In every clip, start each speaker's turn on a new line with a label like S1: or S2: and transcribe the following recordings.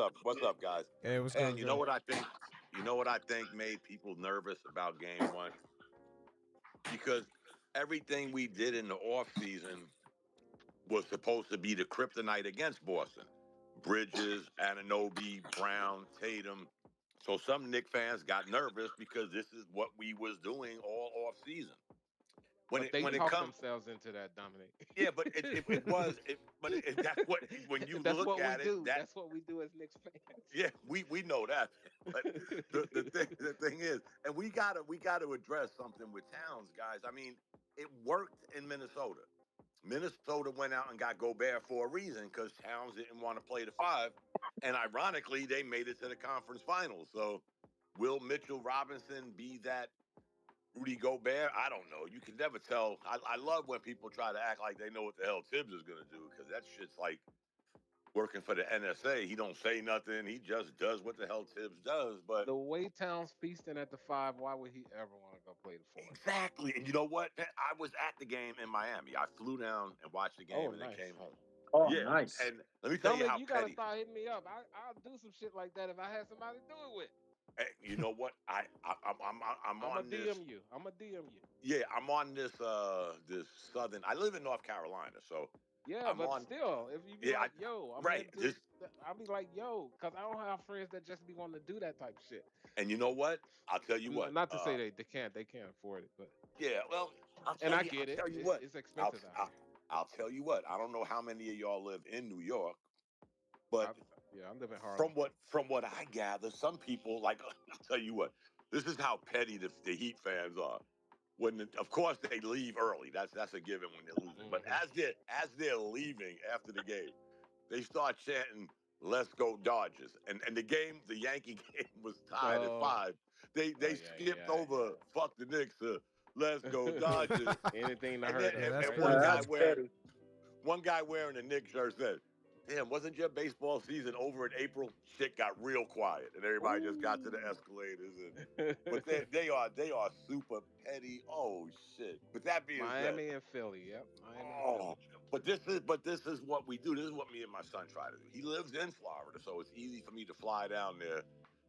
S1: up? What's up, guys?
S2: Hey, what's
S1: And
S2: going on?
S1: you know what I think made people nervous about game one? Because everything we did in the offseason was supposed to be the kryptonite against Boston. Bridges, Anunoby, Brown, Tatum. So some Knicks fans got nervous because this is what we was doing all off season. When
S3: But
S1: it
S3: they
S1: when it
S3: talked
S1: comes,
S3: themselves into that, Dominic.
S1: yeah, but that's what when you
S3: That's
S1: look
S3: what we
S1: at it,
S3: do.
S1: that
S3: That's what we do as Knicks fans.
S1: yeah, we know that. But the thing is, and we gotta address something with Towns, guys. I mean, it worked in Minnesota. Minnesota went out and got Gobert for a reason because Towns didn't want to play the five. And ironically, they made it to the conference finals. So will Mitchell Robinson be that Rudy Gobert? I don't know. You can never tell. I love when people try to act like they know what the hell Tibbs is going to do because that shit's like working for the NSA. He don't say nothing. He just does what the hell Tibbs does. But
S3: The way Towns feasting at the five, why would he ever want to go play the four?
S1: exactly. And you know what? I was at the game in Miami. I flew down and watched the
S3: Oh,
S1: game and then
S3: nice.
S1: came home.
S4: Oh,
S1: Yeah.
S4: nice.
S1: And let me tell you
S3: Dominic,
S1: how
S3: you gotta
S1: petty.
S3: start hitting me up. I'll do some shit like that if I had somebody to do it with.
S1: Hey, you know what? I'm
S3: I'm a
S1: on this.
S3: DM you. I'm a DM you.
S1: Yeah, I'm on this southern. I live in North Carolina, so
S3: Yeah,
S1: I'm
S3: but
S1: on.
S3: still, if you be
S1: Yeah,
S3: like, yo, I'm
S1: right.
S3: heading to, I'll be like, yo, because I don't have friends that just be wanting to do that type of shit.
S1: And you know what? I'll tell you what.
S3: Not to say they can't afford it, but
S1: Yeah. Well,
S3: and I
S1: I'll
S3: get it.
S1: tell you what.
S3: It's
S1: I'll,
S3: expensive out
S1: I'll
S3: here.
S1: I'll tell you what. I don't know how many of y'all live in New York,
S3: I,
S1: but
S3: yeah, I live in Harlem.
S1: from what I gather, some people like. I'll tell you what. This is how petty the Heat fans are. Of course they leave early. That's a given when they're losing. But
S3: Mhm.
S1: as they're leaving after the game, they start chanting, "Let's go Dodgers!" And the Yankee game was tied at
S3: Oh,
S1: 5. They
S3: yeah,
S1: skipped
S3: yeah, yeah.
S1: over "Fuck the Knicks" to "Let's go Dodgers."
S3: Anything to
S1: And
S3: hurt
S1: then
S2: Yeah,
S3: us,
S2: that's
S1: and
S3: right?
S1: one guy
S4: That's
S2: crazy.
S1: wearing
S4: petty.
S1: one guy wearing a Knicks shirt said, "Damn, wasn't your baseball season over in April?" Shit got real quiet, and everybody just got to the
S3: Ooh.
S1: escalators. But they are super petty. Oh shit! But that being said,
S3: Miami and Philly. Yep, Miami and
S1: oh,
S3: Philly.
S1: but this is what we do. This is what me and my son try to do. He lives in Florida, so it's easy for me to fly down there,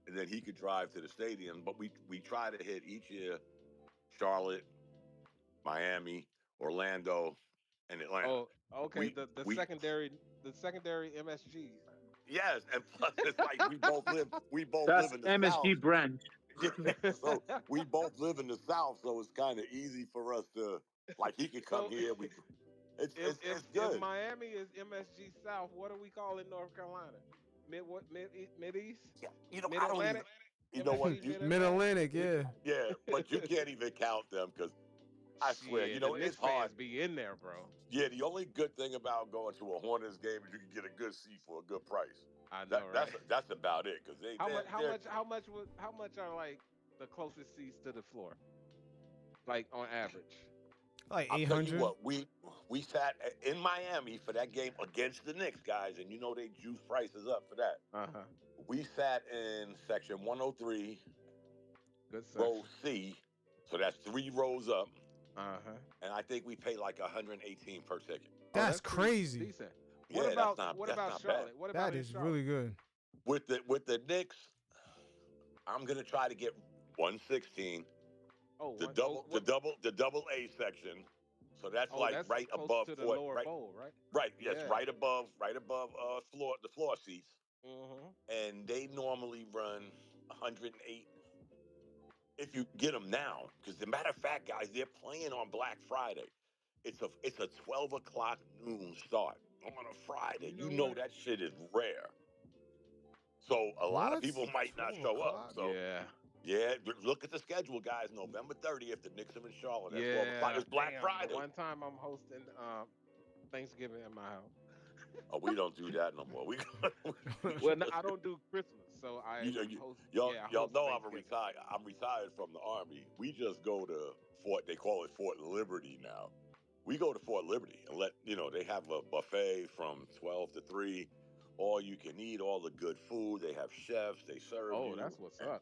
S1: and then he could drive to the stadium. But we try to hit each year Charlotte, Miami, Orlando, and Atlanta.
S3: Oh, okay.
S1: We we
S3: The secondary MSGs.
S1: Yes, and plus it's like we both live
S4: That's
S1: in the
S4: MSG
S1: South.
S4: brand.
S1: Yeah, so we both live in the South, so it's kind of easy for us to like he could come
S3: So
S1: here. It's
S3: if
S1: it's
S3: if
S1: it's
S3: if
S1: good.
S3: Miami is MSG South, what do we call in North Carolina? Mid East,
S1: Yeah,
S3: Mid
S1: I don't even.
S3: Atlantic,
S1: You know what?
S3: MSG
S1: You
S3: Mid
S2: Mid
S3: Atlantic.
S2: Atlantic, yeah.
S1: yeah, but you can't even count them because I swear,
S3: Shit, the
S1: it's
S3: Knicks
S1: hard.
S3: fans be in there, bro.
S1: Yeah, the only good thing about going to a Hornets game is you can get a good seat for a good price.
S3: I know,
S1: That that's
S3: right?
S1: that's about it because they
S3: How much? How
S1: they're
S3: much? How much are like the closest seats to the floor, like on average?
S2: Like
S1: I'll tell you
S2: 800.
S1: what, we sat in Miami for that game against the Knicks, guys, and you know they juice prices up for that.
S3: Uh huh.
S1: We sat in section 103,
S3: Good
S1: row
S3: section.
S1: C, so that's 3 rows up,
S3: Uh huh.
S1: and I think we paid like 118 per ticket.
S3: Oh,
S2: That's
S3: that's pretty
S2: crazy.
S3: decent.
S1: Yeah, that's not
S3: What
S1: that's
S3: about
S1: not bad.
S3: Charlotte? What about
S2: That
S3: in
S2: is
S3: Charlotte?
S2: really good.
S1: With the Knicks, I'm gonna try to get 116,
S3: Oh,
S1: the
S3: one. Oh,
S1: double the
S3: what?
S1: double the double A section. So that's
S3: Oh,
S1: like
S3: that's
S1: right
S3: close
S1: above
S3: to the
S1: Fort,
S3: lower
S1: right,
S3: bowl, right?
S1: right, yes,
S3: Yeah.
S1: right above the floor seats.
S3: Mm-hmm.
S1: And they normally run 108 if you get them now. Because the matter of fact, guys, they're playing on Black Friday. It's a 12 o'clock noon start on a Friday.
S3: You
S1: You
S3: know
S1: know
S3: what?
S1: that shit is rare. So a lot of
S2: What?
S1: people might not
S2: 12
S1: show up.
S2: o'clock?
S1: So
S3: Yeah.
S1: yeah, look at the schedule, guys. November 30th, the Knicks are in Charlotte at 12 o'clock.
S3: Yeah.
S1: It's Black
S3: Damn. The
S1: Friday.
S3: one time I'm hosting Thanksgiving at my house.
S1: Oh, we don't do that no more. We,
S3: Well, no, I don't do Christmas, so I
S1: you,
S3: am
S1: you
S3: host.
S1: y'all
S3: Yeah, I
S1: y'all
S3: host
S1: know I'm a
S3: Thanksgiving.
S1: retired. I'm retired from the army. We just go to Fort. They call it Fort Liberty now. We go to Fort Liberty and they have a buffet from 12 to 3, all you can eat, all the good food. They have chefs. They serve
S3: Oh, that's
S1: you.
S3: what's
S1: And,
S3: up.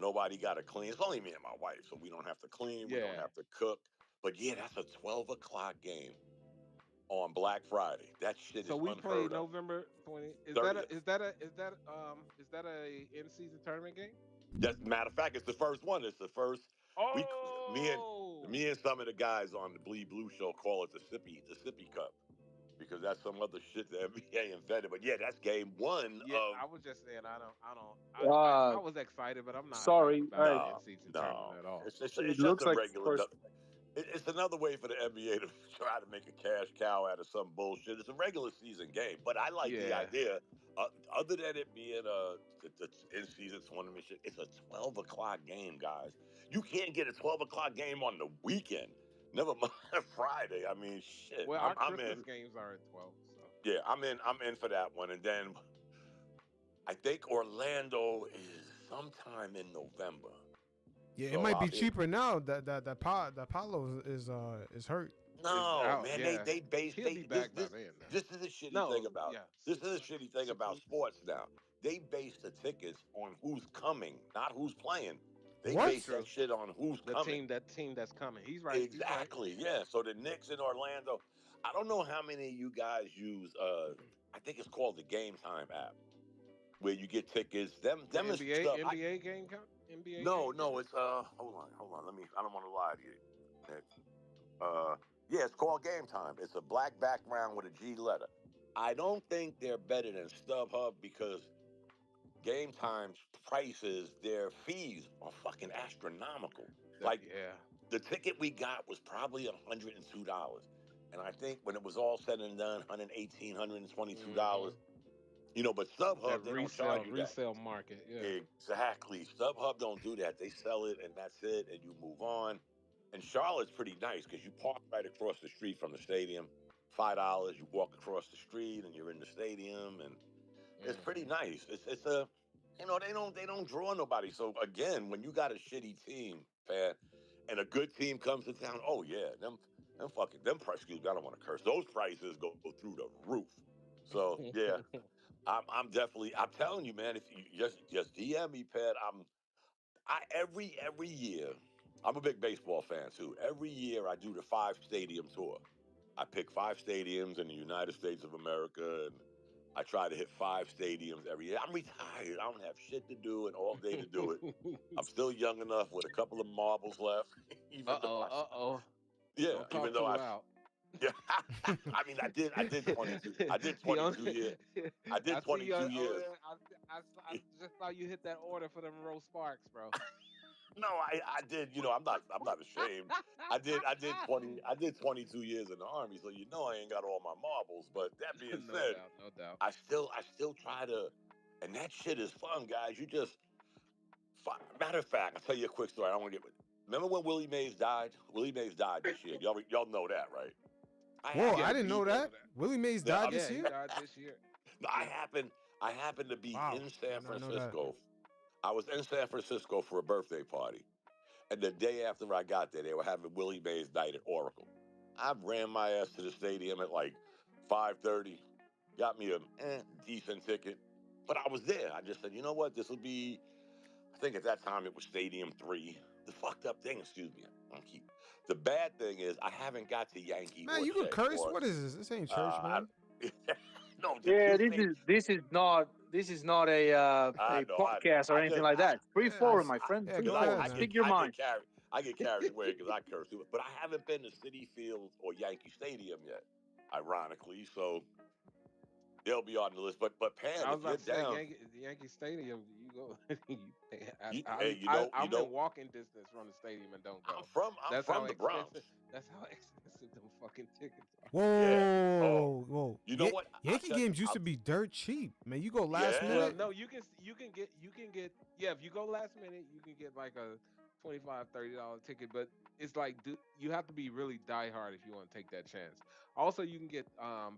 S1: nobody got to clean. It's only me and my wife, so we don't have to clean. We don't
S3: Yeah.
S1: have to cook. But yeah, that's a 12 o'clock game. on Black Friday. That shit
S3: So
S1: is
S3: we play
S1: unheard of.
S3: November 20. Is that
S1: 30th.
S3: a in season tournament game?
S1: That's matter of fact, it's the first one. It's the first. We,
S3: Oh,
S1: me and some of the guys on the Bleed Blue show call it the Sippy Cup because that's some other shit the NBA invented. But yeah, that's game one
S3: yeah.
S1: of.
S3: I was just saying I
S2: Uh,
S3: was excited, but I'm not hyped
S2: sorry.
S3: about an in
S1: No,
S3: season tournament
S1: no.
S3: at all.
S2: It
S1: It's just
S2: looks
S1: a
S2: like
S1: regular.
S2: first.
S1: It's another way for the NBA to try to make a cash cow out of some bullshit. It's a regular season game, but I like the
S3: Yeah.
S1: idea. Other than it being the in-season tournament shit, it's a 12 o'clock game, guys. You can't get a 12 o'clock game on the weekend. Never mind Friday. I mean, shit.
S3: Well, our
S1: I'm
S3: Christmas
S1: in.
S3: games are at 12. So
S1: Yeah, I'm in. I'm in for that one. And then I think Orlando is sometime in November.
S4: Yeah, it
S1: So
S4: might
S1: I'll
S4: be
S1: hit.
S4: cheaper now. That Paulo is hurt.
S3: it's
S1: No,
S3: out.
S1: man,
S3: Yeah,
S1: they base
S3: he'll
S1: they
S3: be back by
S1: this
S3: then. Now.
S1: this is a shitty thing
S3: No,
S1: about
S3: yeah,
S1: this is a shitty thing
S3: 6
S1: about
S3: weeks.
S1: sports now. They base the tickets on who's coming, not who's playing. They
S4: What?
S1: base
S3: True.
S1: that shit on who's coming.
S3: That team that's coming. He's right. He's right.
S1: Exactly. Yeah. So the Knicks in Orlando. I don't know how many of you guys use I think it's called the Game Time app where you get tickets. Them
S3: The
S1: is
S3: NBA
S1: stuff.
S3: NBA game count. NBA
S1: No,
S3: game
S1: no,
S3: count?
S1: it's hold on. I don't want to lie to you. Nick. Yeah, it's called Game Time. It's a black background with a G letter. I don't think they're better than StubHub because Game Time's prices, their fees are fucking astronomical. Like
S3: Yeah.
S1: the ticket we got was probably $102. And I think when it was all said and done, $118, $122. But StubHub,
S3: That
S1: they don't charge you that.
S3: resale market. Yeah.
S1: Exactly. StubHub don't do that. They sell it and that's it, and you move on. And Charlotte's pretty nice because you park right across the street from the stadium. $5, you walk across the street and you're in the stadium, and it's pretty nice. It's a, they don't draw nobody. So again, when you got a shitty team, fan, and a good team comes to town, oh yeah, them prices. Excuse me, I don't want to curse. Those prices go through the roof. So yeah, I'm definitely. I'm telling you, man. If you just DM me, Pat. Every year. I'm a big baseball fan too. Every year I do the 5 stadium tour. I pick 5 stadiums in the United States of America, and I try to hit 5 stadiums every year. I'm retired. I don't have shit to do and all day to do it. I'm still young enough with a couple of marbles left. Even though yeah,
S3: Don't
S1: even
S3: talk
S1: though
S3: too
S1: I
S3: loud.
S1: yeah, I mean, I did 22. I did
S3: He
S1: 22 years. I did
S3: I see you.
S1: 22 years.
S3: I just saw you hit that order for them roast sparks, bro.
S1: No, I did. I'm not ashamed. I did 22 years in the Army, so I ain't got all my marbles. But that being
S3: No
S1: said,
S3: doubt, no doubt.
S1: I still try to, and that shit is fun, guys. Matter of fact, I'll tell you a quick story. I don't want to get. Remember when Willie Mays died? Willie Mays died this year. Y'all know that, right?
S4: Whoa, I didn't know that. Willie Mays died
S3: Yeah,
S4: this
S3: he
S4: year.
S3: died this year.
S1: No, I happened to be
S4: Wow,
S1: in San
S4: did not know that.
S1: Francisco. I was in San Francisco for a birthday party. And the day after I got there, they were having Willie Mays night at Oracle. I ran my ass to the stadium at like 5:30, got me a decent ticket, but I was there. I just said, you know what, this will be, I think at that time it was Stadium 3. The fucked up thing, excuse me, the bad thing is I haven't got to Yankee
S4: Man,
S1: or
S4: you could
S1: Shea.
S4: curse.
S1: Or,
S4: What is this? This ain't church, man.
S1: no,
S2: Yeah,
S1: just say,
S2: this is not a
S1: I know,
S2: podcast or anything like that. It's free
S4: Yeah,
S2: forum, my friend.
S4: yeah,
S2: Free
S4: go
S2: forum.
S4: ahead, man.
S2: Speak your mind.
S1: I get carried away because I curse too much. But I haven't been to Citi Field or Yankee Stadium yet, ironically. So they'll be on the list. But Pan,
S3: I was
S1: if you're
S3: about to say
S1: down,
S3: Yankee Stadium. You go.
S1: you know,
S3: I'm in walking distance from the stadium and don't
S1: I'm
S3: go.
S1: I'm
S3: That's how
S1: from the Bronx.
S3: expensive. That's how expensive them fucking tickets are.
S1: Yeah. Oh,
S4: Whoa.
S1: you know what?
S4: Yankee games used to be dirt cheap, man. You go last
S1: Yeah.
S3: Well,
S4: minute.
S3: no, you can get yeah. If you go last minute, you can get like a $25-$30 ticket. But it's like you have to be really diehard if you want to take that chance. Also, you can get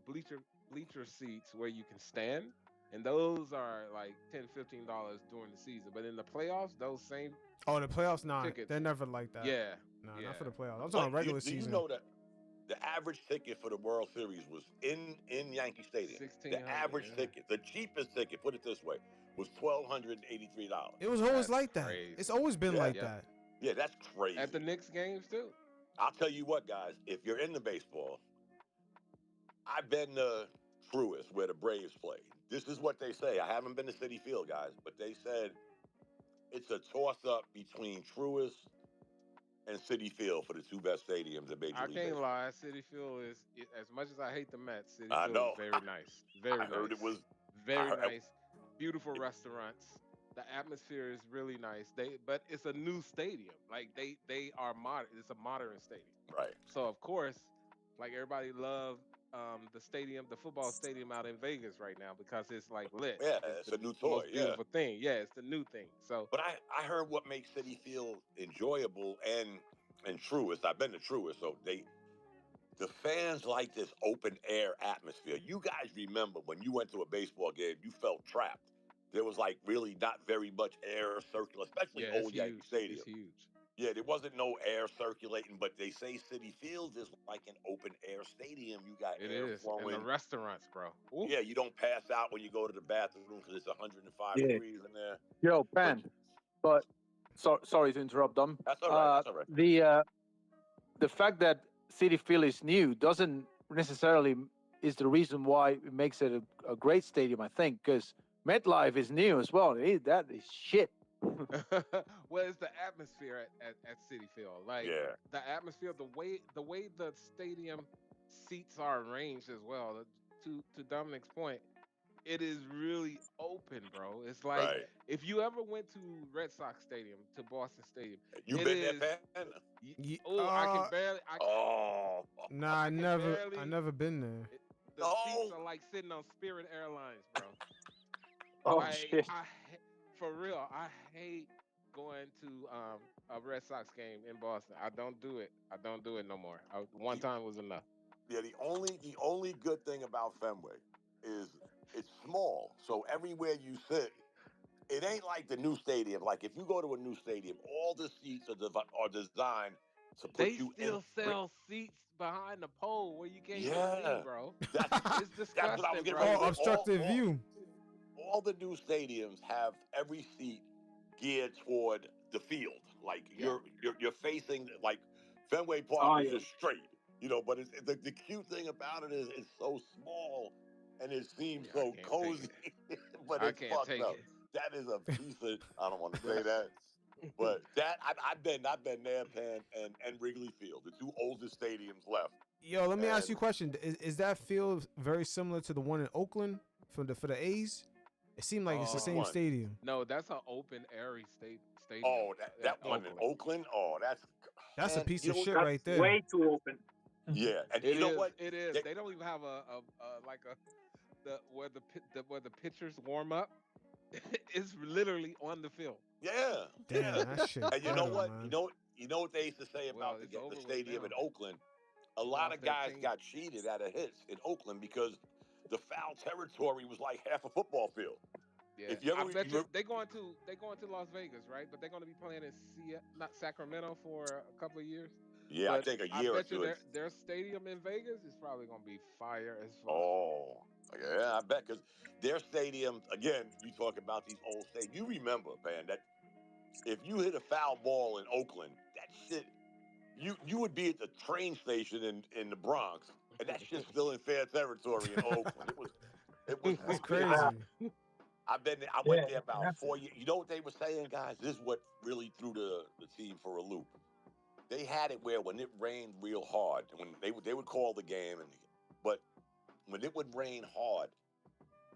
S3: bleacher seats where you can stand, and those are like $10-$15 during the season. But in the playoffs, those same
S4: Oh, the playoffs, nah,
S3: tickets,
S4: they're never like that.
S3: yeah,
S4: Nah,
S3: yeah.
S4: not for the playoffs. I'm
S1: But
S4: talking regular
S1: do you
S4: season.
S1: know that the average ticket for the World Series was in Yankee Stadium? The
S3: 1,600,
S1: average ticket, the cheapest ticket, put it this way, was $1,283.
S4: It was always
S3: That's
S4: like that.
S3: crazy.
S4: It's always been
S1: Yeah.
S4: like
S3: Yep.
S4: that.
S1: Yeah, that's crazy.
S3: At the Knicks games too.
S1: I'll tell you what, guys, if you're into baseball, I've been to Truist where the Braves play. This is what they say. I haven't been to Citi Field, guys, but they said it's a toss-up between Truist and Citi Field for the two best stadiums in Major
S3: I
S1: League
S3: can't
S1: Baseball.
S3: lie. City Field is as much as I hate the Mets. City
S1: I
S3: Field is
S1: know.
S3: very nice. Very
S1: I heard
S3: nice.
S1: it was. I
S3: Very
S1: heard,
S3: nice. Beautiful restaurants. The atmosphere is really nice. But it's a new stadium. Like they are modern. It's a modern stadium.
S1: right.
S3: So of course, like everybody love the stadium, the football stadium out in Vegas right now because it's like lit.
S1: Yeah,
S3: It's
S1: it's
S3: the
S1: a new toy.
S3: most
S1: Yeah.
S3: beautiful thing. Yeah, it's the new thing. So
S1: But I heard what makes Citi Field enjoyable and Truist. I've been to Truist, so the fans like this open air atmosphere. You guys remember when you went to a baseball game, you felt trapped. There was like really not very much air circulating, especially
S3: yeah, it's
S1: old Yankee
S3: huge.
S1: Stadium.
S3: It's huge.
S1: Yeah, there wasn't no air circulating, but they say Citi Fields is like an open air stadium. You got
S3: It
S1: air
S3: is. And the
S1: flowing.
S3: restaurants, bro. Ooh.
S1: Yeah, you don't pass out when you go to the bathroom because it's 105
S2: Yeah.
S1: degrees in there.
S2: Yo,
S1: But
S2: Pan. But sorry to interrupt, Dom.
S1: that's all right. That's all right.
S2: The fact that City Field is new doesn't necessarily is the reason why it makes it a great stadium. I think because MetLife is new as well. That is shit.
S3: Well, it's the atmosphere at Citi Field. Like
S1: Yeah.
S3: the atmosphere, the way the stadium seats are arranged as well. To Dominic's point, it is really open, bro. It's like
S1: Right.
S3: if you ever went to Red Sox Stadium, to Boston Stadium,
S1: You
S3: it
S1: been there,
S3: is.
S1: Pan?
S3: I can barely.
S1: Oh.
S4: Nah, I
S3: can
S4: never,
S3: barely.
S4: I never been there.
S3: The seats are like sitting on Spirit Airlines, bro.
S2: Oh
S3: Like
S2: shit.
S3: for real, I hate going to a Red Sox game in Boston. I don't do it. I don't do it no more. One time was enough.
S1: Yeah, the only good thing about Fenway is it's small. So everywhere you sit, it ain't like the new stadium. Like if you go to a new stadium, all the seats are designed to put
S3: They
S1: you
S3: still
S1: in.
S3: sell seats behind the pole where you can't even see,
S1: Yeah,
S3: bro.
S1: that's
S3: It's
S1: that's what I was
S3: disgusting,
S1: getting
S3: bro.
S1: ready to
S4: Oh,
S1: say.
S4: obstructive view.
S1: All the new stadiums have every seat geared toward the field. Like
S3: Yeah.
S1: you're facing like Fenway Park
S2: Oh
S1: is
S2: yeah.
S1: just straight, but it's, the cute thing about it is it's so small and it seems
S3: Yeah, I
S1: so
S3: can't take
S1: cozy, but
S3: I
S1: it's
S3: can't
S1: fucked
S3: take
S1: up.
S3: it.
S1: That is a piece of I don't want to say
S3: The-
S1: that, but that I've been there, Pan, and Wrigley Field, the two oldest stadiums left.
S4: Yo, let me ask you a
S1: And
S4: question. Is that field very similar to the one in Oakland for the A's? It seemed like it's the
S1: which
S3: Oh
S4: same
S1: one?
S4: stadium.
S3: no, that's an open airy stadium
S1: Oh,
S3: at
S1: that one in
S3: Oakland.
S1: Oakland. Oh,
S4: That's a
S1: man.
S4: piece
S1: You
S4: of
S1: know,
S4: shit
S2: That's
S4: right there.
S2: way too open.
S1: yeah, and
S3: It
S1: you know
S3: is.
S1: what?
S3: It is.
S1: They-
S3: They don't even have a like a where the pitchers warm up. It's literally on the field.
S1: Yeah,
S4: Damn,
S1: yeah.
S4: that shit
S1: And you know
S4: ghetto,
S1: what?
S4: man.
S1: You know what they used to say
S3: Well,
S1: about
S3: it's
S1: the
S3: over with
S1: stadium
S3: now.
S1: in Oakland? A
S3: They
S1: lot
S3: lost
S1: of
S3: their
S1: guys
S3: team.
S1: got cheated out of hits in Oakland because the foul territory was like half a football field.
S3: Yeah,
S1: If you
S3: I
S1: ever,
S3: bet you they're going to Las Vegas, right? But they're going to be playing in not Sacramento for a couple of years.
S1: yeah, I
S3: But
S1: think a
S3: I
S1: year or
S3: bet you
S1: two.
S3: their stadium in Vegas is probably going to be fire as fuck.
S1: Oh, yeah, I bet because their stadium again. You talk about these old stadiums. You remember, man, that if you hit a foul ball in Oakland, that shit. You would be at the train station in the Bronx, and that shit's still in fair territory in Oakland. It was
S4: That's
S1: ridiculous.
S2: Yeah.
S4: crazy.
S1: I've been there, I
S2: Yeah,
S1: went there about
S2: that's
S1: 4 years. You know what they were saying, guys? This is what really threw the team for a loop. They had it where when it rained real hard, when they would call the game, but when it would rain hard,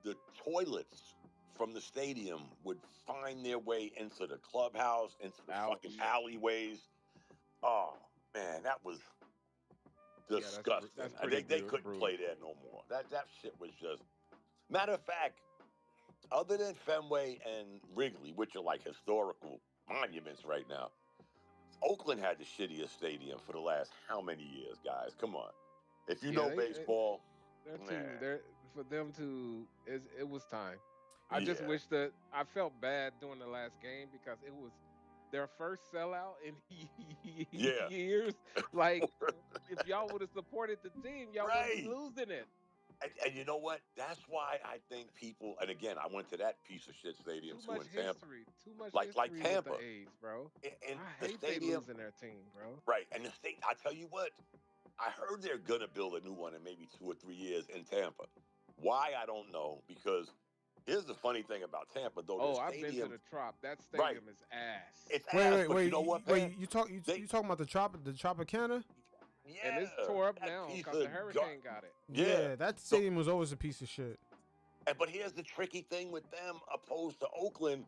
S1: the toilets from the stadium would find their way into the clubhouse, into the
S3: Ouch.
S1: fucking alleyways. Oh man, that was
S3: Yeah,
S1: disgusting.
S3: that's
S1: And
S3: pretty
S1: they couldn't
S3: brutal.
S1: play there no more. That shit was just. Matter of fact, other than Fenway and Wrigley, which are like historical monuments right now, Oakland had the shittiest stadium for the last how many years, guys? Come on. If you
S3: Yeah,
S1: know baseball,
S3: their team,
S1: man,
S3: for them to it was time. I just
S1: yeah.
S3: wish that I felt bad during the last game because it was their first sellout in
S1: Yeah.
S3: years. Like if y'all would have supported the team, y'all wouldn't be
S1: Right.
S3: losing it.
S1: And you know what? That's why I think people, and again, I went to that piece of shit stadium
S3: Too
S1: too
S3: much
S1: in Tampa.
S3: history. Too much
S1: Like
S3: history with
S1: Tampa.
S3: the A's, bro.
S1: And
S3: I
S1: the
S3: hate they
S1: stadium,
S3: losing their team, bro.
S1: right. And the state, I tell you what, I heard they're gonna build a new one in maybe 2 or 3 years in Tampa. Why I don't know, because here's the funny thing about Tampa, though.
S3: Oh,
S1: Their
S3: I've been to
S1: stadium,
S3: the Trop. That
S1: right?
S3: stadium is ass.
S1: It's ass,
S4: Wait,
S1: but you know what, man?
S4: wait. You talking about the Tropicana?
S3: And it's
S1: Yeah,
S3: tore up
S1: that
S3: now
S1: piece
S3: because the
S1: of
S3: hurricane got it.
S1: Yeah.
S4: That
S1: So-
S4: stadium was always a piece of shit.
S1: But here's the tricky thing with them, opposed to Oakland.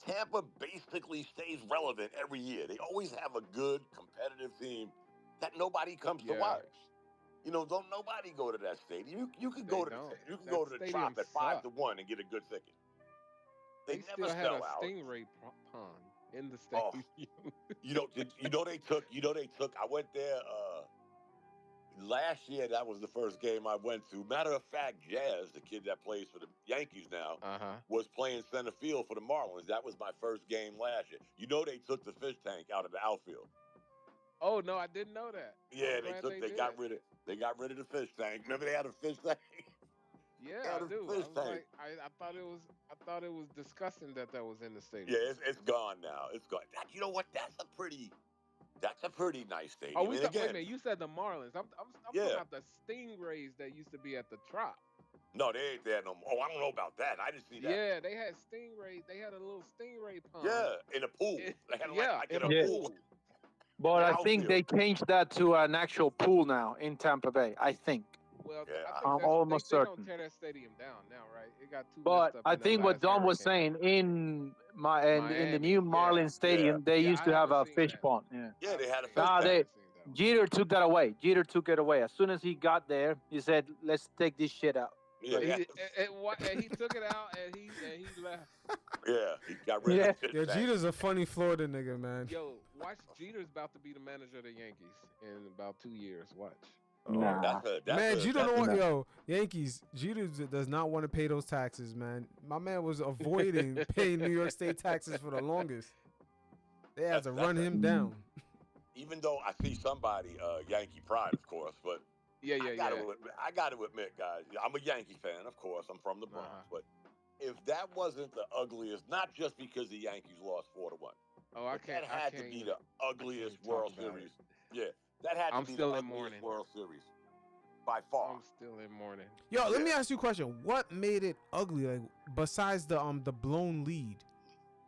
S1: Tampa basically stays relevant every year. They always have a good competitive team that nobody comes to
S3: Yeah.
S1: watch. You know, don't nobody go to that stadium. You could
S3: They
S1: go to
S3: don't.
S1: you can
S3: That
S1: go to the
S3: stadium
S1: Trop at
S3: sucked.
S1: 5-1 and get a good ticket. They
S3: They
S1: never
S3: still had
S1: sell
S3: a
S1: out.
S3: stingray pond in the
S1: Oh.
S3: stadium.
S1: They took. I went there last year. That was the first game I went to. Matter of fact, Jazz, the kid that plays for the Yankees now, was playing center field for the Marlins. That was my first game last year. You know, they took the fish tank out of the outfield.
S3: Oh no, I didn't know that.
S1: Yeah,
S3: They
S1: got rid of the fish tank. Remember they had a fish tank?
S3: Yeah, I do. I
S1: fish
S3: was
S1: tank.
S3: like, I thought it was disgusting that was in the stadium.
S1: Yeah, it's gone now. It's gone. You know what? That's a pretty nice stadium.
S3: Oh,
S1: And
S3: wait
S1: again,
S3: a minute. You said the Marlins. I'm
S1: Yeah.
S3: talking about the Stingrays that used to be at the Trop.
S1: no, they ain't there no more. Oh, I don't know about that. I didn't see that.
S3: Yeah, they had Stingray. They had a little Stingray pond.
S1: Yeah, in a pool. They had like in a
S2: Yeah.
S1: pool.
S2: But I
S1: Outfield.
S2: think they changed that to an actual pool now in Tampa Bay. I think.
S3: Well,
S1: Yeah,
S3: I think
S2: I'm
S3: that's-
S2: almost
S3: they
S2: certain.
S3: don't tear that stadium down now, right? It got too
S2: But
S3: messed up
S2: I
S3: in the
S2: think what
S3: last
S2: Don was
S3: hurricane.
S2: saying in the new
S3: Miami,
S2: Marlins Stadium, they
S3: Yeah,
S2: used
S3: I
S2: to have
S3: haven't
S2: a
S3: seen
S2: fish
S3: that.
S2: pond. Yeah.
S1: Yeah, they had a
S3: I
S1: fish
S2: Nah,
S1: tank.
S2: they
S3: haven't seen that one.
S2: Jeter took that away. Jeter took it away. As soon as he got there, he said, "Let's take this shit out."
S1: Yeah, they had-
S3: And he took it out and he left.
S1: yeah, he got rid
S2: Yeah.
S1: of the fish
S4: Yo,
S1: tank.
S4: Jeter's a funny Florida nigga, man.
S3: Yo, watch Jeter's about to be the manager of the Yankees in about 2 years. Watch.
S2: Nah.
S4: Man, Jeter don't want,
S2: no.
S4: yo, Yankees, Jeter does not want to pay those taxes, man. My man was avoiding paying New York State taxes for the longest. They had to run him down.
S1: Even though I see somebody, Yankee pride, of course, but
S3: Yeah.
S1: I got to admit, guys, I'm a Yankee fan, of course. I'm from the Bronx, but if that wasn't the ugliest, not just because the Yankees lost 4-1,
S3: Oh, I
S1: but
S3: can't.
S1: that had
S3: I
S1: to
S3: can't
S1: be
S3: even-
S1: the ugliest
S3: talk
S1: World
S3: about
S1: Series. Yeah, that had to
S3: I'm
S1: be
S3: still
S1: the
S3: in
S1: ugliest
S3: mourning.
S1: World Series by far.
S3: I'm still in mourning.
S4: Yo, let me ask you a question. What made it ugly? Like besides the blown lead?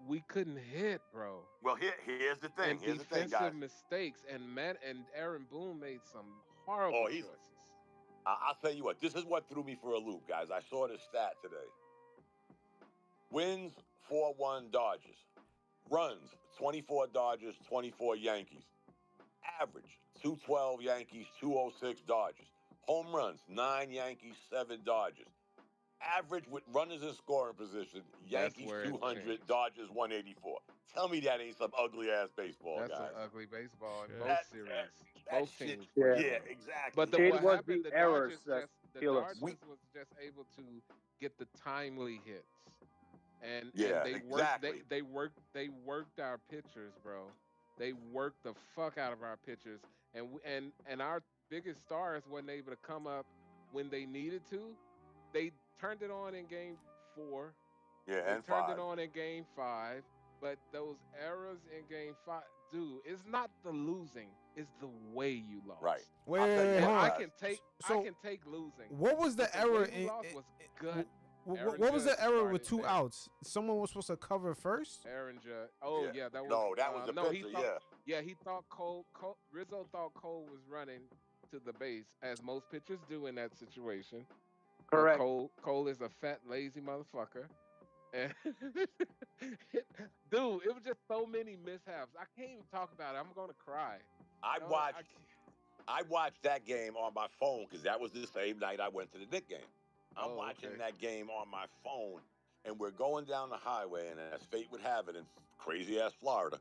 S3: We couldn't hit, bro.
S1: Well, here's the thing.
S3: And
S1: Here's the thing,
S3: defensive
S1: guys.
S3: mistakes, and Aaron Boone made some horrible
S1: he's-
S3: choices.
S1: I'll tell you what. This is what threw me for a loop, guys. I saw this stat today. Wins 4-1 Dodgers. Runs 24 Dodgers, 24 Yankees. Average 212 Yankees, 206 Dodgers. Home runs 9 Yankees, 7 Dodgers. Average with runners in scoring position, Yankees
S3: where it
S1: 200,
S3: changed.
S1: Dodgers 184. Tell me that ain't some ugly ass baseball,
S3: That's
S1: guys.
S3: an ugly baseball in
S4: Yeah.
S3: both
S1: That-
S3: series.
S1: that
S3: Both
S1: shit-
S3: teams.
S2: Yeah.
S3: played
S1: Yeah,
S3: well.
S1: exactly.
S3: But
S2: It
S3: what
S2: was
S3: happened,
S2: the
S3: the
S2: errors
S3: Dodgers
S2: that
S3: just the
S2: kill us.
S3: Dodgers was just able to get the timely hits, and
S1: Yeah,
S3: they
S1: exactly.
S3: they worked our pitchers, bro. They worked the fuck out of our pitchers, and our biggest stars wasn't able to come up when they needed to. They turned it on in Game 4.
S1: Yeah,
S3: They
S1: and
S3: turned
S1: 5.
S3: it on in Game 5, but those errors in Game 5, dude, it's not the losing, it's the way you lost.
S1: Right.
S4: Wait,
S1: I'll tell you
S3: And
S4: hold
S1: what,
S4: on.
S3: I can take losing.
S4: What was the
S3: But
S4: error
S3: way we lost was gut.
S4: What
S3: Aaron
S4: was
S3: Judge
S4: the error with
S3: started
S4: 2
S3: there.
S4: outs? Someone was supposed to cover first.
S3: Aaron Judge. Oh
S1: Yeah.
S3: yeah, that was
S1: No, that was the
S3: no. He
S1: pitcher,
S3: thought, he thought Rizzo thought Cole was running to the base, as most pitchers do in that situation. But
S2: Correct.
S3: Cole is a fat, lazy motherfucker. And dude, it was just so many mishaps. I can't even talk about it. I'm gonna cry.
S1: I watched that game on my phone because that was the same night I went to the Knicks game. I'm watching that game on my phone, and we're going down the highway, and as fate would have it, in crazy-ass Florida,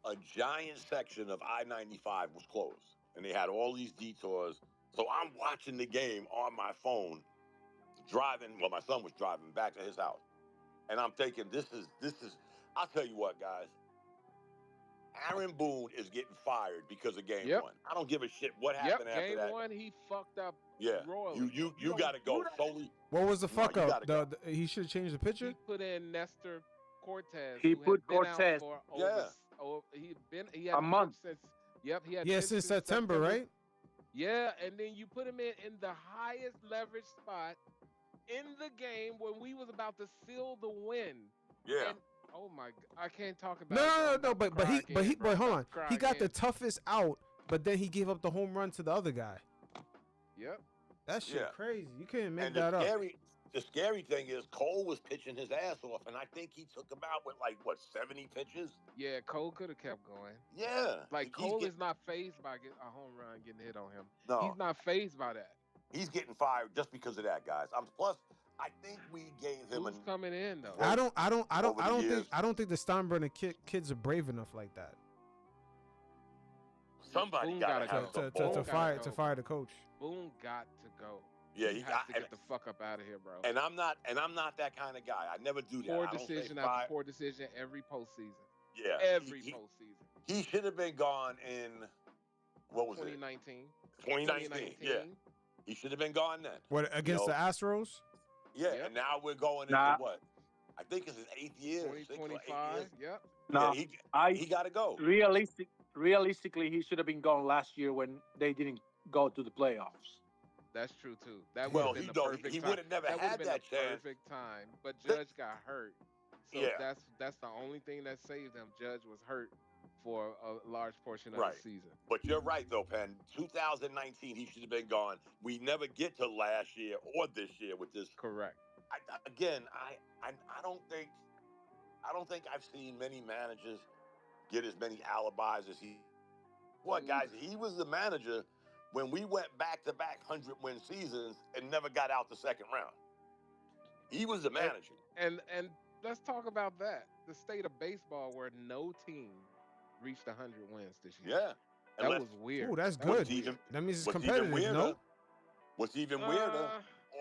S1: a giant section of I-95 was closed, and they had all these detours. So I'm watching the game on my phone, driving. Well, my son was driving back to his house, and I'm thinking, this is. I'll tell you what, guys. Aaron Boone is getting fired because of Game 1. I don't give a shit what happened after
S3: Game
S1: that.
S3: 1, he fucked up.
S1: Yeah,
S3: royally.
S1: you got to go solely.
S4: What was the fuck
S1: you
S4: up?
S1: gotta go.
S4: He should have changed the pitcher.
S3: He put in Nestor Cortez.
S2: He
S3: who
S2: put
S3: had been
S2: Cortez.
S3: out for
S1: Yeah.
S3: he had
S2: A month.
S3: since. Yep, he had
S4: Yeah,
S3: been
S4: since September, right?
S3: Yeah, and then you put him in the highest leverage spot in the game when we was about to seal the win.
S1: Yeah.
S3: And oh my, I can't talk about
S4: No,
S3: it. Bro.
S4: no,
S3: I'm
S4: no, no.
S3: about to
S4: But
S3: cry
S4: he,
S3: again, bro. I'm
S4: hold
S3: about
S4: on.
S3: to cry
S4: He got the
S3: again.
S4: toughest out, but then he gave up the home run to the other guy.
S3: Yep.
S4: That shit
S1: Yeah.
S4: crazy. You couldn't make
S1: And
S4: that up.
S1: the scary thing is Cole was pitching his ass off, and I think he took him out with like what 70 pitches.
S3: Yeah, Cole could have kept going.
S1: Yeah,
S3: Like Cole is not phased by a home run getting hit on him.
S1: No.
S3: He's not phased by that.
S1: He's getting fired just because of that, guys. Plus, I think we gave him
S3: Who's coming in though?
S4: I don't
S1: years.
S4: think the Steinbrenner kids are brave enough like that.
S1: Somebody
S3: Boone
S1: gotta
S3: gotta
S1: have
S3: go.
S1: some
S3: Boone
S1: balls.
S3: gotta go.
S4: fire the coach.
S3: Boone got to go.
S1: Yeah,
S3: he
S1: he
S3: has
S1: got
S3: to get the fuck up out of here, bro.
S1: And I'm not that kind of guy. I never do that.
S3: Poor
S1: I don't say
S3: decision
S1: fire.
S3: after poor decision every postseason.
S1: Yeah,
S3: Every postseason.
S1: He should have been gone in what was
S3: 2019.
S1: it? 2019. Yeah, he should have been gone then.
S4: What against the Astros?
S1: Yeah,
S3: Yep.
S1: and now we're going into
S2: Nah.
S1: what? I think it's his 8th year.
S3: 2025. Yep.
S2: No,
S1: he got to go.
S2: realistically, he should have been gone last year when they didn't go to the playoffs.
S3: That's true too. That
S1: Well,
S3: would have been the perfect
S1: he
S3: time.
S1: would have never
S3: That
S1: had
S3: would've been
S1: that
S3: the
S1: chance.
S3: perfect time, but Judge got hurt. So
S1: Yeah.
S3: that's the only thing that saved him. Judge was hurt for a large portion of
S1: Right.
S3: the season.
S1: But you're right, though, Penn. 2019, he should have been gone. We never get to last year or this year with this.
S3: Correct.
S1: I don't think I've seen many managers get as many alibis as he. What, guys? He was the manager when we went back-to-back 100-win seasons and never got out the second round. He was the manager.
S3: And let's talk about that. The state of baseball where no team reached 100 wins this year.
S1: Yeah.
S3: That was weird.
S4: Ooh, that's
S3: That was
S4: good.
S3: weird.
S4: That means it's
S1: What's
S4: competitive,
S1: even weirder,
S4: no?
S1: What's even weirder,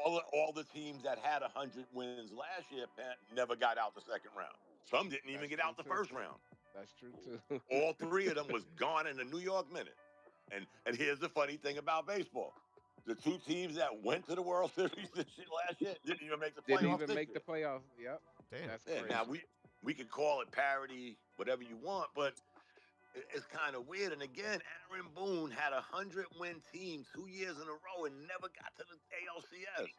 S3: Uh,
S1: all the teams that had 100 wins last year, Pat, never got out the second round. Some didn't even
S3: That's
S1: get out the
S3: true, too.
S1: first round.
S3: That's true too.
S1: All three of them was gone in the New York minute. And here's the funny thing about baseball. The two teams that went to the World Series this shit last year didn't even make the playoffs.
S3: Didn't even
S1: this
S3: make
S1: year.
S3: the playoffs. Yep.
S4: Damn.
S3: That's
S1: Yeah,
S3: crazy.
S1: now we could call it parody, whatever you want, but it's kind of weird. And again, Aaron Boone had a 100-win team 2 years in a row and never got to the ALCS.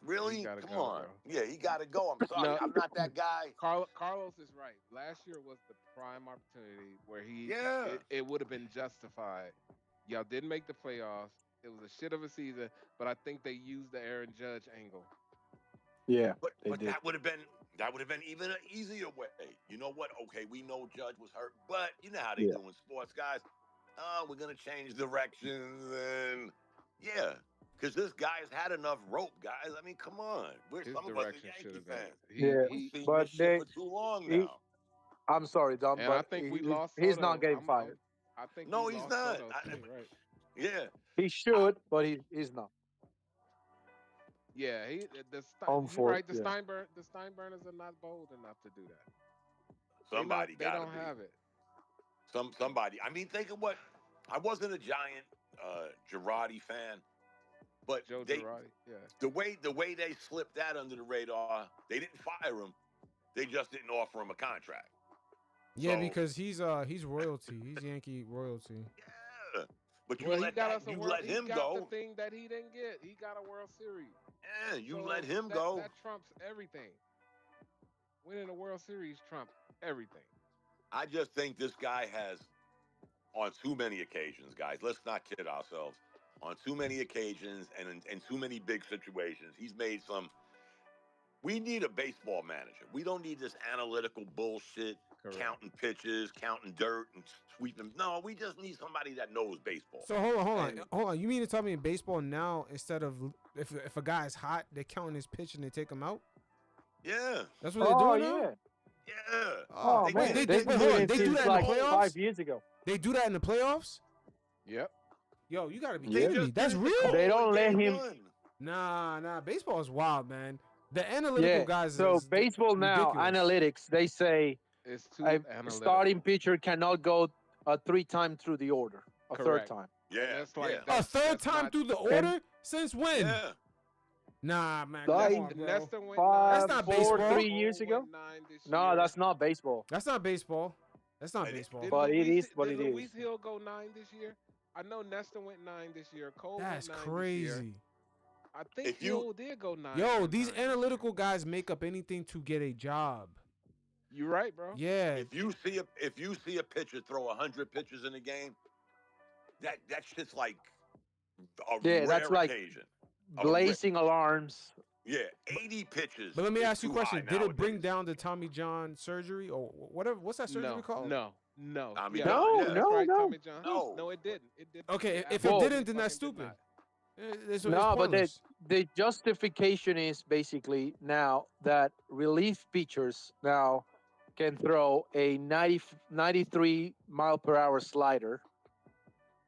S1: Really?
S3: gotta
S1: Come
S3: go,
S1: on.
S3: bro.
S1: Yeah, he got to go. I'm sorry.
S3: No.
S1: I'm not that guy.
S3: Carlos is right. Last year was the prime opportunity where it would have been justified. Y'all didn't make the playoffs. It was a shit of a season, but I think they used the Aaron Judge angle.
S2: Yeah,
S1: But
S2: did.
S1: that would have been even an easier way. You know what? Okay, we know Judge was hurt, but you know how they do in sports, guys. We're gonna change directions, and because this guy's had enough rope, guys. I mean, come on.
S3: His
S1: Some of us are
S3: direction should
S1: Yankee
S3: have been.
S1: fans. We've seen
S2: but
S1: this shit for too long now.
S2: I'm sorry, Don,
S3: And
S2: but
S3: I think we lost.
S2: he's
S3: Soto.
S2: not getting fired.
S3: I think
S1: No,
S3: we
S1: he's
S3: lost
S1: not.
S3: Soto too, right?
S1: Yeah.
S2: He should, but he's not.
S3: Yeah, you're
S2: For
S3: right.
S2: it,
S3: The Steinburners are not bold enough to do that.
S1: Somebody
S3: They
S1: got
S3: don't have it.
S1: Somebody. I mean, think of what. I wasn't a giant Girardi fan, but
S3: Joe Girardi. Yeah.
S1: the way they slipped that under the radar, they didn't fire him. They just didn't offer him a contract.
S4: Yeah,
S1: So-
S4: because he's royalty. He's Yankee royalty.
S1: Yeah. But you
S3: Well,
S1: let him
S3: he got
S1: go.
S3: the thing that he didn't get. He got a World Series.
S1: Yeah, you
S3: So
S1: let him
S3: that,
S1: go.
S3: That trumps everything. Winning a World Series trumps everything.
S1: I just think this guy has, on too many occasions, guys, let's not kid ourselves, on too many occasions and in too many big situations, he's made some. We need a baseball manager. We don't need this analytical bullshit,
S3: Correct.
S1: counting pitches, counting dirt, and sweeping. No, we just need somebody that knows baseball.
S4: So hold on. You mean to tell me in baseball now, instead of if a guy's hot, they're counting his pitch and they take him out?
S1: Yeah.
S4: That's what they're doing now?
S2: Yeah.
S1: Yeah.
S2: Oh,
S1: They
S2: man.
S1: did-
S2: They've been doing it
S4: they do
S2: since
S4: that in
S2: like
S4: the playoffs?
S2: 5 years ago.
S4: They do that in the playoffs?
S3: Yep.
S4: Yo, you gotta be
S2: Yeah.
S4: kidding me. That's real?
S2: They don't let
S1: Game
S2: him-
S1: one.
S4: Nah. Baseball is wild, man. The analytical
S2: Yeah.
S4: guys.
S2: So
S4: is
S2: baseball now,
S4: ridiculous.
S2: analytics, they say
S3: It's too
S2: a
S3: analytical.
S2: starting pitcher cannot go 3 times through the order. A
S3: Correct.
S2: third time.
S1: Yeah.
S3: That's like
S1: yeah.
S4: A
S3: that's-
S4: third
S3: that's
S4: time
S3: not-
S4: through the order? Since when?
S1: Yeah.
S4: Nah, man.
S2: Like,
S4: Come on, bro.
S3: Nestor went
S4: That's not
S2: 4,
S4: baseball.
S2: 3 years ago. No, that's not baseball.
S4: That's not baseball. That's not
S1: And
S4: baseball.
S2: But it is what it
S3: Did
S2: is.
S3: Luis Hill go 9 this year? I know Nestor went 9 this year. Cole
S4: That's
S3: went 9 this year.
S4: crazy.
S3: I think
S1: If you
S3: Hill did go 9.
S4: Yo,
S3: one
S4: these
S3: time this year.
S4: analytical guys make up anything to get a job.
S3: You right, bro.
S4: Yeah.
S1: if you see a pitcher throw 100 pitches in a game, that shit's like a
S2: Yeah,
S1: rare
S2: that's like
S1: occasion.
S2: blazing alarms.
S1: Yeah, 80 pitches.
S4: But let me
S1: is
S4: ask you a
S1: too
S4: question.
S1: high
S4: Did it bring
S1: nowadays.
S4: down the Tommy John surgery or whatever? What's that surgery called?
S3: No.
S1: Tommy
S3: Yeah,
S1: John,
S3: that's
S1: yeah.
S3: right,
S2: No.
S3: Tommy John.
S1: No.
S3: No, it didn't. It didn't.
S4: Okay, if it
S2: Well-
S4: didn't, then that's
S3: fucking did
S4: stupid.
S3: not.
S4: It's
S2: No, but
S4: pointless.
S2: the justification is basically now that relief pitchers now can throw a 93 mile per hour slider.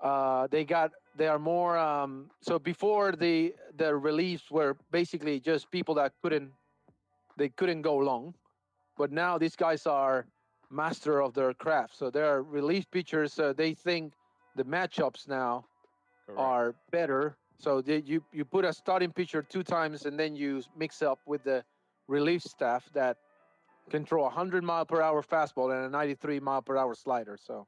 S2: They are more so before the reliefs were basically just people that couldn't go long, but now these guys are master of their craft. So they're relief pitchers. They think the matchups now
S3: Correct.
S2: are better. So you put a starting pitcher 2 times and then you mix up with the relief staff that can throw a 100 mile per hour fastball and a 93 mile per hour slider. So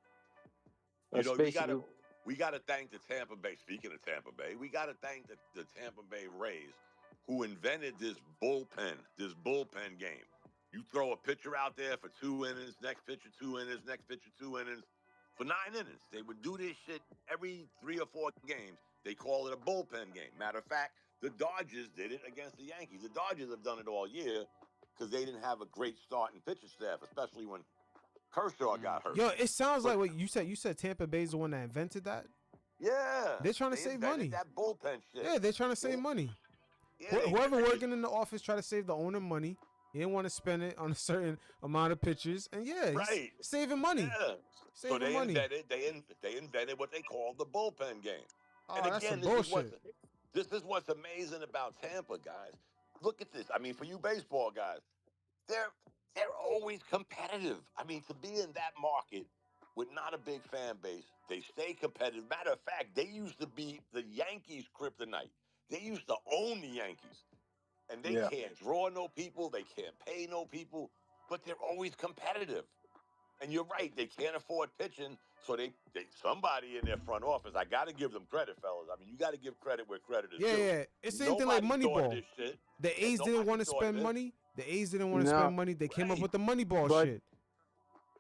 S1: You
S2: that's
S1: know,
S2: basically
S1: we gotta thank the Tampa Bay. Speaking of Tampa Bay, we gotta thank the Tampa Bay Rays, who invented this bullpen game. You throw a pitcher out there for 2 innings, next pitcher 2 innings, next pitcher 2 innings, for 9 innings. They would do this shit every 3 or 4 games. They call it a bullpen game. Matter of fact, the Dodgers did it against the Yankees. The Dodgers have done it all year because they didn't have a great starting pitcher staff, especially when Kershaw got hurt.
S4: Yo, it sounds
S1: But-
S4: like what you said. You said Tampa Bay's the one that invented that.
S1: Yeah,
S4: They're trying to
S1: they
S4: save
S1: invented
S4: money.
S1: That bullpen shit.
S4: Yeah, they're trying to save
S1: Yeah.
S4: money.
S1: Yeah,
S4: Whoever
S1: they-
S4: working in the office try to save the owner money. He didn't want to spend it on a certain amount of pitches, and yeah, he's
S1: Right.
S4: saving money.
S1: Yeah. So
S4: Saving
S1: they
S4: money.
S1: they invented what they call the bullpen game.
S4: Oh,
S1: And
S4: that's
S1: again,
S4: some bullshit.
S1: this is what's amazing about Tampa, guys. Look at this. I mean, for you baseball guys, they're always competitive. I mean, to be in that market with not a big fan base, they stay competitive. Matter of fact, they used to be the Yankees' kryptonite. They used to own the Yankees. And they
S2: Yeah.
S1: can't draw no people, they can't pay no people, but they're always competitive. And you're right, they can't afford pitching, so they somebody in their front office. I got to give them credit, fellas. I mean, you got to give credit where credit is
S4: Yeah,
S1: due.
S4: yeah. It's the same thing like
S1: Nobody thought of
S4: Moneyball.
S1: this shit.
S4: The A's didn't
S1: nobody
S4: want to
S1: thought of
S4: spend
S1: this.
S4: money. The A's didn't want to
S2: No.
S4: spend money. They came up
S1: Right.
S4: with the Moneyball
S2: But-
S4: shit.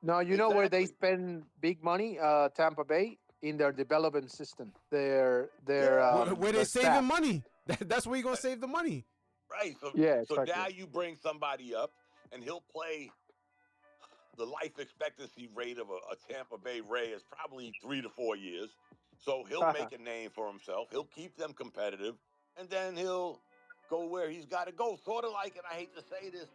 S2: no. You know where they
S1: Exactly.
S2: spend big money? Tampa Bay in their development system. Their
S1: Yeah.
S4: Where they
S2: their
S4: saving
S2: staff.
S4: money. That's where you're gonna save the money.
S1: Right. So,
S2: Yeah,
S1: so
S2: exactly.
S1: now you bring somebody up, and he'll play. The life expectancy rate of a Tampa Bay Ray is probably 3 to 4 years. So he'll make a name for himself. He'll keep them competitive, and then he'll go where he's got to go. Sort of like, and I hate to say this,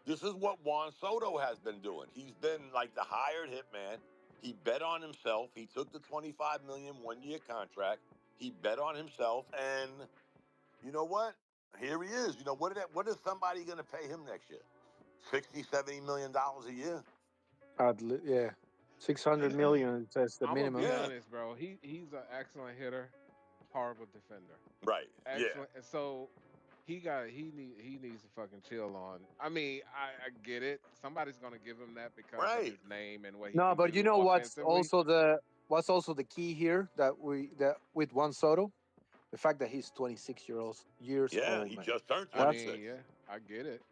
S1: this is what Juan Soto has been doing. He's been like the hired hitman. He bet on himself. He took the $25 million 1-year contract. He bet on himself, and you know what? Here he is. You know what is somebody going to pay him next year? 60, 70 million dollars a year.
S2: Yeah, 600 million. That's the
S3: I'm
S2: minimum.
S3: gonna be
S1: Yeah.
S3: honest, bro. He's an excellent hitter, horrible defender.
S1: Right.
S3: Excellent. And so he needs to fucking chill on. I mean, I get it. Somebody's gonna give him that because of
S1: Right.
S3: his name and what he
S2: No,
S3: can
S2: but
S3: do
S2: you know what's
S3: offensively.
S2: also the key here that with Juan Soto, the fact that he's 26 years
S1: Yeah.
S2: old.
S1: He
S2: Man.
S1: just turned
S3: I
S1: 26.
S3: mean, yeah, I get it.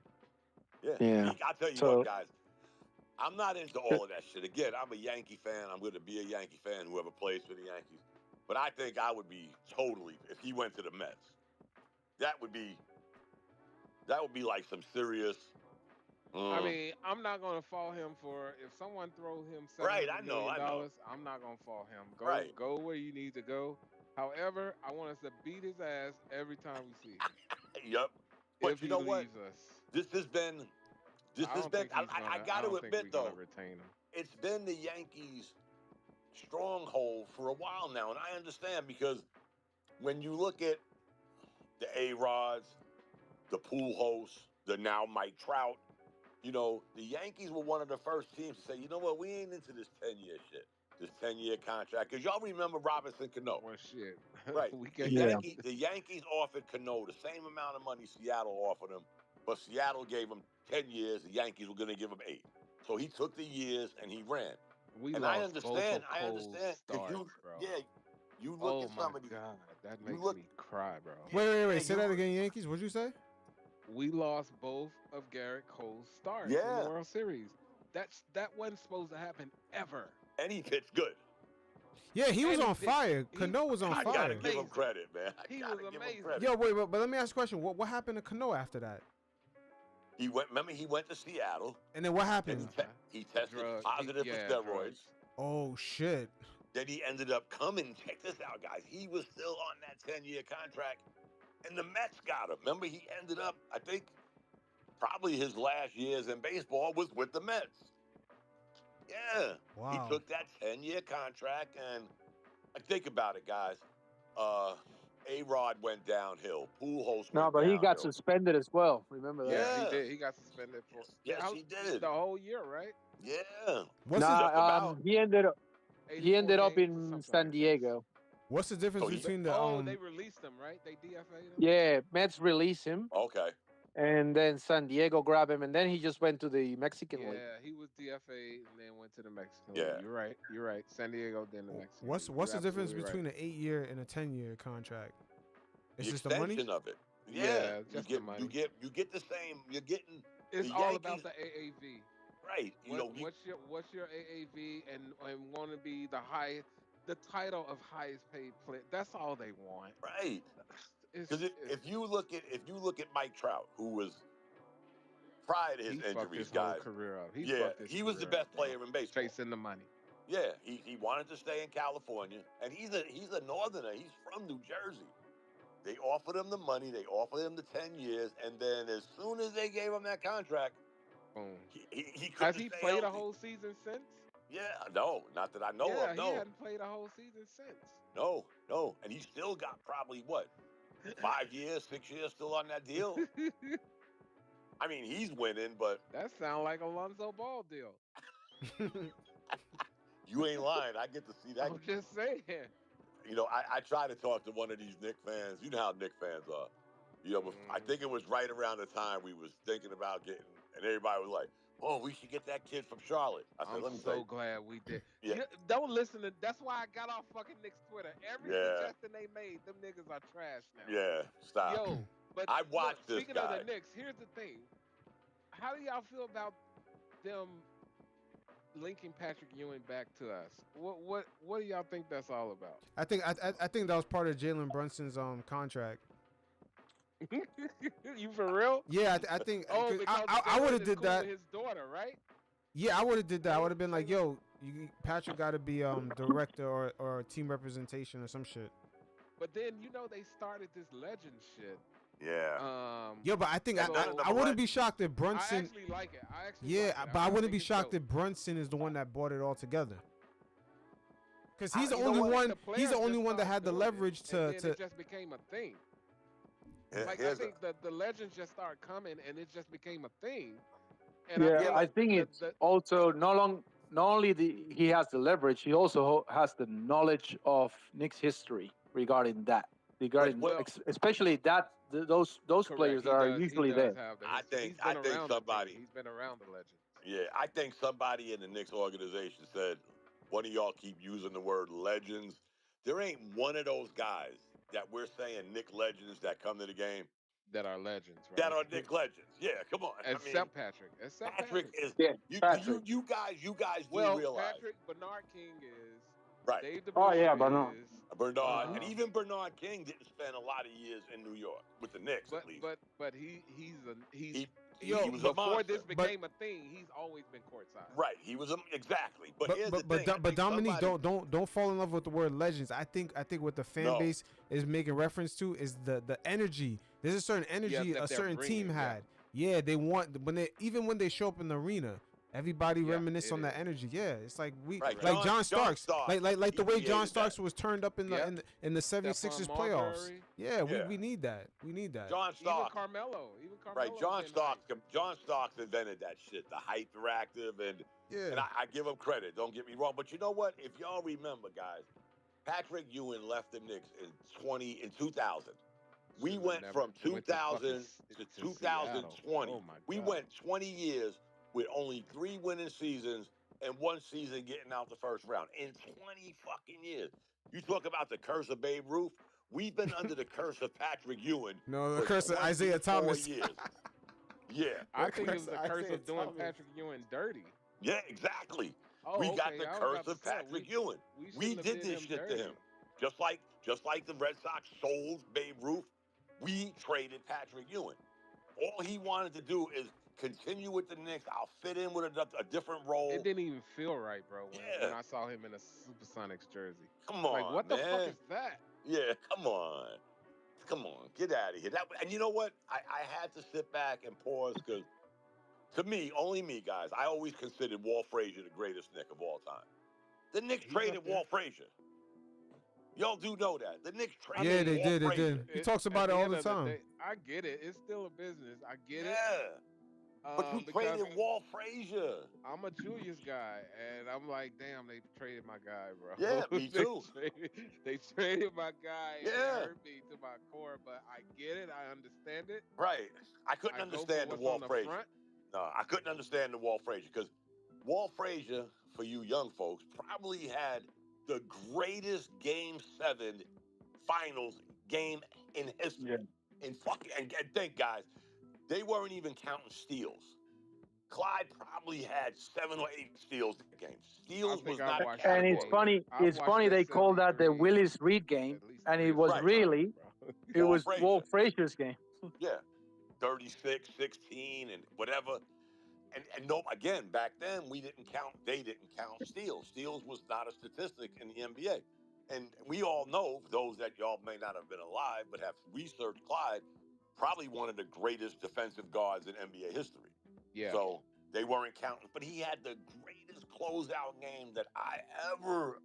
S1: Yeah.
S2: Yeah.
S1: I'll tell you
S2: So-
S1: what, guys. I'm not into all of that shit. Again, I'm a Yankee fan. I'm going to be a Yankee fan, whoever plays for the Yankees. But I think I would be totally, if he went to the Mets, that would be like some serious.
S3: I mean, I'm not gonna fault him for if someone throw him
S1: Right,
S3: $700
S1: I know,
S3: million
S1: I know.
S3: I'm not gonna fault him.
S1: Right.
S3: Go where you need to go. However, I want us to beat his ass every time we see him.
S1: Yep. But
S3: if
S1: you
S3: he
S1: know what?
S3: leaves us.
S1: This has been. I got to admit though,
S3: Retain him.
S1: it's been the Yankees' stronghold for a while now, and I understand because when you look at the A-Rods, the Pujols, the now Mike Trout, you know, the Yankees were one of the first teams to say, you know what, we ain't into this 10-year shit, this 10-year contract. Because y'all remember Robinson Cano.
S3: Well, shit.
S1: Right.
S3: we
S1: The,
S3: can
S2: Yeah.
S1: Yankees offered Cano the same amount of money Seattle offered him, but Seattle gave him 10 years. The Yankees were going to give him 8. So he took the years and he ran.
S3: We
S1: And
S3: lost
S1: I understand.
S3: both of Cole's starts, bro.
S1: Yeah, You look
S3: Oh
S1: at
S3: my
S1: some of these.
S3: god, that
S1: You
S3: makes
S1: look.
S3: me cry, bro.
S4: Wait.
S1: Yeah,
S4: Say
S1: you
S4: that
S1: look-
S4: again, Yankees. What'd you say?
S3: We lost both of Garrett Cole's starts in the
S1: Yeah,
S3: World Series. That wasn't supposed to happen ever.
S1: and he pitched good.
S4: Yeah, he was
S3: And
S4: on fire.
S3: he
S4: Cano was on
S3: he
S1: I
S3: was
S1: gotta
S4: fire.
S1: give him
S3: amazing.
S1: credit, man. I
S3: He
S1: gotta
S3: was
S1: give him
S3: amazing.
S1: credit.
S4: Yo, wait, but let me ask you a question. What happened to Cano after that?
S1: He went. Remember, he went to Seattle.
S4: And then what
S1: Then
S4: happened?
S1: he tested positive for steroids.
S3: Drugs.
S4: Oh shit.
S1: Then he ended up coming. Check this out, guys. He was still on that 10-year contract, and the Mets got him. Remember, he ended up. I think probably his last years in baseball was with the Mets. Yeah,
S4: Wow.
S1: he took that 10-year contract, and think about it, guys. A-Rod went downhill. Pujols
S2: No,
S1: went
S2: but he got
S1: downhill.
S2: suspended as well. Remember that?
S3: Yeah,
S1: Yeah.
S3: he did. He got suspended for
S1: Yes,
S3: how-
S1: he did.
S3: the whole year, right?
S1: Yeah.
S4: What's
S1: Just
S4: the,
S1: about.
S2: He ended up
S3: 84
S2: in
S3: games, something
S2: San
S3: like that.
S2: Diego.
S4: what's the difference
S1: So he-
S4: between the
S3: Oh, they released him, right? They DFA'd him.
S2: Yeah, Mets released him,
S1: Okay.
S2: and then San Diego grabbed him, and then he just went to the Mexican League.
S3: Yeah, he was DFA'd and then went to the Mexican
S1: Yeah.
S3: League. You're right. You're right. San Diego, then the Mexican
S4: what's
S3: League.
S4: what's the
S3: You're
S4: difference
S3: absolutely
S4: between
S3: right.
S4: an 8-year and a 10-year contract? It's
S1: The
S4: just the money.
S1: extension of it.
S3: Yeah,
S1: Yeah.
S3: just
S1: you
S3: the money.
S1: you get the same. You're getting
S3: It's
S1: the
S3: all
S1: Yankees,
S3: about the AAV.
S1: right. You know,
S3: What's your AAV and want to be the title of highest paid player. That's all they want.
S1: right.
S3: It's,
S1: Because if you look at Mike Trout, who was prior to his
S3: he fucked
S1: injuries,
S3: his whole
S1: guys.
S3: career up.
S1: He was the best player in baseball.
S3: Chasing the money.
S1: Yeah, he wanted to stay in California, and he's a northerner. He's from New Jersey. They offered him the money. They offered him the 10 years, and then as soon as they gave him that contract,
S3: Boom.
S1: he couldn't
S3: Has he
S1: stay
S3: played a
S1: healthy.
S3: whole season since?
S1: Yeah, no, not that I know
S3: yeah,
S1: of. No,
S3: he hadn't played a whole season since.
S1: no, and he still got probably what 5 years, 6 years still on that deal. I mean, he's winning, but
S3: That sound like a Lonzo Ball deal.
S1: you ain't lying. I get to see that.
S3: I'm just saying.
S1: You know, I try to talk to one of these Knicks fans. You know how Knicks fans are. You know, I think it was right around the time we was thinking about getting, and everybody was like, "Oh, we should get that kid from Charlotte." I said,
S3: I'm
S1: "Let me
S3: so
S1: say,
S3: glad we did.
S1: Yeah.
S3: Don't listen to. That's why I got off fucking Knicks Twitter. Every
S1: Yeah.
S3: suggestion they made, them niggas are trash now.
S1: yeah, stop."
S3: Yo, but
S1: I watched this
S3: speaking of
S1: guy.
S3: the Knicks, here's the thing. How do y'all feel about them linking Patrick Ewing back to us? What do y'all think that's all about?
S4: I think that was part of Jalen Brunson's contract.
S3: You for real?
S4: Yeah, I think.
S3: Oh,
S4: 'cause
S3: because
S4: I would have
S3: Jalen is
S4: did
S3: cool
S4: that.
S3: with his daughter, right?
S4: Yeah, I would have did that. I would have been like, yo, Patrick got to be director or team representation or some shit.
S3: But then they started this legend shit.
S1: Yeah.
S4: Yo, but I think
S3: So-
S4: I wouldn't be shocked if
S3: I
S4: Brunson.
S3: actually like it.
S4: Yeah, but I wouldn't be shocked
S3: if
S4: if Brunson is the one that bought it all together. Because he's the
S1: You know
S4: only
S1: what?
S4: one. He's the only one that had the leverage to.
S3: It just became a thing. Like I
S1: Here's
S3: think the legends just started coming, and it just became a thing. And
S2: Yeah,
S3: feel
S2: I
S3: like
S2: think it's also not only he has the leverage, he also has the knowledge of Knicks history regarding that,
S1: Well,
S2: especially those
S3: correct,
S2: players
S3: he
S2: that are
S3: does- he
S2: usually
S3: does
S2: there.
S3: have the
S1: I
S3: history.
S1: think-
S3: He's been
S1: I think
S3: around the team.
S1: somebody-
S3: He's been around the legends.
S1: Yeah, I think somebody in the Knicks organization said, one of y'all keep using the word legends. There ain't one of those guys that we're saying Knick legends that come to the game
S3: That are legends, right?
S1: that are Knick legends. Yeah, come on.
S3: Except Patrick. Except
S1: Patrick is
S2: Yeah,
S1: you
S2: Patrick.
S1: you guys do
S3: Well,
S1: realize.
S3: Patrick, Bernard King is.
S1: Right.
S3: Dave
S2: Oh, yeah,
S3: DeBusschere
S2: Bernard.
S3: is.
S1: Bernard, and
S3: Um,
S1: even Bernard King didn't spend a lot of years in New York with the Knicks,
S3: But
S1: at least.
S3: but he's
S4: Yo,
S1: he was a
S3: before
S1: monster.
S3: this became a thing, he's always been courtside.
S1: Right, he was exactly. But here's the thing. I
S4: But
S1: think
S4: Dominique,
S1: somebody-
S4: don't fall in love with the word legends. I think what the fan
S1: No.
S4: base is making reference to is the energy. There's a certain energy
S3: that
S4: a
S3: they're
S4: certain
S3: bringing,
S4: team
S3: yeah.
S4: had. Yeah, they want when they show up in the arena. Everybody
S3: Yeah,
S4: reminisce
S3: it
S4: on that
S3: is.
S4: energy. Yeah, it's like
S1: Right,
S4: like John
S1: John
S4: Starks,
S1: Starks,
S4: like the
S1: he
S4: way John
S1: created
S4: Starks
S1: that.
S4: was turned up in the
S3: Yep.
S4: in the 76ers playoffs.
S3: Marbury.
S4: Yeah,
S1: Yeah.
S4: we need that. We need that.
S1: John
S3: Even
S1: Starks.
S3: Carmelo.
S1: Right, John
S3: been
S1: Starks.
S3: hyped.
S1: John Starks invented that shit, the hyperactive, and
S4: Yeah.
S1: I give him credit. Don't get me wrong, but you know what? If y'all remember, guys, Patrick Ewing left the Knicks in 2000. We
S3: Should've
S1: went
S3: never
S1: from
S3: went to
S1: 2000
S3: fucking
S1: to 2020.
S3: Seattle. Oh my
S1: We
S3: God.
S1: went 20 years with only 3 winning seasons and one season getting out the first round in 20 fucking years. You talk about the curse of Babe Ruth. We've been under the curse of Patrick Ewing
S4: No, the
S1: for
S4: curse of Isaiah
S1: 24
S4: Thomas.
S1: years. Yeah.
S3: I think it
S4: curse
S3: was the
S4: of
S3: curse
S4: Isaiah
S3: of doing
S4: Thomas.
S3: Patrick Ewing dirty.
S1: Yeah, exactly.
S3: Oh,
S1: We
S3: okay.
S1: got the
S3: I was
S1: curse
S3: about to
S1: of
S3: say,
S1: Patrick Ewing.
S3: we
S1: We
S3: shouldn't have
S1: did
S3: did
S1: this
S3: him
S1: shit
S3: dirty.
S1: to him. Just like the Red Sox sold Babe Ruth, we traded Patrick Ewing. All he wanted to do is continue with the Knicks. I'll fit in with a different role.
S3: It didn't even feel right, bro. When
S1: Yeah.
S3: I saw him in a Supersonics jersey,
S1: Come on,
S3: like what the fuck
S1: man.
S3: is that?
S1: Yeah, come on. Come on, get out of here. And you know what? I had to sit back and pause because, to me, only me, guys, I always considered Walt Frazier the greatest Knick of all time. The Knicks
S3: He's
S1: traded
S3: up there.
S1: Walt Frazier. Y'all do know that. The Knicks
S3: I
S1: traded
S3: mean,
S4: Yeah, they
S1: Walt
S4: did. They
S1: Frazier.
S4: did. He talks about
S3: At
S4: it all
S3: end
S4: the
S3: of
S4: time.
S3: day, I get it. It's still a business. I get it.
S1: Yeah. But you
S3: Because
S1: traded Walt Frazier.
S3: I'm a Julius guy, and I'm like, damn, they traded my guy, bro.
S1: Yeah, me too.
S3: They traded my guy, and
S1: Yeah.
S3: it hurt me to my core. But I get it. I understand it.
S1: Right. I couldn't
S3: I go for
S1: understand the
S3: what's
S1: Walt
S3: on the
S1: Frazier.
S3: front.
S1: No, I couldn't understand the Walt Frazier because Walt Frazier, for you young folks, probably had the greatest Game 7 finals game in history. In fucking and think, guys, they weren't even counting steals. Clyde probably had 7 or 8 steals that game. Steals
S3: I think
S1: was
S3: I
S1: not a
S3: watched
S2: And
S3: that
S2: it's
S1: category.
S3: game.
S2: funny.
S3: I've
S2: It's
S3: watched
S2: funny
S3: that
S2: they call that the
S3: 73
S2: Willis Reed game,
S3: at least
S2: and
S3: 3
S2: it
S3: or
S2: was
S3: 4
S1: Right.
S2: really
S3: bro.
S2: it
S1: Walt
S2: was
S1: Frazier.
S2: Walt Frazier's game.
S1: Yeah. 36, 16, and whatever. And no, again, back then they didn't count steals. Steals was not a statistic in the NBA. And we all know, those that y'all may not have been alive, but have researched Clyde, probably one of the greatest defensive guards in NBA history.
S3: Yeah.
S1: So they weren't counting, but he had the greatest closeout game that I ever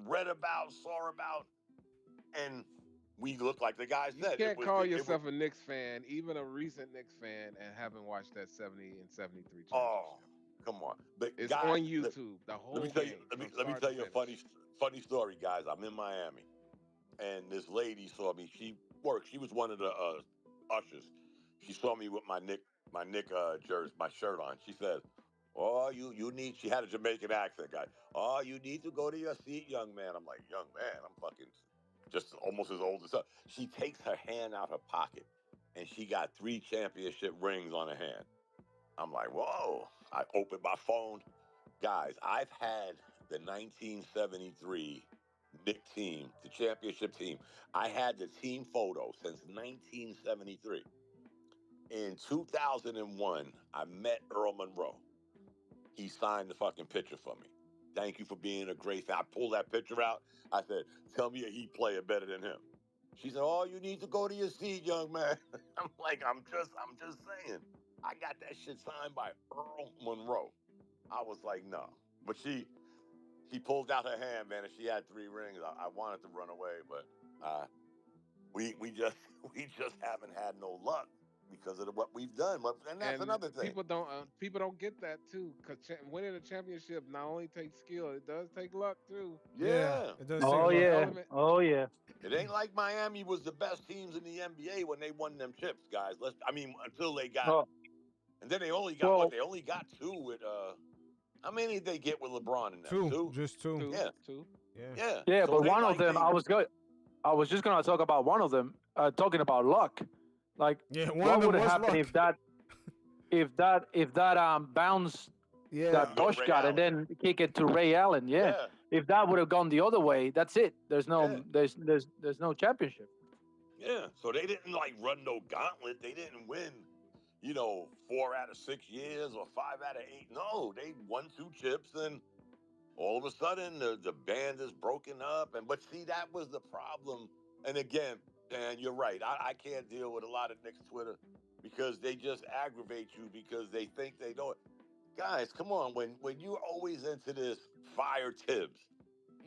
S1: read about, saw about, and we look like the guy
S3: You
S1: said.
S3: can't call yourself a Knicks fan, even a recent Knicks fan, and haven't watched that 70 and 73 championship.
S1: Oh, come on! But
S3: It's
S1: guys,
S3: on YouTube. The whole
S1: let me tell you.
S3: game.
S1: Let me tell you a funny story, guys. I'm in Miami, and this lady saw me. She worked. She was one of the ushers. She saw me with my Knick jersey, my shirt on. She says, "Oh, you need." She had a Jamaican accent, guy. "Oh, you need to go to your seat, young man." I'm like, "Young man, I'm fucking just almost as old as her." She takes her hand out her pocket, and she got 3 championship rings on her hand. I'm like, whoa. I opened my phone. Guys, I've had the 1973 Knick team, the championship team. I had the team photo since 1973. In 2001, I met Earl Monroe. He signed the fucking picture for me. Thank you for being a great fan. I pulled that picture out. I said, tell me a Heat player better than him. She said, oh, you need to go to your seat, young man. I'm like, I'm just saying. I got that shit signed by Earl Monroe. I was like, no. But she pulled out her hand, man, and she had 3 rings. I wanted to run away, but we just haven't had no luck because of what we've done. And that's another thing.
S3: People don't get that too, because winning a championship not only takes skill, it does take luck too.
S1: Yeah.
S4: It does.
S2: Oh
S4: take a lot.
S2: yeah. Oh yeah.
S1: It ain't like Miami was the best teams in the NBA when they won them chips, guys. Until they got,
S2: Oh,
S1: and then they only got
S2: well,
S1: They only got 2 with how many did they get with LeBron in them?
S4: 2, just 2.
S1: Yeah.
S3: 2.
S1: Yeah.
S2: yeah,
S1: So
S2: but
S1: they
S2: one of them, I was just gonna talk about one of them. Talking about luck, like
S4: Yeah, one
S2: what
S4: of them
S2: would
S4: was
S2: happen
S4: luck.
S2: if that bounce
S4: Yeah,
S2: that
S1: Go to
S2: Tosh
S1: Ray
S2: got
S1: Allen.
S2: and then kick it to Ray Allen? Yeah. If that would have gone the other way, that's it. There's no there's no championship.
S1: Yeah. So they didn't like run no gauntlet. They didn't win, 4 out of 6 years or 5 out of 8. No, they won 2 chips, and all of a sudden the band is broken up. But see, that was the problem. And again, Dan, you're right. I can't deal with a lot of Knicks Twitter because they just aggravate you because they think they know it. Guys, come on. When you're always into this fire Tibbs,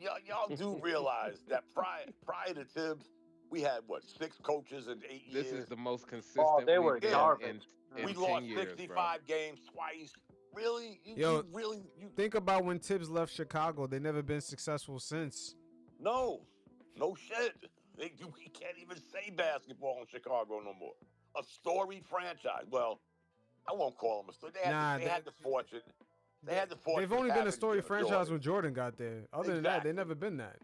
S1: y'all do realize that prior to Tibbs, we had 6 coaches in 8 years.
S3: This is the most consistent
S2: they
S3: we've
S2: were
S3: been
S2: garbage.
S3: in
S1: We
S3: 10
S1: lost
S3: years,
S1: 65 games twice. Really?
S4: Yo,
S1: You
S4: think about when Tibbs left Chicago. They never been successful since.
S1: No shit. We can't even say basketball in Chicago no more. A storied franchise. Well, I won't call them a story. They had the fortune. They had the
S4: They've only been a story franchise when Jordan got there. Other than that, they've never been that.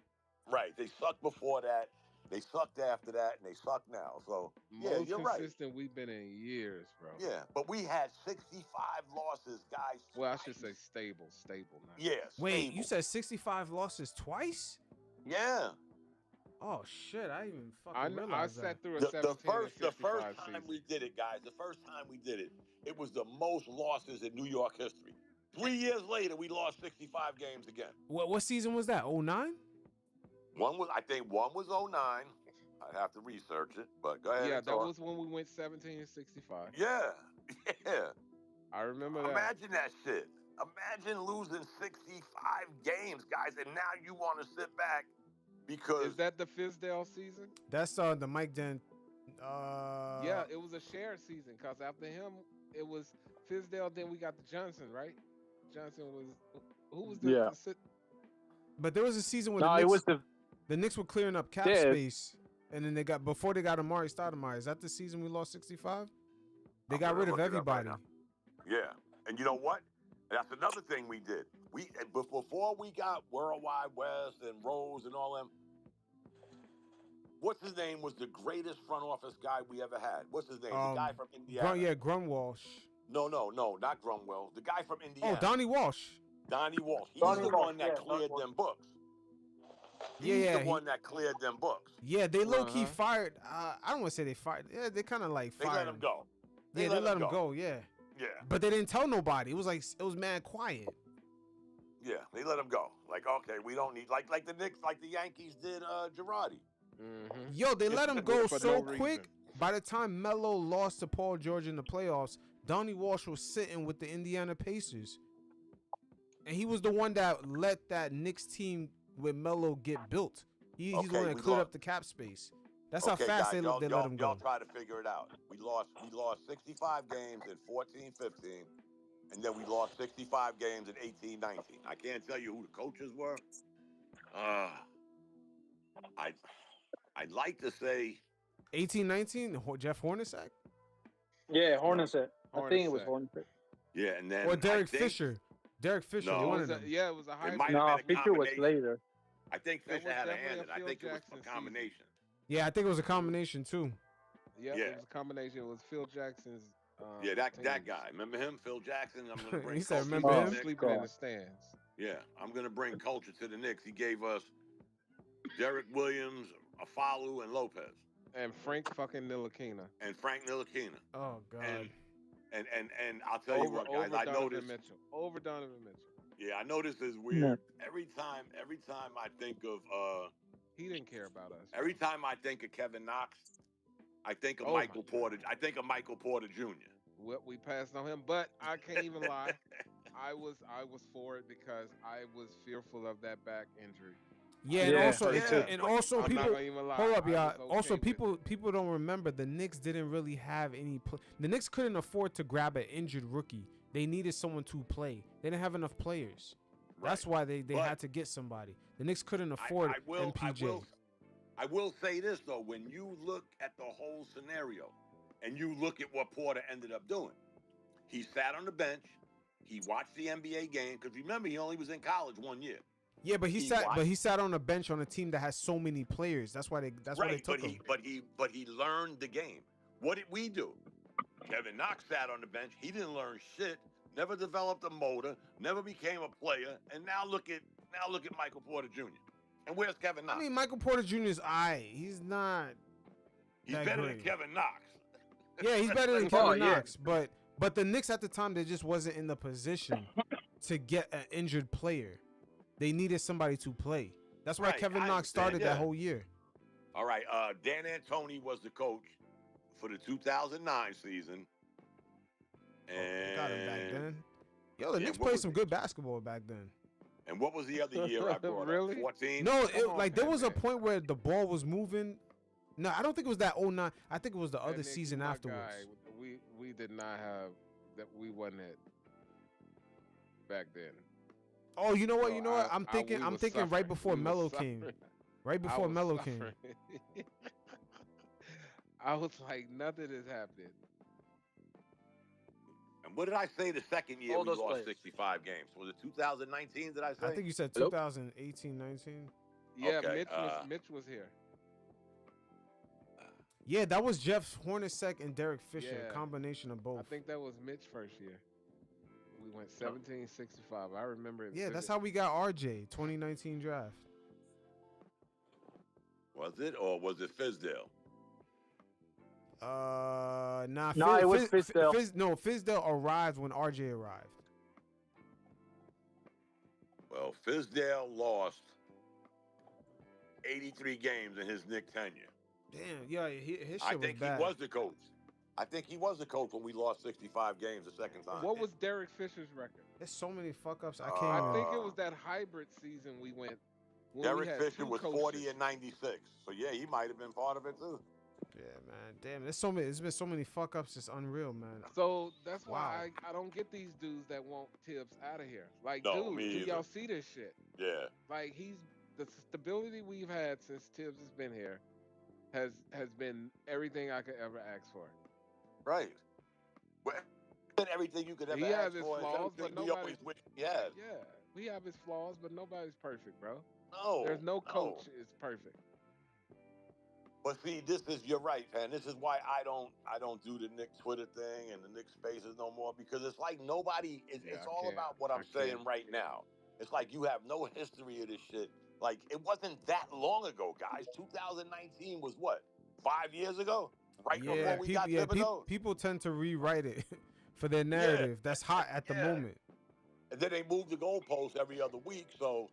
S1: Right. They sucked before that. They sucked after that, and they suck now. So
S3: Most
S1: you're right.
S3: consistent we've been in years, bro.
S1: Yeah, but we had 65 losses, guys.
S3: Well, I should say stable now.
S1: Yeah.
S4: Wait,
S1: stable.
S4: you said 65 losses twice?
S1: Yeah.
S4: Oh shit! I even fucking
S3: I
S4: realized that.
S3: sat through a
S1: The
S3: 17
S1: first
S3: and 65
S1: time
S3: season.
S1: we did it, guys. The first time we did it, it was the most losses in New York history. 3 years later, we lost 65 games again.
S4: What season was that? 09?
S1: I think one was 09. I'd have to research it, but go ahead.
S3: Yeah,
S1: and
S3: that
S1: talk.
S3: was when we went 17 and 65.
S1: Yeah.
S3: I remember that.
S1: Imagine that shit. Imagine losing 65 games, guys, and now you want to sit back because
S3: Is that the Fizdale season?
S4: That's the Mike Dent.
S3: Yeah, it was a shared season because after him, it was Fizdale. Then we got the Johnson, right? Johnson was who was the
S2: Yeah.
S4: But there was a season when
S2: No, it was
S4: the Knicks were clearing up cap
S2: Yeah.
S4: space, and then before they got Amari Stoudemire. Is that the season we lost 65? They got rid of everybody.
S1: Yeah, and you know what? That's another thing we did. Before we got Worldwide West and Rose and all them. What's his name was the greatest front office guy we ever had. What's his name? The guy from Indiana.
S4: Grunwalsh.
S1: No, not Grunwell. The guy from Indiana.
S4: Oh, Donnie Walsh.
S1: Donnie Walsh. He's the one that cleared them books. He's the one that cleared them books.
S4: Yeah, they low-key fired. I don't want to say they fired. Yeah, they kind of like fired.
S1: They let him go.
S4: They let him go, yeah.
S1: Yeah.
S4: But they didn't tell nobody. It was mad quiet.
S1: Yeah, they let him go. Like, okay, we don't need like the Knicks, like the Yankees did Girardi.
S3: Mm-hmm.
S4: Yo, they let him go
S3: For
S4: so
S3: no
S4: quick.
S3: reason.
S4: By the time Melo lost to Paul George in the playoffs, Donnie Walsh was sitting with the Indiana Pacers. And he was the one that let that Knicks team with Melo get built. He's the one that cleared up the cap space. That's how fast they let him go.
S1: Y'all try to figure it out. We lost 65 games in 14-15, and then we lost 65 games in 18-19. I can't tell you who the coaches were. I'd like to say
S4: 18-19, Jeff Hornacek?
S2: Yeah, Hornacek. I think it was
S3: Hornacek.
S2: Hornacek.
S1: Yeah, and then
S4: Or Derek Fisher. Derek Fisher,
S1: No.
S4: one of them.
S3: Yeah, it was a high.
S1: It might
S2: No,
S1: have been a
S2: Fisher was
S1: combination.
S2: later.
S1: I think
S3: That
S1: Fisher
S3: was
S1: had a
S3: definitely
S1: hand
S3: a
S1: in it. I
S3: Phil
S1: think it was
S3: Jackson
S1: a
S3: season.
S1: combination.
S4: Yeah, I think it was a combination too.
S3: Yeah,
S1: Yeah.
S3: it was a combination. It was Phil Jackson's.
S1: Yeah, that
S3: teams.
S1: guy. Remember him, Phil Jackson? I'm gonna bring
S4: He said,
S1: culture
S4: "Remember
S1: to the
S4: him?"
S1: Knicks.
S3: Sleeping in
S2: God.
S3: the stands.
S1: Yeah, I'm gonna bring culture to the Knicks. He gave us Derek Williams, Afalu, and Lopez,
S3: And Frank fucking Ntilikina.
S1: and Frank Ntilikina.
S4: Oh God.
S1: And I'll tell you what, guys. I
S3: Donovan
S1: noticed.
S3: Mitchell. Over Donovan Mitchell.
S1: Yeah, I know this is weird. Every time I think of
S3: He didn't care about us.
S1: every time I think of Kevin Knox, I think of
S3: Oh, my
S1: Michael
S3: God.
S1: Porter. I think of Michael Porter Jr.
S3: What we passed on him, but I can't even lie. I was for it because I was fearful of that back injury.
S4: Yeah, and
S2: Yeah,
S4: also,
S1: me too.
S4: and also
S3: I'm not
S4: people.
S3: gonna even lie.
S4: Hold up,
S3: I
S4: y'all.
S3: was okay
S4: Also,
S3: with it.
S4: people don't remember the Knicks didn't really have any. The Knicks couldn't afford to grab an injured rookie. They needed someone to play. They didn't have enough players. That's
S1: Right.
S4: why they
S1: But
S4: had to get somebody. The Knicks couldn't afford MPJ.
S1: I will say this though: when you look at the whole scenario, and you look at what Porter ended up doing, he sat on the bench. He watched the NBA game because remember he only was in college 1 year.
S4: Yeah, but
S1: He watched-
S4: he sat on a bench on a team that has so many players. That's why they took him.
S1: but he learned the game. What did we do? Kevin Knox sat on the bench. He didn't learn shit. Never developed a motor. Never became a player. And now look at Michael Porter Jr. And where's Kevin Knox?
S4: I mean, Michael Porter Jr. is He's not.
S1: He's
S4: that
S1: better
S4: great.
S1: than Kevin Knox.
S4: Yeah, he's better than
S2: Oh,
S4: Kevin
S2: yeah.
S4: Knox, but the Knicks at the time they just wasn't in the position to get an injured player. They needed somebody to play. That's why
S1: Right,
S4: Kevin
S1: I
S4: Knox
S1: understand,
S4: started
S1: yeah.
S4: that whole year.
S1: All right. Dan Antoni was the coach for the 2009 season.
S4: They
S1: And
S4: got him back then. Yo, the
S1: Yeah,
S4: Knicks
S1: what
S4: played
S1: was
S4: some good basketball back then.
S1: And what was the other year I brought
S3: Really?
S1: up? 14?
S4: No,
S3: Come on,
S4: like there was a
S3: PanKnick.
S4: point where the ball was moving. No, I don't think it was that 09. I think it was the other
S3: Nick,
S4: season
S3: you my
S4: afterwards.
S3: guy. We did not have that. We wasn't it back then.
S4: Oh, you know what?
S3: So
S4: You know what? I'm
S3: we
S4: thinking
S3: was
S4: right
S3: suffering.
S4: before
S3: We was
S4: Melo came.
S3: suffering.
S4: Right
S3: I
S4: before
S3: was
S4: Melo came.
S3: suffering. I was like, nothing is happening.
S1: And what did I say the second year
S5: All
S1: we
S5: those
S1: lost
S5: players.
S1: 65 games? Was it 2019, did I say?
S4: I think you said
S5: Hello?
S4: 2018, 19.
S3: Yeah,
S1: Okay,
S3: Mitch was here.
S4: Yeah, that was Jeff Hornacek and Derek Fisher,
S3: Yeah.
S4: a combination of both.
S3: I think that was Mitch first year. We went 17-65. I remember it.
S4: Yeah, that's
S3: vivid.
S4: how we got RJ 2019 draft.
S1: Was it, or was it Fizdale?
S4: Nah.
S2: No, it was Fizdale.
S4: Fizdale arrived when RJ arrived.
S1: Well, Fizdale lost 83 games in his Knicks tenure.
S4: Damn, yeah, his shit
S1: I
S4: was
S1: think
S4: bad.
S1: he was the coach. I think he was the coach when we lost 65 games the second time.
S3: What was Derek Fisher's record?
S4: There's so many fuck ups. I
S1: Uh,
S4: can't.
S3: I think it
S1: Uh,
S3: was that hybrid season we went. When we
S1: Derek
S3: had
S1: Fisher
S3: two
S1: was
S3: coaches.
S1: 40 and 96. So, yeah, he might have been part of it, too.
S4: Yeah, man. Damn, there's so many. There's been so many fuck ups. It's unreal, man.
S3: So that's
S4: Wow.
S3: why I don't get these dudes that want Tibbs out of here. Like,
S1: No,
S3: dude,
S1: me
S3: do y'all
S1: either.
S3: see this shit?
S1: Yeah.
S3: Like, the stability we've had since Tibbs has been here has been everything I could ever ask for.
S1: Right. Well, everything you could ever
S3: He
S1: ask
S3: has his
S1: for.
S3: flaws, but
S1: we
S3: nobody.
S1: always wish he had.
S3: Yeah, we have his flaws, but nobody's perfect, bro.
S1: No.
S3: There's no coach is perfect.
S1: But see, you're right, man. This is why I don't do the Knicks Twitter thing and the Knicks Spaces no more, because it's like nobody. It's
S3: Yeah, I
S1: all
S3: can't.
S1: about what
S3: I
S1: I'm saying
S3: can't.
S1: right now. It's like you have no history of this shit. Like, it wasn't that long ago, guys. 2019 was what? 5 years ago? Right before we got Thibodeau?
S4: People tend to rewrite it for their narrative. That's hot at the moment.
S1: And then they moved the goalposts every other week, so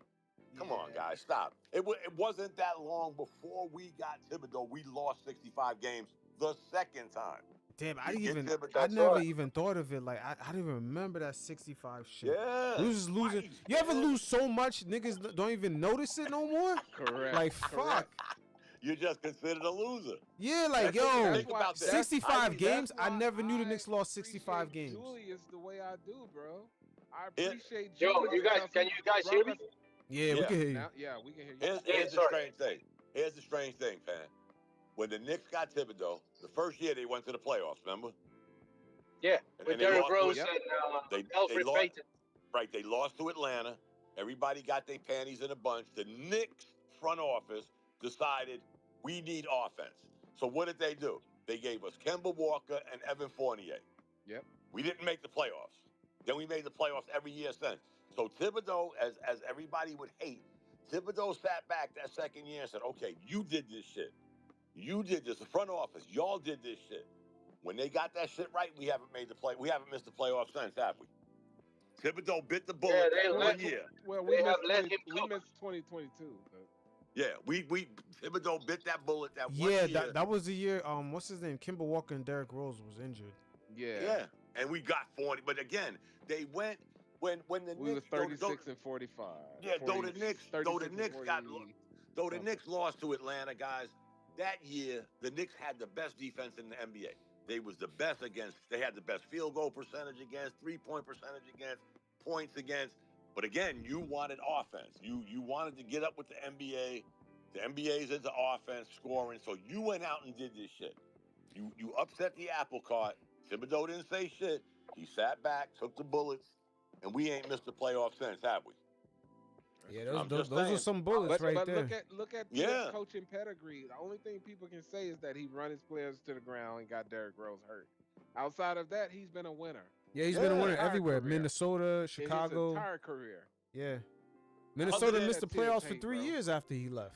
S1: come on, guys, stop. It wasn't that long before we got Thibodeau. We lost 65 games the second time.
S4: Damn, I
S1: You
S4: didn't
S1: get
S4: even.
S1: Thibodeau.
S4: I never even thought of it. Like I didn't even remember that 65 shit.
S1: Yeah.
S4: We was just losing.
S1: Right,
S4: You ever
S1: man.
S4: lose so much niggas don't even notice it no more?
S3: Correct.
S4: Like fuck.
S3: Correct.
S1: You're just considered a loser.
S4: Yeah, like
S1: That's-
S4: yo,
S1: think about that.
S4: 65 games.
S3: That's
S4: I
S3: why
S4: never knew the Knicks lost
S3: appreciate
S4: 65 games.
S3: Julius the way I do, bro. I
S1: Yeah.
S3: appreciate
S5: Yo,
S3: Julius.
S5: you guys,
S3: because
S5: can
S3: he
S5: you guys hear
S3: brought
S5: me?
S3: us-
S4: Yeah, we
S1: Yeah.
S4: can hear you.
S3: Now, yeah, we can hear you.
S1: Here's the
S5: sorry.
S1: strange thing. Here's the strange thing, Pan. When the Knicks got Thibodeau, the first year they went to the playoffs, remember?
S5: Yeah,
S1: And
S5: with
S1: they
S5: Derrick
S1: lost
S5: Rose
S1: to
S3: Yep.
S5: and
S1: They
S5: Alfred
S1: lost-
S5: Payton.
S1: Right, they lost to Atlanta. Everybody got their panties in a bunch. The Knicks front office decided we need offense. So what did they do? They gave us Kemba Walker and Evan Fournier.
S3: Yep.
S1: We didn't make the playoffs. Then we made the playoffs every year since. So Thibodeau, as everybody would hate, Thibodeau sat back that second year and said, okay, you did this shit. You did this. The front office, y'all did this shit. When they got that shit right, we haven't missed the playoffs since, have we? Thibodeau bit the bullet
S5: they
S1: that
S5: let
S1: one year.
S3: Well,
S5: They have let him
S3: we
S5: cook.
S3: missed 2022. But
S1: Yeah, we Thibodeau bit that bullet that one
S4: Yeah,
S1: year.
S4: that was the year. What's his name? Kimber Walker and Derrick Rose was injured.
S1: Yeah, and we got 40. But again, they went when the
S3: we
S1: Knicks
S3: were 36 and 45.
S1: Yeah, though the
S3: 40
S1: Knicks
S3: 36 and 40
S1: though the
S3: something.
S1: Knicks lost to Atlanta, guys, that year the Knicks had the best defense in the NBA. They was the best against. They had the best field goal percentage against, 3-point percentage against, points against. But again, you wanted offense. You wanted to get up with the NBA. The NBA's into offense, scoring. So you went out and did this shit. You upset the apple cart. Thibodeau didn't say shit. He sat back, took the bullets, and we ain't missed the playoffs since, have we?
S4: Yeah,
S1: I'm
S4: those
S1: just
S4: are
S1: saying.
S4: some bullets
S3: But,
S4: right
S3: but
S4: there.
S3: look at
S1: Yeah.
S3: his coaching pedigree. The only thing people can say is that he run his players to the ground and got Derrick Rose hurt. Outside of that, he's been a winner
S4: Yeah, he's been a
S1: Yeah.
S4: winner
S3: Entire
S4: everywhere.
S3: career.
S4: Minnesota,
S3: in his
S4: Chicago.
S3: entire career.
S4: Yeah. Minnesota
S1: than
S4: missed the
S3: that Tibbs
S4: playoffs for
S3: hate,
S4: 3
S3: bro.
S4: years after he left.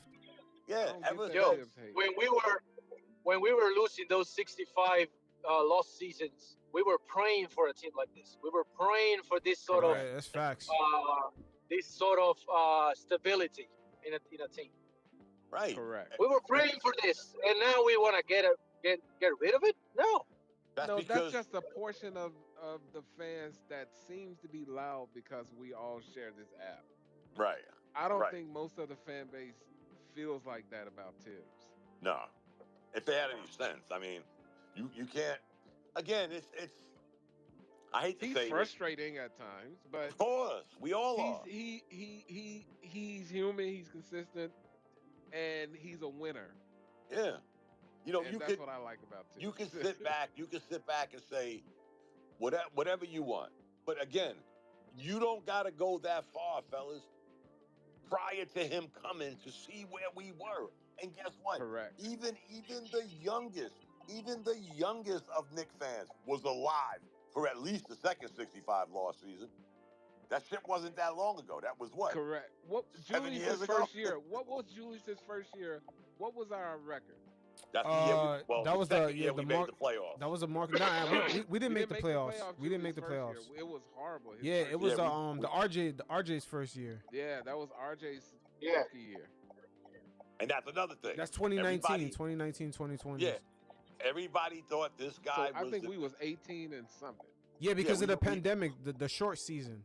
S1: Yeah,
S3: I don't get
S1: ever
S3: that
S5: Yo,
S3: Tibbs hate.
S5: when we were losing those 65 lost seasons, we were praying for a team like this. We were praying for this sort of
S4: Right, that's facts.
S5: stability in a team.
S1: right.
S3: Correct.
S5: We were praying for this, and now we want to get rid of it. No,
S1: That's
S3: No,
S1: because
S3: that's just a portion of the fans that seems to be loud because we all share this app.
S1: right.
S3: I don't
S1: Right.
S3: think most of the fan base feels like that about Tibbs.
S1: No, if they had any sense, I mean, you can't. Again, it's. I hate to
S3: He's
S1: say
S3: frustrating at times,
S1: this.
S3: but
S1: Of course, we all are.
S3: he's human. He's consistent, and he's a winner.
S1: Yeah, you know,
S3: And
S1: you
S3: that's
S1: could
S3: what I like about Tibbs.
S1: you can sit back. You can sit back and say, whatever you want. But again, you don't got to go that far, fellas. Prior to him coming to see where we were, and guess what?
S3: Correct.
S1: Even the youngest of Knicks fans was alive for at least the second 65 loss season. That shit wasn't that long ago. That was what?
S3: Correct. What
S1: 7 years
S3: Julius's
S1: ago?
S3: first year? What was Julius's first year? What was our record?
S1: That's the year.
S4: that was the
S1: second year we
S4: the
S1: made
S4: mark.
S1: the playoffs.
S4: That was a mark. Nah, we didn't make the playoffs. We didn't make the
S3: Julius'
S4: playoffs.
S3: first year. It was horrible. His
S4: Yeah,
S3: first
S4: it was
S3: year.
S4: the RJ's first year.
S3: Yeah, that was RJ's
S5: Yeah.
S3: rookie year.
S1: And that's another thing.
S4: That's 2019,
S1: Everybody-
S4: 2020.
S1: Yeah, everybody thought this
S3: So
S1: guy
S3: I
S1: was.
S3: think we was 18 and something.
S4: Yeah, because
S1: Yeah,
S4: of the
S1: we-
S4: pandemic, the short season.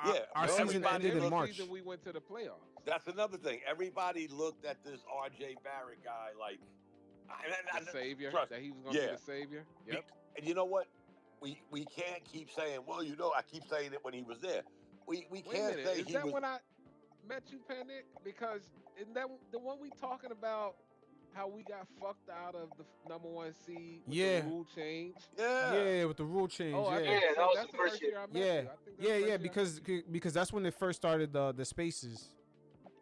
S1: Yeah,
S4: Our
S1: well,
S4: season
S1: everybody-
S4: ended in
S3: Every
S4: March.
S3: season we went to the playoffs.
S1: That's another thing. Everybody looked at this RJ Barrett guy like
S3: The savior.
S1: trust-
S3: That he was going to
S1: yeah.
S3: be the savior. Yep.
S1: And you know what? We can't keep saying, well, I keep saying it when he was there. We
S3: Wait a
S1: can't
S3: minute.
S1: say
S3: Is
S1: he
S3: that
S1: was.
S3: when I met you, PanKnick? Because isn't that the one we talking about? How we got fucked out of the #1 seed with
S4: Yeah.
S3: the rule change.
S1: Yeah.
S4: Yeah, with the rule change.
S3: Oh, I
S4: yeah.
S3: think
S5: Yeah,
S3: so.
S5: that was
S3: That's
S5: the
S3: the
S5: first
S3: first
S5: year.
S3: year I met
S4: Yeah.
S3: you. I think that's the
S4: Yeah,
S3: first
S4: yeah,
S3: year I
S4: because that's when they first started the spaces.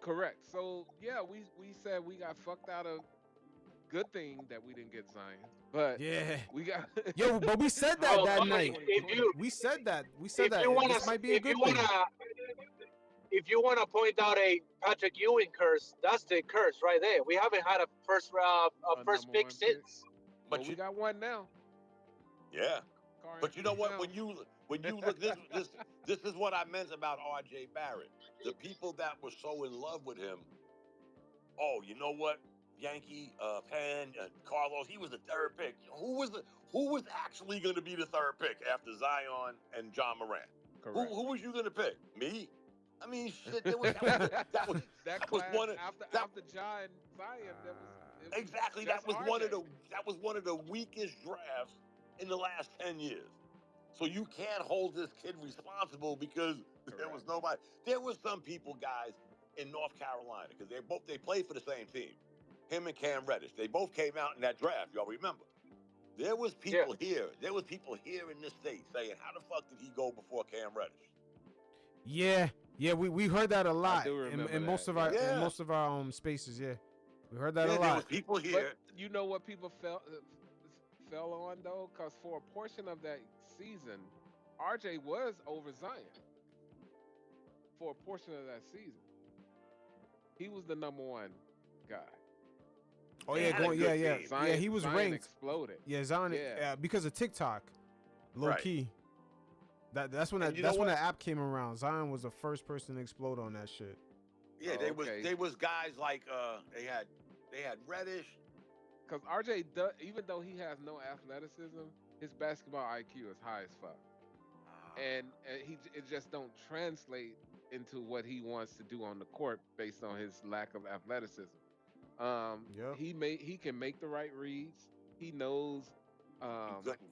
S3: Correct. So yeah, we said we got fucked out of. Good thing that we didn't get Zion, but
S4: Yeah.
S3: we got.
S4: Yo, but we said that
S5: Oh,
S4: that
S5: but
S4: night.
S5: if you
S4: We said that. We said
S5: if
S4: that
S5: you wanna
S4: this might be a
S5: if
S4: good
S5: you
S4: thing.
S5: wanna if you wanna point out a Patrick Ewing curse, that's the curse right there. We haven't had a first
S3: #1
S5: pick
S3: pick.
S5: since.
S3: But
S1: But
S3: we
S1: you,
S3: got one now.
S1: yeah.
S3: Carr
S1: But you know what?
S3: Anthony
S1: When you look, this is what I meant about RJ Barrett. The people that were so in love with him. Oh, you know what? Yankee, Pan, Carlos. He was the third pick. Who was actually going to be the third pick after Zion and John Morant?
S3: Correct.
S1: Who was you going to pick? Me? I mean, shit. That was
S3: that
S1: was
S3: class
S1: one of-
S3: after John and Zion. It was,
S1: exactly.
S3: that's
S1: That
S3: RJ.
S1: was one of the weakest drafts in the last 10 years. So you can't hold this kid responsible because there was
S3: Correct.
S1: nobody. There was some people, guys, in North Carolina because they played for the same team. Him and Cam Reddish. They both came out in that draft. Y'all remember? There was people here. There was people here in this state saying, "How the fuck did he go before Cam Reddish?"
S4: Yeah. Yeah, we heard that a lot
S3: do
S4: in
S3: remember
S4: most
S3: that,
S4: of our
S1: yeah.
S4: in most of our spaces, yeah. We heard that
S1: Yeah,
S4: a
S1: there was
S4: lot.
S1: people here.
S3: But you know what people fell on though, because for a portion of that season, RJ was over Zion. For a portion of that season, he was the #1 guy.
S4: Oh
S1: They
S4: yeah,
S1: had a
S4: going
S1: good
S4: yeah, yeah.
S1: team.
S4: Yeah, he was
S3: Zion
S4: ranked.
S3: Exploded.
S4: Yeah, Zion
S3: Yeah.
S4: because of TikTok. Low
S1: Right.
S4: key. That's when
S1: And
S4: that
S1: you know
S4: that's when
S1: what?
S4: the app came around. Zion was the first person to explode on that shit.
S1: Yeah,
S3: Oh, okay.
S1: they was guys like they had Reddish.
S3: Because RJ, even though he has no athleticism, his basketball IQ is high as fuck, and it just don't translate into what he wants to do on the court based on his lack of athleticism.
S4: Yep.
S3: He can make the right reads. He knows.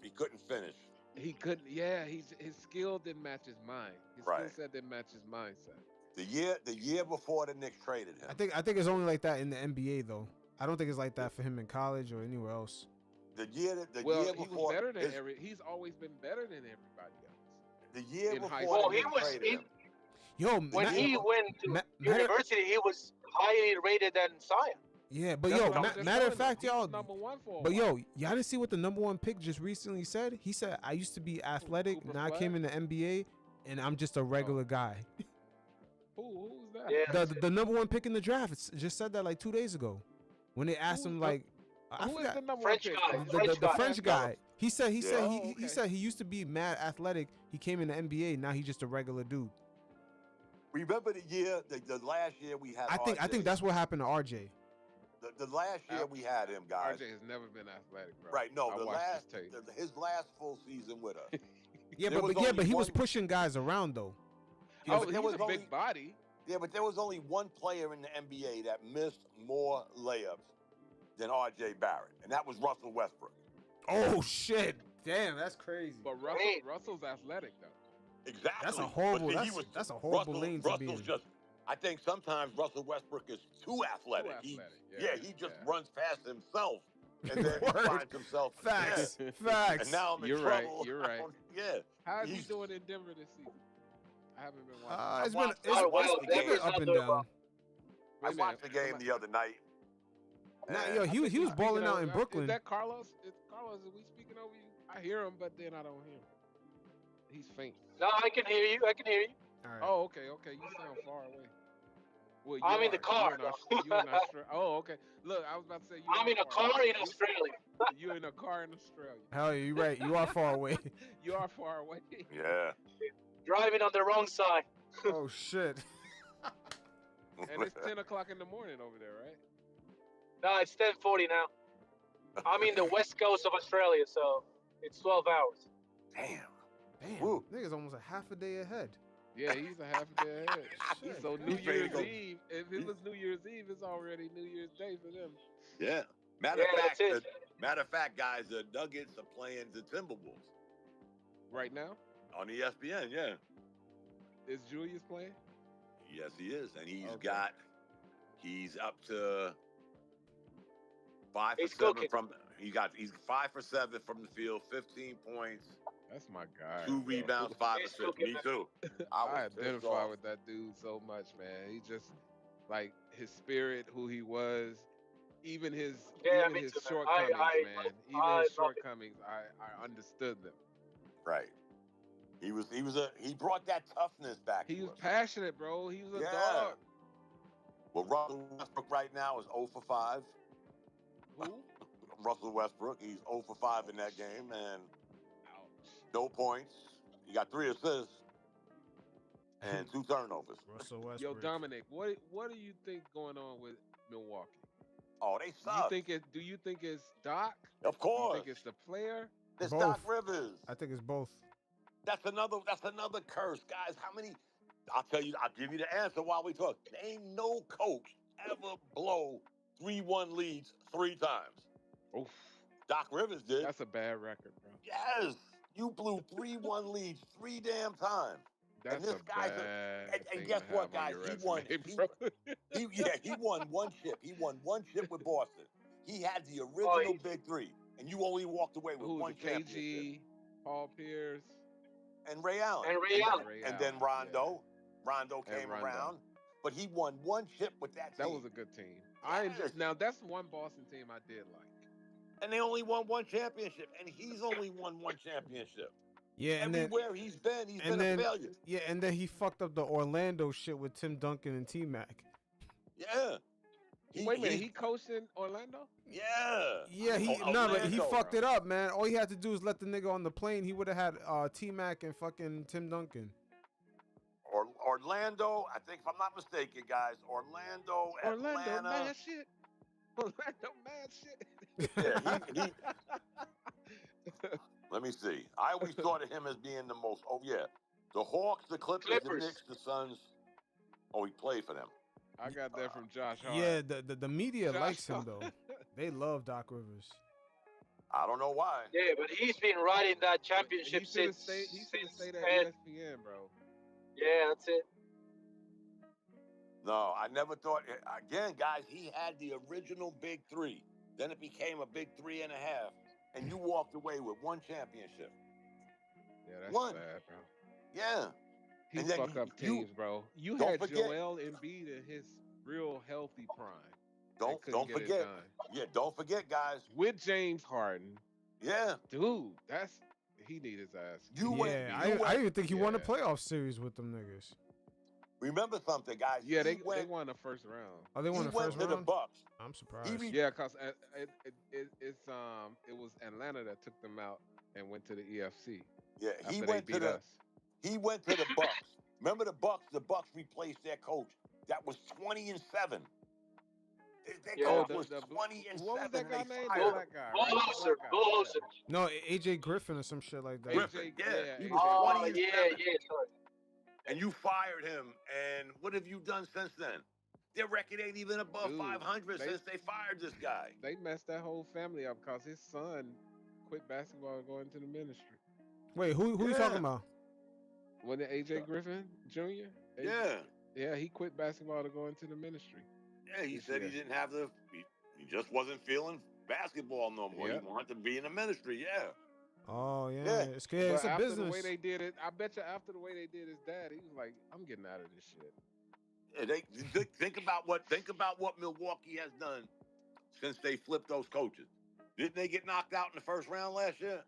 S1: He couldn't finish.
S3: He couldn't. Yeah, his skill didn't match his mind. His
S1: Right.
S3: skill set didn't match his mindset.
S1: The year before the Knicks traded him.
S4: I think it's only like that in the NBA though. I don't think it's like that for him in college or anywhere else.
S1: The year
S3: Well,
S1: year
S3: he
S1: before
S3: was better than
S1: his-
S3: He's always been better than everybody else.
S1: the year
S3: in high
S1: before
S3: school.
S1: the
S5: Well, he
S1: Knicks
S5: was
S1: traded him.
S4: Yo,
S5: When
S4: Ma-
S5: he went to
S4: matter-
S5: university, he was higher rated than Zion.
S4: yeah, but
S3: That's
S4: yo,
S3: what I was just
S4: matter of
S3: telling
S4: fact,
S3: you. He was
S4: y'all.
S3: #1 for a
S4: But
S3: while.
S4: yo, y'all didn't see what the #1 pick just recently said? He said, "I used to be athletic,
S3: Cooper
S4: now I came in
S3: Flag?
S4: the NBA, and I'm just a regular guy."
S3: Who's that?
S5: Yeah.
S4: The #1 pick in the draft just said that like 2 days ago, when they asked
S3: Who-
S4: him like, I
S3: Who is
S4: forgot
S3: the #1
S5: French
S3: pick?
S5: guy.
S3: Is it
S4: the
S5: French
S4: French guy. He said
S1: Yeah.
S3: Oh,
S4: he
S3: okay.
S4: said he used to be mad athletic. He came in the NBA, now he's just a regular dude.
S1: Remember the last year we had.
S4: I think
S1: RJ?
S4: that's what happened to RJ.
S1: the last year we had him, guys.
S3: RJ has never been athletic, bro.
S1: Right? No,
S3: I
S1: the
S3: watched
S1: last
S3: his tape.
S1: his last full season with us.
S4: Yeah,
S1: There was only
S4: but he was
S1: one-
S4: pushing guys around though.
S1: Yeah,
S3: Oh,
S1: but
S3: he's
S1: there was
S3: a
S1: only-
S3: big body.
S1: Yeah, but there was only one player in the NBA that missed more layups than RJ Barrett, and that was Russell Westbrook.
S4: Oh shit! Damn, that's crazy.
S3: But Russell's athletic though.
S1: Exactly.
S4: That's a
S1: But
S4: horrible.
S1: see,
S4: That's a horrible lane to be
S1: Russell's
S4: in.
S1: just. I think sometimes Russell Westbrook is too athletic.
S3: Too athletic,
S1: Yeah, he just runs past himself and then he
S4: Word.
S1: finds himself.
S4: Facts.
S1: Yeah.
S4: Facts.
S1: And now I'm in
S3: You're right,
S1: trouble.
S3: you're right.
S1: Yeah.
S3: How is he
S1: He's-
S3: doing in Denver this season? I haven't been watching.
S4: It's
S1: watched-
S4: been
S1: I
S4: it's
S1: watched the
S4: been
S1: game.
S4: up and
S5: doing
S4: down.
S5: well.
S1: I watched the game the other night.
S4: Nah,
S1: and
S4: yo,
S3: I
S4: he
S3: think
S4: was
S3: he's
S4: balling
S3: speaking
S4: out
S3: over-
S4: in Brooklyn.
S3: Is that Carlos? Is Carlos? Is we speaking over you? I hear him, but then I don't hear him. He's faint.
S5: No, I can hear you. I can hear you.
S4: All right.
S3: Oh, okay. You sound far away. Well,
S5: I'm in the car,
S3: You're in Australia. Oh, okay. Look, I was about to say you.
S5: I'm
S3: are
S5: in a
S3: far
S5: car
S3: away.
S5: in Australia.
S3: You're in a car in Australia.
S4: Hell, yeah, you right. You are far away.
S3: You are far away.
S1: Yeah.
S5: Driving on the wrong side.
S4: Oh shit.
S3: And it's 10 o'clock in the morning over there, right?
S5: No, it's 10:40 now. I'm in the west coast of Australia, so it's 12 hours.
S1: Damn.
S4: Damn.
S1: Woo.
S4: Nigga's almost a half a day ahead.
S3: Yeah, he's a half a day ahead.
S4: Shit.
S3: So
S1: He's
S3: New
S1: ready to
S3: Year's
S1: go.
S3: Eve, if it was New Year's Eve, it's already New Year's Day for them.
S1: Yeah. Matter of fact, guys, the Nuggets are playing the Timberwolves
S3: Right now,
S1: on ESPN. Yeah.
S3: is Julius playing?
S1: Yes, he is, and he's
S3: Okay.
S1: he's up to 5 for
S5: He's
S1: 7
S5: cooking.
S1: from. He's 5 for 7 from the field, 15 points,
S3: That's my guy.
S1: 2 rebounds, 5
S5: He's
S1: assists.
S5: cooking,
S1: Me
S5: man.
S1: too.
S3: I
S1: was pissed
S3: identify
S1: off.
S3: with that dude so much, man. He just like his spirit, who he was, even his
S5: Yeah,
S3: even
S5: me
S3: his
S5: too, man.
S3: shortcomings, man. Even
S5: I
S3: his
S5: love it.
S3: shortcomings, I understood them.
S1: Right. He brought that toughness back.
S3: He
S1: to
S3: was
S1: us.
S3: passionate, bro. He was a
S1: Yeah.
S3: dog.
S1: Well, Russell Westbrook right now is 0 for 5.
S3: Who?
S1: Russell Westbrook, he's 0 for 5 in that game, and
S3: Ouch.
S1: no points. He got 3 assists and 2 turnovers.
S4: Russell
S3: Yo,
S4: Westbrook.
S3: Dominic, what do you think going on with Milwaukee?
S1: Oh, they
S3: Do
S1: suck.
S3: you think it's Doc?
S1: Of
S3: Do you
S1: course.
S3: think it's the player?
S1: It's
S4: Both.
S1: Doc Rivers.
S4: I think it's both.
S1: That's another curse, guys. How many? I'll give you the answer while we talk. Ain't no coach ever blow 3-1 leads 3 times.
S3: Oof.
S1: Doc Rivers did.
S3: That's a bad record, bro.
S1: Yes, you blew 3-1 leads 3 damn times.
S3: That's
S1: this
S3: a
S1: guy's
S3: bad
S1: and
S3: thing
S1: guess
S3: to
S1: what,
S3: have on
S1: guys?
S3: your
S1: He won.
S3: resume, bro.
S1: He won 1 chip. He won 1 chip with Boston. He had the original Big 3, and you only walked away with
S3: Who was
S1: 1
S3: it?
S1: championship.
S3: KG, Paul Pierce,
S1: And Ray Allen.
S5: And Ray Allen.
S3: Ray
S1: And then
S3: Allen,
S1: Rondo. Rondo
S3: And
S1: came
S3: Rondo.
S1: around, but he won 1 chip with that
S3: That
S1: team.
S3: was a good team.
S1: Yes.
S3: Now that's one Boston team I did like.
S1: And they only won 1 championship, and he's only won 1 championship.
S4: Yeah, and then
S1: Everywhere he's been a failure.
S4: yeah, and then he fucked up the Orlando shit with Tim Duncan and T Mac.
S1: Yeah.
S3: Wait a minute, he coached in Orlando?
S1: Yeah.
S4: Yeah, he
S1: Oh,
S4: but he
S1: Orlando,
S4: fucked
S3: bro.
S4: it up, man. All he had to do is let the nigga on the plane. He would have had T Mac and fucking Tim Duncan.
S1: Orlando, I think, if I'm not mistaken, guys, Orlando, Atlanta.
S3: mad shit. Orlando mad shit.
S1: Yeah, let me see. I always thought of him as being the most. Oh yeah, the Hawks, the Clippers, the
S5: Clippers.
S1: Knicks, the Suns. Oh, he played for them.
S3: I got that from Josh Hart.
S4: Yeah, the media
S3: Josh
S4: likes him
S3: Hart.
S4: though. They love Doc Rivers.
S1: I don't know why.
S5: Yeah, but he's been riding that championship
S3: He should have
S5: since.
S3: stayed at
S5: and-
S3: ESPN, bro.
S5: Yeah, that's it.
S1: No, I never thought. Again, guys, he had the original Big 3. Then it became a Big 3.5, and you walked away with 1 championship.
S3: Yeah, that's
S1: One.
S3: sad, bro.
S1: Yeah.
S3: He
S1: And then
S3: fuck up
S1: you-
S3: teams, bro. You
S1: don't
S3: had
S1: forget-
S3: Joel Embiid in his real healthy prime. and
S1: Don't
S3: couldn't get it
S1: forget.
S3: done.
S1: Yeah, don't forget, guys.
S3: With James Harden,
S1: Yeah,
S3: dude, he need his ass.
S1: You went-
S4: Yeah,
S1: you
S4: I even think he won a
S3: Yeah.
S4: playoff series with them niggas.
S1: remember something, guys.
S3: Yeah,
S1: He
S3: they
S1: went,
S3: won the first round.
S4: Oh, they
S1: he
S4: won the
S1: went
S4: first
S1: to the
S4: round.
S1: Bucks.
S4: I'm surprised.
S1: re-
S3: Yeah, cause it was Atlanta that took them out and went to the EFC
S1: Yeah,
S3: after
S1: he
S3: they
S1: went to
S3: beat
S1: the
S3: us.
S1: he went to the Bucks. Remember the Bucks? The Bucks replaced their coach. That was 20-7. Their
S5: Yeah.
S1: coach
S3: the-
S1: was
S3: the-
S1: 20-7.
S3: What was that guy
S1: They
S3: named?
S1: fired
S3: The
S1: him.
S3: black guy.
S5: Go
S3: right? The
S5: Hoser,
S3: black guy,
S5: go
S3: whatever.
S5: Hoser.
S4: No, AJ Griffin or some shit like that.
S1: Griffin, yeah.
S3: yeah,
S1: He
S3: AJ.
S1: was
S5: Oh,
S1: 20
S5: yeah,
S1: and 7.
S5: yeah, sorry.
S1: And you fired him. And what have you done since then? Their record ain't even above
S3: Dude,
S1: 500
S3: they-
S1: since they fired this guy.
S3: They messed that whole family up because his son quit basketball and going to the ministry.
S4: Wait, who you
S1: Yeah.
S4: talking about?
S3: Wasn't it AJ Griffin Jr.?
S1: Yeah.
S3: Yeah, he quit basketball to go into the ministry.
S1: Yeah, he
S3: This
S1: said he
S3: year.
S1: didn't have he just wasn't feeling basketball no more.
S3: Yep.
S1: He wanted to be in the ministry. Yeah.
S4: Oh yeah,
S1: Yeah.
S4: it's good. It's
S3: But
S4: a
S3: after
S4: business.
S3: the way they did it, I bet you after the way they did his dad, he was like, "I'm getting out of this shit."
S1: Yeah, think about what Milwaukee has done since they flipped those coaches. Didn't they get knocked out in the first round last year?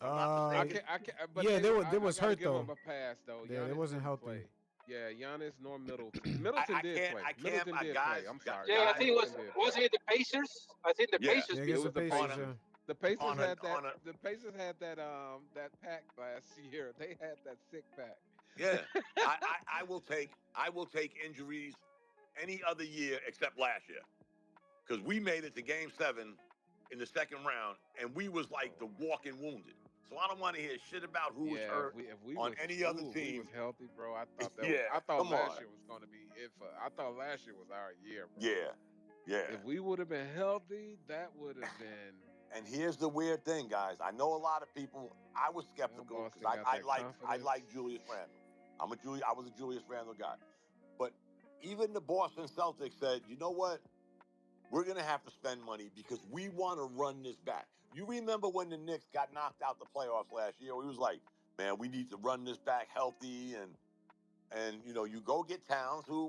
S1: If I'm not
S3: I
S1: mistaken.
S3: can't. But
S4: Yeah, they
S3: I
S4: was
S3: gotta
S4: hurt,
S3: give
S4: though.
S3: him a pass though.
S4: Yeah, they
S3: Giannis
S4: wasn't
S3: didn't
S4: healthy.
S3: play. Yeah, Giannis nor Middleton. Middleton
S1: I
S3: did
S1: can't-
S3: play.
S1: I can't-
S3: Middleton did
S1: guys-
S3: play. I'm
S1: guys-
S3: sorry.
S5: Yeah, I think it was
S3: Middleton did
S5: was
S3: play.
S5: it the Pacers? I think the
S1: Yeah.
S5: Pacers
S4: Yeah,
S5: did.
S4: against the
S3: was the
S4: Pacers.
S1: Pacers.
S4: Yeah.
S3: The Pacers
S1: On a-
S3: The Pacers had that pack last year. They had that sick pack.
S1: Yeah. I will take injuries any other year except last year. Because we made it to game 7 in the second round, and we was like the walking wounded. So I don't want to hear shit about who was hurt
S3: if we
S1: on
S3: was,
S1: any other
S3: if we
S1: team.
S3: was healthy, bro. I thought that.
S1: Yeah,
S3: I thought
S1: come
S3: last
S1: on.
S3: year was going to be it. I thought last year was our year, bro.
S1: Yeah.
S3: If we would have been healthy, that would have been.
S1: And here's the weird thing, guys. I know a lot of people. I was skeptical because
S3: Boston got
S1: I
S3: that
S1: like
S3: confidence.
S1: Julius Randle. I was a Julius Randle guy. But even the Boston Celtics said, you know what? We're gonna have to spend money because we want to run this back. You remember when the Knicks got knocked out the playoffs last year? We was like, man, we need to run this back healthy and you go get Towns, who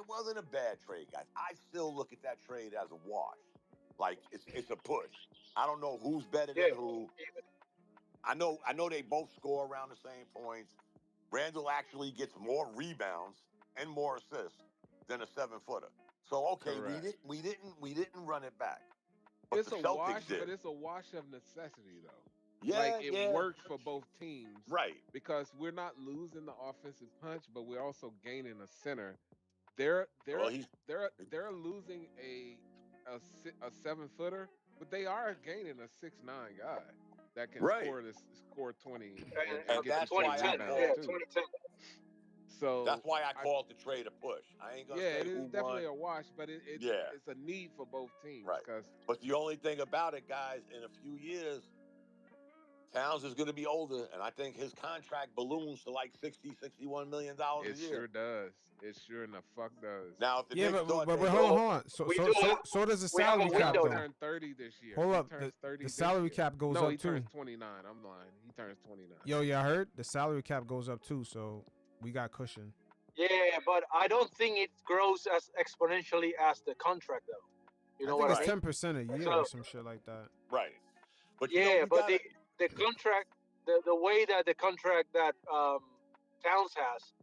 S1: wasn't a bad trade, guys. I still look at that trade as a wash. Like it's a push. I don't know who's better than who. I know they both score around the same points. Randall actually gets more rebounds and more assists than a 7-footer. So okay,
S3: Correct.
S1: we didn't run it back. But
S3: It's
S1: the
S3: a
S1: Celtics
S3: wash,
S1: did.
S3: but it's a wash of necessity, though.
S1: Yeah,
S3: Like it works for both teams,
S1: Right.
S3: Because we're not losing the offensive punch, but we're also gaining a center. They're losing a 7-footer, but they are gaining a 6'9" guy that can
S1: Right.
S3: score 20
S5: And
S3: and get
S1: that's
S3: you 20
S1: why I
S3: rebounds
S1: called-
S3: too.
S5: 2010.
S3: So
S1: That's why I called the trade a push. I ain't gonna
S3: yeah,
S1: say
S3: it
S1: who
S3: is definitely
S1: won.
S3: a wash, but it's
S1: Yeah.
S3: it's a need for both teams,
S1: Right.
S3: because
S1: But the only thing about it, guys, in a few years, Towns is going to be older, and I think his contract balloons to like $61 million a
S3: it
S1: year.
S3: sure does. It sure in the fuck does.
S1: Now, if the
S4: Yeah,
S1: Knicks
S4: but
S1: thought they
S4: hold on. So
S5: we
S4: so
S5: do
S4: so,
S5: have-
S4: so does the
S5: we have a
S4: salary cap
S5: window
S3: He
S4: though.
S5: now.
S3: turned 30 this year.
S4: Hold
S3: He
S4: up,
S3: turns 30
S4: the
S3: this
S4: salary
S3: year.
S4: cap goes
S3: no,
S4: up
S3: he
S4: too.
S3: turns 29. I'm lying. He turns 29.
S4: Yo, yeah, I heard the salary cap goes up too, so we got cushion.
S5: Yeah, but I don't think it grows as exponentially as the contract, though. You know
S4: I think
S5: what
S4: it's
S5: I mean?
S4: 10% a year
S5: So-
S4: or some shit like that.
S1: Right. But
S5: Yeah, but the contract, the way that the contract that Towns has,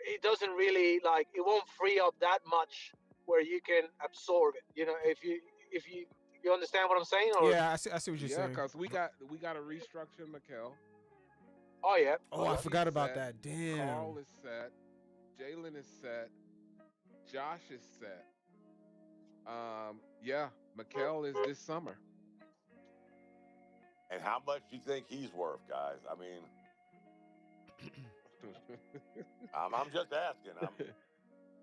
S5: it doesn't really it won't free up that much where you can absorb it. If you understand what I'm saying? Or
S4: Yeah, I see what you're
S3: Yeah,
S4: saying.
S3: because we got to restructure Mikel.
S5: oh yeah,
S4: Oh, I
S3: He's
S4: forgot about
S3: set.
S4: that. Damn.
S3: Carl is set. Jalen is set. Josh is set. Yeah, Mikel is this summer.
S1: And how much do you think he's worth, guys? I mean, I'm just asking.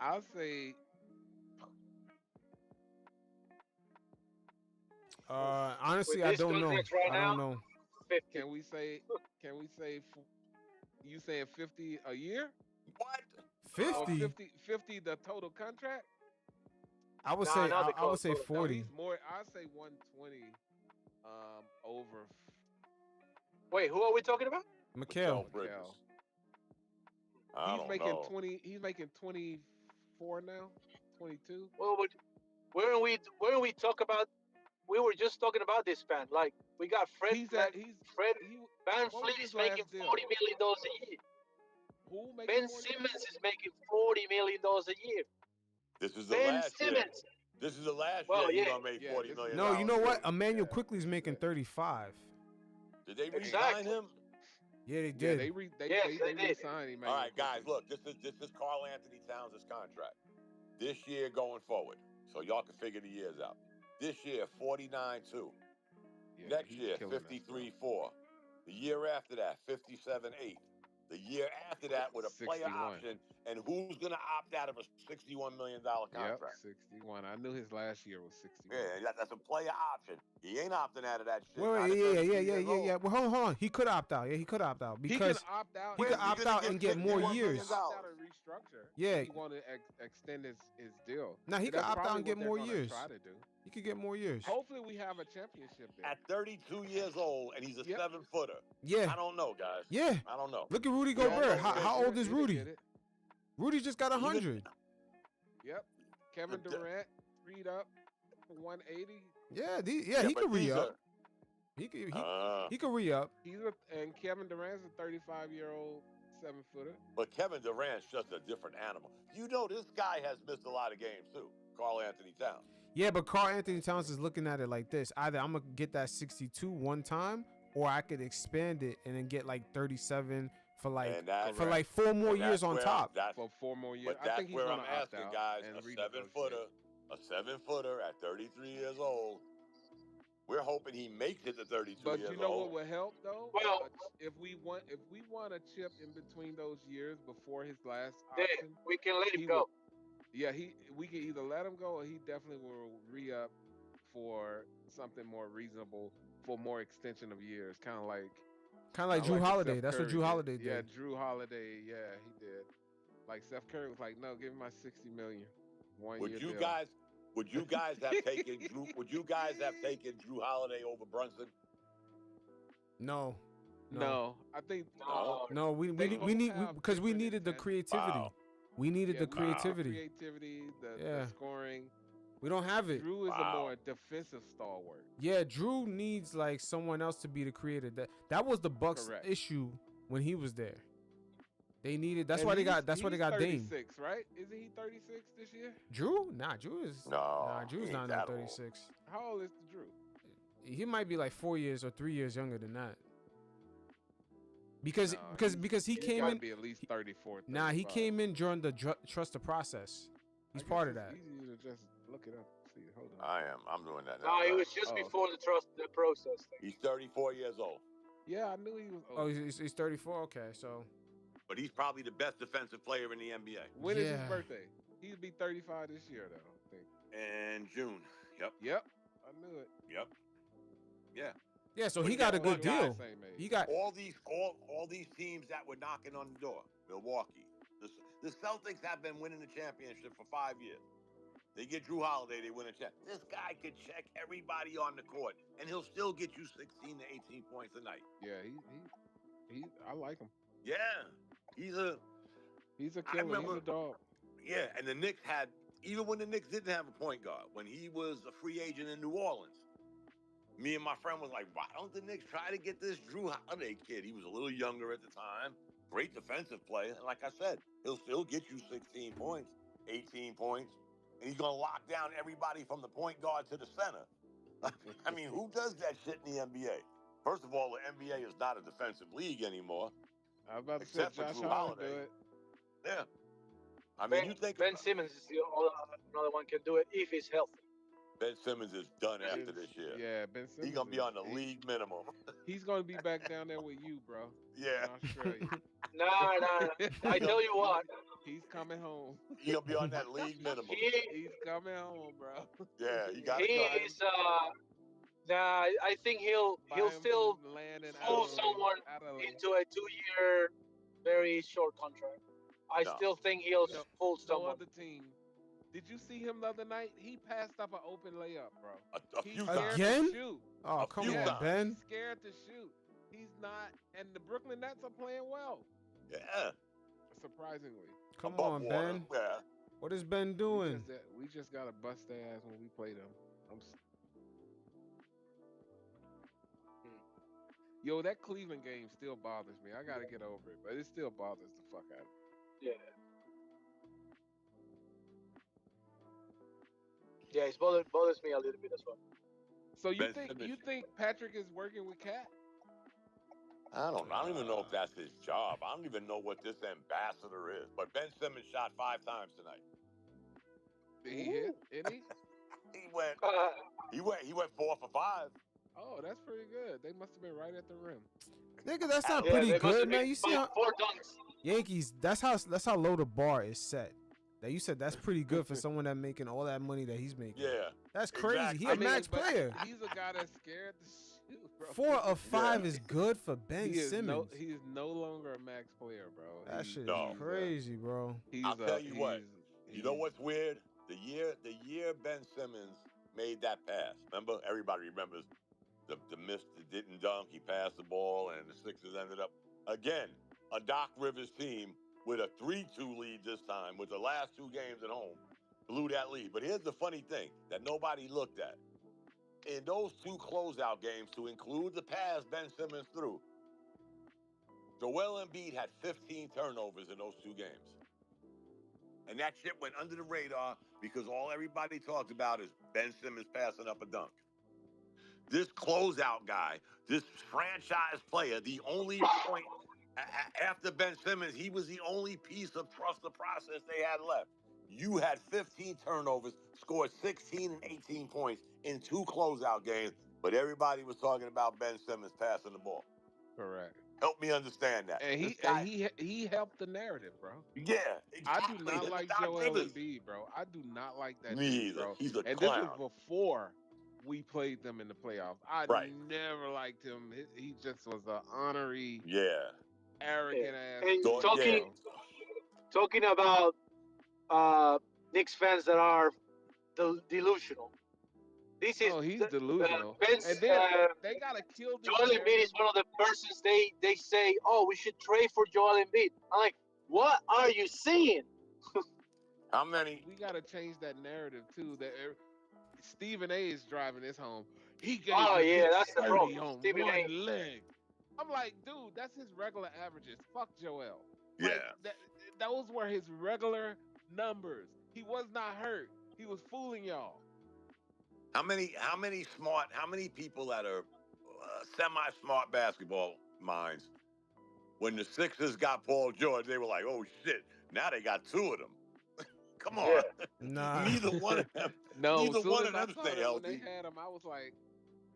S3: I'll say
S4: Honestly,
S5: With
S4: I
S5: this
S4: don't know.
S5: contract right
S4: I don't
S5: now,
S4: know.
S5: 50.
S3: can we say you saying 50 a year?
S1: What?
S3: Or
S4: 50?
S3: 50 the total contract?
S4: I would
S5: Nah,
S4: say
S5: not the
S4: I would say
S5: total.
S3: No,
S4: 40.
S3: he's more. I'd say 120 over
S5: Wait, who are we talking about?
S4: Mikel.
S1: Bridges.
S3: Mikel.
S1: I
S3: He's
S1: don't
S3: making
S1: know.
S3: 20. He's making 24 now. 22.
S5: Well, where we talk about? We were just talking about this fan. Like we got Fred.
S3: He's
S5: Van
S3: what was
S5: Fleet
S3: his
S5: is making
S3: last deal?
S5: $40 million a year.
S3: Who making
S5: Ben
S3: 40
S5: Simmons is making $40 million a year.
S1: This is the
S5: Ben
S1: last year.
S5: Simmons.
S1: This is the last
S5: Well,
S1: year
S5: yeah.
S1: you're going to make
S3: Yeah,
S1: $40
S3: this
S1: million.
S3: is-
S4: No, you know what?
S3: Yeah.
S4: Emmanuel Quickly's making 35.
S1: Did they re-sign
S5: Exactly.
S1: him?
S4: Yeah, they
S3: Yeah,
S4: did.
S3: they
S5: Yes, they did.
S3: re-signed him.
S1: All right, guys, look, this is Karl Anthony Towns' contract. This year going forward, so y'all can figure the years out. This year, 49.2.
S3: Yeah,
S1: Next
S3: he's
S1: year,
S3: killing us, bro.
S1: 53.4. The year after that, 57.8. The year after that with a player
S3: 61.
S1: option, and who's going to opt out of a $61 million contract?
S3: Yep, 61. I knew his last year was 61.
S1: Yeah, that's a player option. He ain't opting out of that shit.
S4: Wait,
S1: Not at 32 years old.
S4: yeah. Well, hold on. He could opt out. Yeah, he could opt out
S3: He
S4: because
S3: can opt out.
S4: he could
S1: When's he
S4: opt
S1: gonna
S4: out
S1: get
S4: and get more
S1: $61 million?
S4: years.
S3: Opt out and restructure.
S4: Yeah.
S3: He want to extend his deal.
S4: Now he
S3: And
S4: could
S3: that's
S4: opt out
S3: probably
S4: and get
S3: what they're
S4: more
S3: gonna
S4: years.
S3: Try to do.
S4: He could get more years.
S3: Hopefully, we have a championship there.
S1: At 32 years old, and he's a
S3: Yep.
S1: 7-footer.
S4: Yeah.
S1: I don't know, guys.
S4: Yeah.
S1: I don't know.
S4: Look at Rudy
S1: We all
S4: Gobert.
S1: know
S4: How
S1: that
S4: old is
S3: He'll
S4: Rudy?
S3: get it.
S4: Rudy just got 100.
S3: Yep. Kevin
S1: The-
S3: Durant freed up for 180.
S4: Yeah, he
S1: but
S4: could
S1: these
S4: re-up.
S1: are-
S4: He could
S1: Uh,
S4: he could re-up.
S3: And Kevin Durant's a 35-year-old 7-footer.
S1: but Kevin Durant's just a different animal. You know, this guy has missed a lot of games too. Karl Anthony Towns.
S4: Yeah, but Karl Anthony Towns is looking at it like this. Either I'm going to get that 62 one time, or I could expand it and then get like 37 for
S1: And that's-
S4: 4 more
S1: and
S4: years
S1: that's
S4: on
S1: where
S4: top.
S1: that's-
S3: For 4 more years.
S1: But
S3: I
S1: that's
S3: think he's
S1: where I'm
S3: gonna opt
S1: asking,
S3: out
S1: guys.
S3: and
S1: A
S3: renegotiate.
S1: 7-footer at 33 years old. We're hoping he makes it to 32
S3: But
S1: years
S3: you know
S1: old.
S3: what would help though?
S5: Well-
S3: if we want a chip in between those years before his last
S5: Yeah,
S3: option,
S5: we can let
S3: he
S5: him go.
S3: we can either let him go or he definitely will re-up for something more reasonable for more extension of years, kind of like
S4: Drew
S3: what
S4: Holiday.
S3: Steph
S4: That's what
S3: Curry
S4: Drew
S3: did.
S4: Holiday
S3: Yeah,
S4: did.
S3: Drew Holiday. Yeah, he did. Like Steph Curry was like, no, give me my $60 million. 1 year
S1: Would you
S3: deal.
S1: guys have taken Drew? Would you guys have taken Drew Holiday over Brunson?
S4: No.
S3: No, I think
S4: No, we
S3: They
S4: need
S3: both have
S4: because we
S3: different
S4: needed the
S3: intent.
S4: creativity.
S1: Wow.
S4: We needed the
S3: we need
S4: creativity.
S3: the
S4: Yeah.
S3: scoring.
S4: We don't have it.
S3: Drew is
S1: Wow.
S3: a more defensive stalwart.
S4: Yeah, Drew needs like someone else to be the creator. That was the Bucks'
S3: Correct.
S4: issue when he was there. They needed. That's
S3: And
S4: why they
S3: he's-
S4: got. That's why they
S3: he's
S4: got Dame.
S3: 36, right? Isn't he 36 this year?
S4: Drew? Nah, Drew is.
S1: No,
S4: Nah, Drew's
S1: he
S4: not
S1: ain't
S4: no
S1: that old.
S4: 36.
S3: How old is the Drew?
S4: He might be like 4 years or 3 years younger than that. Because
S3: No,
S4: he
S3: he's
S4: came
S3: gotta
S4: in.
S3: be at least 34.
S4: Nah, he
S3: 35.
S4: came in during the trust the process.
S3: I
S4: He's
S3: guess
S4: part of
S3: it's
S4: that.
S3: Easy to just look it up. See, hold on.
S1: I am. I'm doing that now.
S5: No, it was just
S3: Oh.
S5: before the process thing.
S1: He's 34 years old,
S3: Yeah, I knew he was old.
S4: Oh, he's 34. Okay, so
S1: but he's probably the best defensive player in the NBA.
S3: When is his
S4: Yeah.
S3: birthday? He'd be 35 this year, though. I think.
S1: In June. Yep.
S3: Yep, I knew it.
S1: Yep. Yeah.
S4: yeah, so
S1: But
S4: he
S1: you
S4: got a
S1: got
S4: good
S1: one guy
S4: deal.
S3: Same age.
S4: He got.
S1: All these teams that were knocking on the door. Milwaukee. The Celtics have been winning the championship for 5 years. They get Drew Holiday, they win a check. This guy could check everybody on the court, and he'll still get you 16 to 18 points a night.
S3: Yeah, he. I like him.
S1: Yeah. He's a
S3: He's a
S1: I
S3: killer.
S1: remember-
S3: He's a dog.
S1: Yeah, and the Knicks had, even when the Knicks didn't have a point guard, when he was a free agent in New Orleans, me and my friend was like, why don't the Knicks try to get this Drew Holiday kid? He was a little younger at the time, great defensive player. And like I said, he'll still get you 16 points, 18 points, and he's going to lock down everybody from the point guard to the center. I mean, who does that shit in the NBA? First of all, the NBA is not a defensive league anymore.
S3: I was about to say
S1: Except for
S3: Josh
S1: Drew
S3: Howard do
S1: Holiday.
S3: it.
S1: Yeah. I mean, you think
S5: Ben Simmons is another one can do it if he's healthy.
S1: Ben Simmons is done after this year.
S3: Yeah, Ben Simmons.
S1: He's going to be
S3: is-
S1: on the
S3: he-
S1: league minimum.
S3: He's gonna be back down there with you, bro.
S1: Yeah.
S3: In Australia.
S5: Nah. I tell you what,
S3: He's coming home.
S1: He's going to be on that league minimum.
S3: He's coming home, bro.
S1: Yeah, you got to
S5: he
S1: go.
S5: is. Nah, I think he'll still
S3: land in
S5: fool someone into a 2-year, very short contract. I
S1: No.
S5: still think he'll
S3: No,
S5: fool
S3: No
S5: someone.
S3: other team. Did you see him the other night? He passed up an open layup, bro.
S1: A
S3: He's
S1: few
S3: scared
S1: times.
S4: Again?
S3: to shoot.
S4: Oh,
S1: A
S4: come
S1: few
S4: on,
S1: times.
S4: Ben.
S3: He's scared to shoot. He's not, and the Brooklyn Nets are playing well,
S1: Yeah.
S3: surprisingly.
S4: Come
S1: Above
S4: on,
S1: water.
S4: Ben.
S1: Yeah.
S4: What is Ben doing?
S3: We just gotta bust their ass when we play them. Yo, that Cleveland game still bothers me. I gotta get over it, but it still bothers the fuck out of me.
S5: Yeah. Yeah, it bothers me a little bit as well.
S3: So you
S1: Ben
S3: think
S1: Simmons.
S3: Patrick is working with Cat?
S1: I don't know. I don't even know if that's his job. I don't even know what this ambassador is. But Ben Simmons shot 5 times tonight.
S3: Did he hit any?
S1: He went 4 for 5.
S3: Oh, that's pretty good. They must have been right at the rim.
S4: Nigga, that's not
S5: Yeah,
S4: pretty
S5: they must
S4: good,
S5: have
S4: man.
S5: been
S4: You see how
S5: 4 dunks.
S4: Yankees? That's how low the bar is set. That you said that's pretty good for someone that making all that money that he's making.
S1: Yeah.
S4: That's crazy.
S1: Exactly.
S4: He a max
S3: but
S4: player.
S3: He's a guy that's scared to bro.
S4: 4 of 5 is good for Ben
S3: He is
S4: Simmons.
S3: he is no longer a max player, bro.
S4: That shit is
S1: No.
S4: crazy, bro.
S1: I'll tell you what. You know
S3: he's-
S1: what's weird? The year Ben Simmons made that pass. Remember? Everybody remembers the miss, the didn't dunk. He passed the ball, and the Sixers ended up again a Doc Rivers team with a 3-2 lead this time. With the last 2 games at home, blew that lead. But here's the funny thing that nobody looked at. In those 2 closeout games, to include the pass Ben Simmons threw, Joel Embiid had 15 turnovers in those 2 games. And that shit went under the radar because all everybody talked about is Ben Simmons passing up a dunk. This closeout guy, this franchise player, the only point after Ben Simmons, he was the only piece of trust the process they had left. You had 15 turnovers, scored 16 and 18 points in 2 closeout games, but everybody was talking about Ben Simmons passing the ball.
S3: correct.
S1: Help me understand that.
S3: And
S1: This guy,
S3: he helped the narrative, bro.
S1: yeah,
S3: I
S1: exactly.
S3: do not
S1: And
S3: like
S1: Doc
S3: Joel
S1: Rivers.
S3: Embiid, bro. I do not like that
S1: Me
S3: dude,
S1: either.
S3: bro.
S1: He's a
S3: And
S1: clown.
S3: this was before we played them in the playoffs. I
S1: Right.
S3: never liked him. He just was an honorary,
S1: Yeah.
S3: arrogant ass.
S5: And
S3: dude,
S5: talking
S3: bro.
S5: talking about Knicks fans that are delusional. This is
S3: Oh, he's delusional.
S5: Ben's,
S3: And then they gotta kill this
S5: Joel Embiid
S3: narrative.
S5: is one of the persons they say, oh, we should trade for Joel Embiid. I'm like, what are you saying?
S1: How many?
S3: We gotta change that narrative too. That Stephen A is driving this home. He gave
S5: Oh
S3: the
S5: yeah,
S3: Knicks
S5: that's the
S3: 30
S5: problem.
S3: on
S5: Stephen A.
S3: one leg. I'm like, dude, that's his regular averages. Fuck Joel. Like,
S1: Yeah.
S3: those were his regular numbers. He was not hurt. He was fooling y'all.
S1: How many people that are semi-smart basketball minds, when the Sixers got Paul George, they were like, oh shit, now they got 2 of them. Come on.
S5: Yeah.
S4: Nah.
S1: Neither one of them.
S3: No,
S1: Neither
S3: soon
S1: one
S3: as
S1: of
S3: I
S1: them
S3: saw
S1: stay
S3: that when they
S1: healthy.
S3: had him, I was like,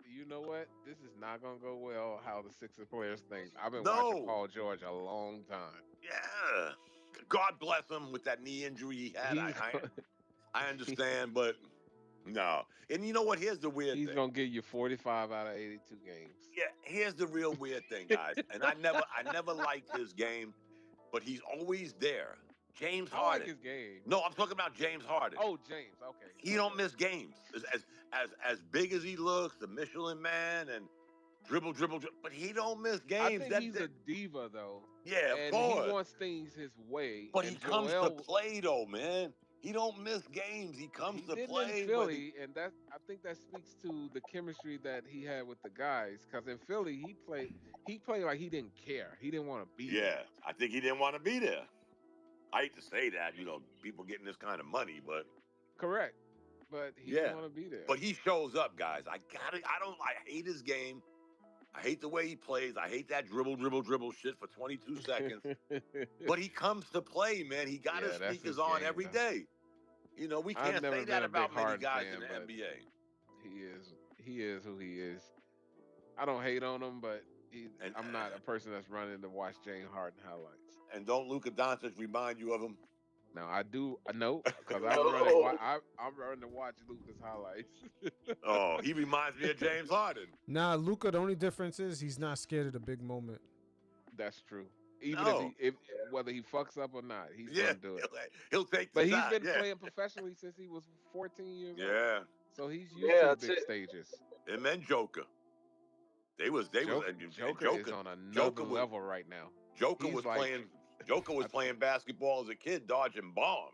S3: you know what? This is not gonna go well. How the Sixers players think. I've been watching
S1: No.
S3: Paul George a long time.
S1: Yeah. God bless him with that knee injury he had.
S3: He's
S1: I understand, but no. And you know what? Here's the weird
S3: he's
S1: thing.
S3: gonna give you 45 out of 82 games.
S1: Yeah, here's the real weird thing, guys. And I never liked his game, but he's always there. James
S3: I like
S1: Harden.
S3: his game.
S1: No, I'm talking about James Harden.
S3: Oh, James. Okay.
S1: He don't miss games. As big as he looks, the Michelin Man, and dribble, but he don't miss games.
S3: I think he's a diva though,
S1: yeah, of
S3: and
S1: course.
S3: he wants things his way.
S1: But
S3: and
S1: he comes to
S3: Joel,
S1: play though, man. He don't miss games. He comes
S3: he
S1: to
S3: didn't
S1: play.
S3: in Philly, and I think that speaks to the chemistry that he had with the guys. Because in Philly, he played like he didn't care. He didn't want to be
S1: Yeah,
S3: there.
S1: I think he didn't want to be there. I hate to say that, people getting this kind of money, but
S3: Correct, but he
S1: Yeah.
S3: didn't want to be there.
S1: he shows up, guys. I hate his game. I hate the way he plays. I hate that dribble shit for 22 seconds. But he comes to play, man. He got
S3: Yeah,
S1: his
S3: that's
S1: sneakers
S3: his
S1: on
S3: game,
S1: every
S3: though.
S1: day. We
S3: I've
S1: can't
S3: never
S1: say
S3: been
S1: that
S3: a
S1: about
S3: big
S1: many
S3: Harden
S1: guys
S3: fan,
S1: in the
S3: but
S1: NBA.
S3: he is who he is. I don't hate on him, but I'm not a person that's running to watch James Harden highlights.
S1: And don't Luka Doncic remind you of him?
S3: Now I do, I know, because
S5: No.
S3: I'm running to watch Luka's highlights.
S1: Oh, he reminds me of James Harden.
S4: Nah, Luka, the only difference is he's not scared of the big moment.
S3: That's true. Even
S1: No.
S3: if whether he fucks up or not, he's
S1: Yeah,
S3: gonna do it.
S1: he'll take the
S3: But he's
S1: shot.
S3: been
S1: Yeah.
S3: playing professionally since he was 14 years old.
S1: Yeah,
S3: So he's used
S5: Yeah,
S3: to the
S5: that's
S3: big
S5: it.
S3: stages.
S1: him and Joker.
S3: Joker is on another level right now.
S1: Joker
S3: He's
S1: was
S3: like-
S1: playing. Joker was playing basketball as a kid, dodging bombs.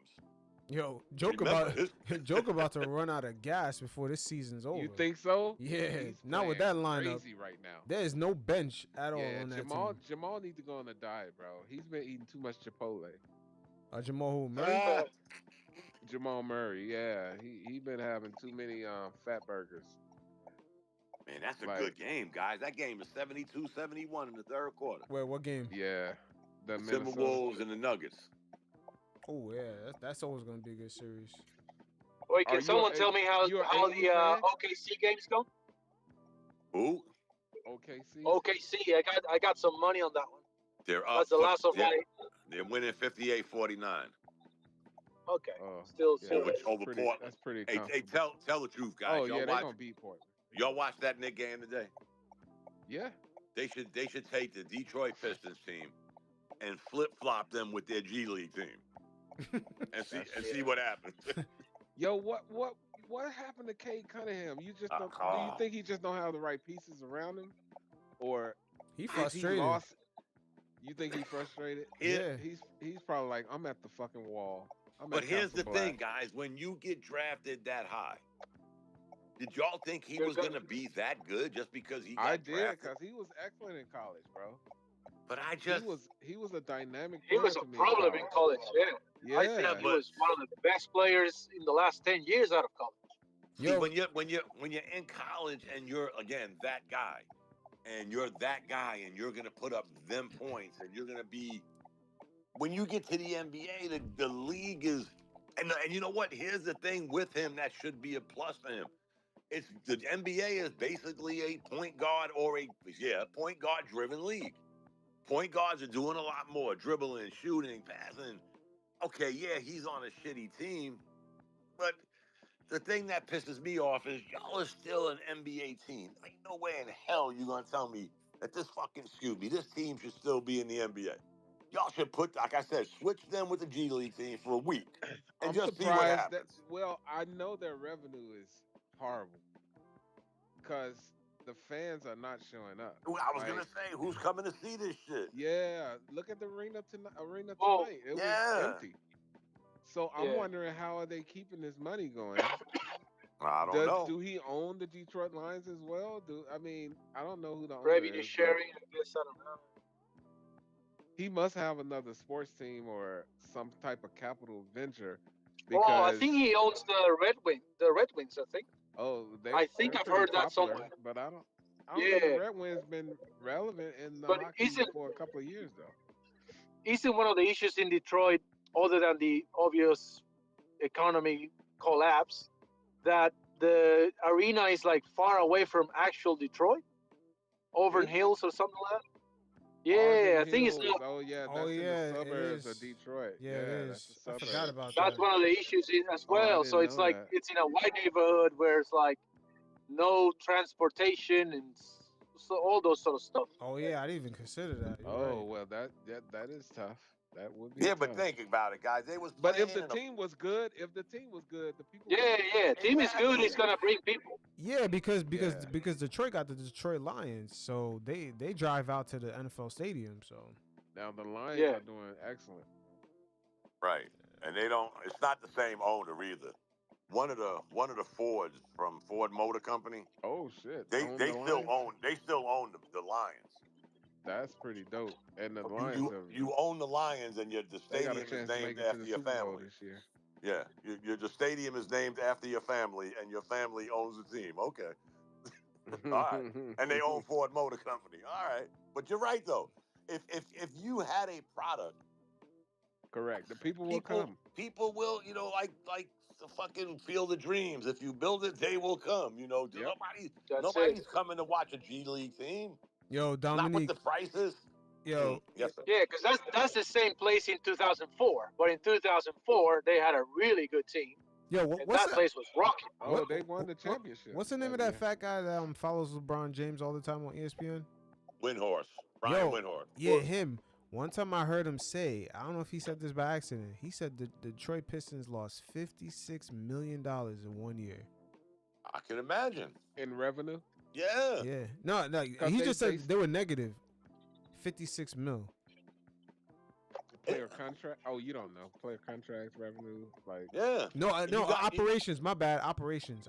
S4: Yo, Joke
S1: Remember
S4: about Joke about to run out of gas before this season's over.
S3: You think so?
S4: Yeah,
S3: He's
S4: not with
S3: playing
S4: that lineup.
S3: Crazy right now.
S4: There is no bench at all
S3: Yeah,
S4: on that
S3: Jamal needs to go on a diet, bro. He's been eating too much Chipotle.
S4: team. Jamal Murray.
S1: Ah,
S3: Jamal Murray, yeah, he been having too many fat burgers.
S1: man, that's a
S3: Like-
S1: good game, guys. That game is 72-71 in the third quarter.
S4: Wait, what game?
S3: Yeah, the
S1: The
S3: Minnesota.
S1: Timberwolves and the Nuggets.
S4: Oh yeah, that's always gonna be a good series.
S5: Wait,
S3: Are
S5: can
S3: you
S5: someone
S3: a-
S5: tell me how
S3: you a
S5: the
S3: A's fan?
S5: OKC games go?
S1: Who?
S3: OKC.
S5: OKC, I got some money on that one.
S1: They're up.
S5: That's the last of
S1: they're,
S5: my.
S1: they're winning 58-49.
S5: Okay,
S3: Oh,
S5: still.
S3: yeah,
S1: Over-
S3: that's
S1: over
S3: pretty,
S1: Portland.
S3: that's pretty
S1: Hey,
S3: comfortable.
S1: tell the truth, guys.
S3: Oh
S1: y'all
S3: yeah, they're
S1: watch
S3: gonna beat Portland.
S1: y'all watch that Knicks game today?
S3: Yeah.
S1: They should take the Detroit Pistons team and flip flop them with their G League team and see what happens.
S3: Yo, what happened to Cade Cunningham? You just don't. Do you think he just don't have the right pieces around him, or
S4: He
S3: is he
S4: frustrated.
S3: lost? You think he frustrated?
S4: Yeah.
S3: He's probably like, I'm at the fucking wall. I'm
S1: But
S3: at
S1: here's
S3: Council
S1: the thing,
S3: Black.
S1: guys. When you get drafted that high, did y'all think he
S5: You're
S1: was
S5: gonna-
S1: going to be that good just because he
S3: I
S1: got
S3: did
S1: drafted?
S3: because he was excellent in college, bro.
S1: But I
S3: He
S1: just
S3: was a dynamic
S5: He
S3: player
S5: was a
S3: to me
S5: problem in college. Yeah, I
S3: Yeah,
S5: think he
S1: but
S5: was one of the best players in the last 10 years out of college.
S1: see,
S4: Yo,
S1: when you're in college and you're again that guy, and you're that guy, and you're going to put up them points, and you're going to be when you get to the NBA, the league is, and you know what? Here's the thing with him that should be a plus for him. It's the NBA is basically a point guard or point guard driven league. Point guards are doing a lot more dribbling, shooting, passing. Okay, yeah, he's on a shitty team, but the thing that pisses me off is y'all are still an NBA team. Ain't no way in hell you gonna tell me that this team should still be in the NBA. Y'all should put, like I said, switch them with the G League team for a week and
S3: I'm
S1: just see what
S3: surprised that.
S1: happens.
S3: Well, I know their revenue is horrible because the fans are not showing up.
S1: I was
S3: Like,
S1: gonna say, who's coming to see this shit?
S3: yeah, look at the arena tonight. Arena
S5: Oh,
S3: tonight, it was
S1: yeah.
S3: empty. So I'm
S5: Yeah.
S3: wondering how are they keeping this money going?
S1: I don't know.
S3: Do he own the Detroit Lions as well? I don't know who the owner
S5: revenue
S3: is, but
S5: sharing, I guess, I don't know.
S3: he must have another sports team or some type of capital venture
S5: Oh, I
S3: because
S5: think he owns the Red Wings, I think. I think
S3: they're
S5: I've
S3: pretty
S5: heard that
S3: popular,
S5: somewhere.
S3: but I don't think the
S5: Yeah,
S3: Red Wings been relevant in the
S5: but
S3: hockey for a couple of years though.
S5: isn't one of the issues in Detroit, other than the obvious economy collapse, that the arena is like far away from actual Detroit, Auburn
S3: Is it?
S5: Hills or something like that? Yeah,
S3: Arvin
S5: I think it's
S3: Hills.
S5: not.
S3: Oh yeah,
S4: oh
S3: that's in the
S4: yeah, it
S3: suburbs of
S4: is.
S3: Detroit.
S4: Yeah, it
S3: Yeah, that's the
S4: is. I
S3: suburbs.
S4: forgot about
S5: That's
S4: that.
S5: one of the issues as
S3: Oh, I
S5: well. So
S3: didn't
S5: it's
S3: know
S5: like
S3: that.
S5: it's in a white neighborhood where it's like no transportation and so all those sort of stuff.
S4: Oh yeah, I didn't even consider that. You're
S3: Oh
S4: right.
S3: well, that is tough. That would be
S1: Yeah,
S3: tough.
S1: but think about it, guys. They was
S3: But
S1: playing
S3: if the
S1: in a
S3: team was good, the people
S5: Yeah,
S3: would come.
S5: yeah. Team is good.
S1: exactly.
S5: It's gonna bring people.
S4: Yeah, because
S3: Yeah.
S4: Detroit got the Detroit Lions, so they drive out to the NFL stadium. So
S3: Now the Lions
S5: Yeah.
S3: are doing excellent.
S1: Right. And they don't. It's not the same owner either. One of the Fords from Ford Motor Company.
S3: Oh shit!
S1: They
S3: Own
S1: they
S3: the
S1: still
S3: Lions.
S1: own the Lions.
S3: That's pretty dope. And the
S1: You
S3: Lions
S1: you
S3: have
S1: you own the Lions, and the
S3: they got a
S1: stadium is
S3: chance to
S1: named
S3: make it to
S1: after
S3: the
S1: your
S3: Super Bowl
S1: family.
S3: this year.
S1: Yeah, the stadium is named after your family, and your family owns the team. Okay, all right, and they own Ford Motor Company. All right, but you're right though. If you had a product,
S3: Correct. The people will come.
S1: people will like the fucking Field of Dreams. If you build it, they will come.
S3: Yep.
S5: That's it.
S1: Nobody's coming to watch a G League team.
S4: yo,
S1: Not with
S4: Dominique,
S1: the prices.
S4: yo,
S1: Yes, sir.
S5: Yeah, because that's the same place in 2004. But in 2004, they had a really good team,
S4: yo,
S5: and
S4: what's
S5: that
S4: that?
S5: place was rocking.
S3: Oh,
S4: What-
S3: they won the championship.
S4: What's the name of that
S3: year.
S4: fat guy that follows LeBron James all the time on ESPN?
S1: Windhorse, Brian
S4: Yo,
S1: Windhorse.
S4: Yeah, him. One time I heard him say, I don't know if he said this by accident. He said the Detroit Pistons lost $56 million in 1 year.
S1: I can imagine.
S3: In revenue.
S1: Yeah.
S4: Yeah. No,
S3: 'Cause
S4: he
S3: they-
S4: just
S3: they-
S4: said they were negative 56 mil.
S3: Player contract. Oh, you don't know player contracts revenue like.
S1: Yeah.
S4: No,
S1: You got-
S4: operations. My bad. Operations.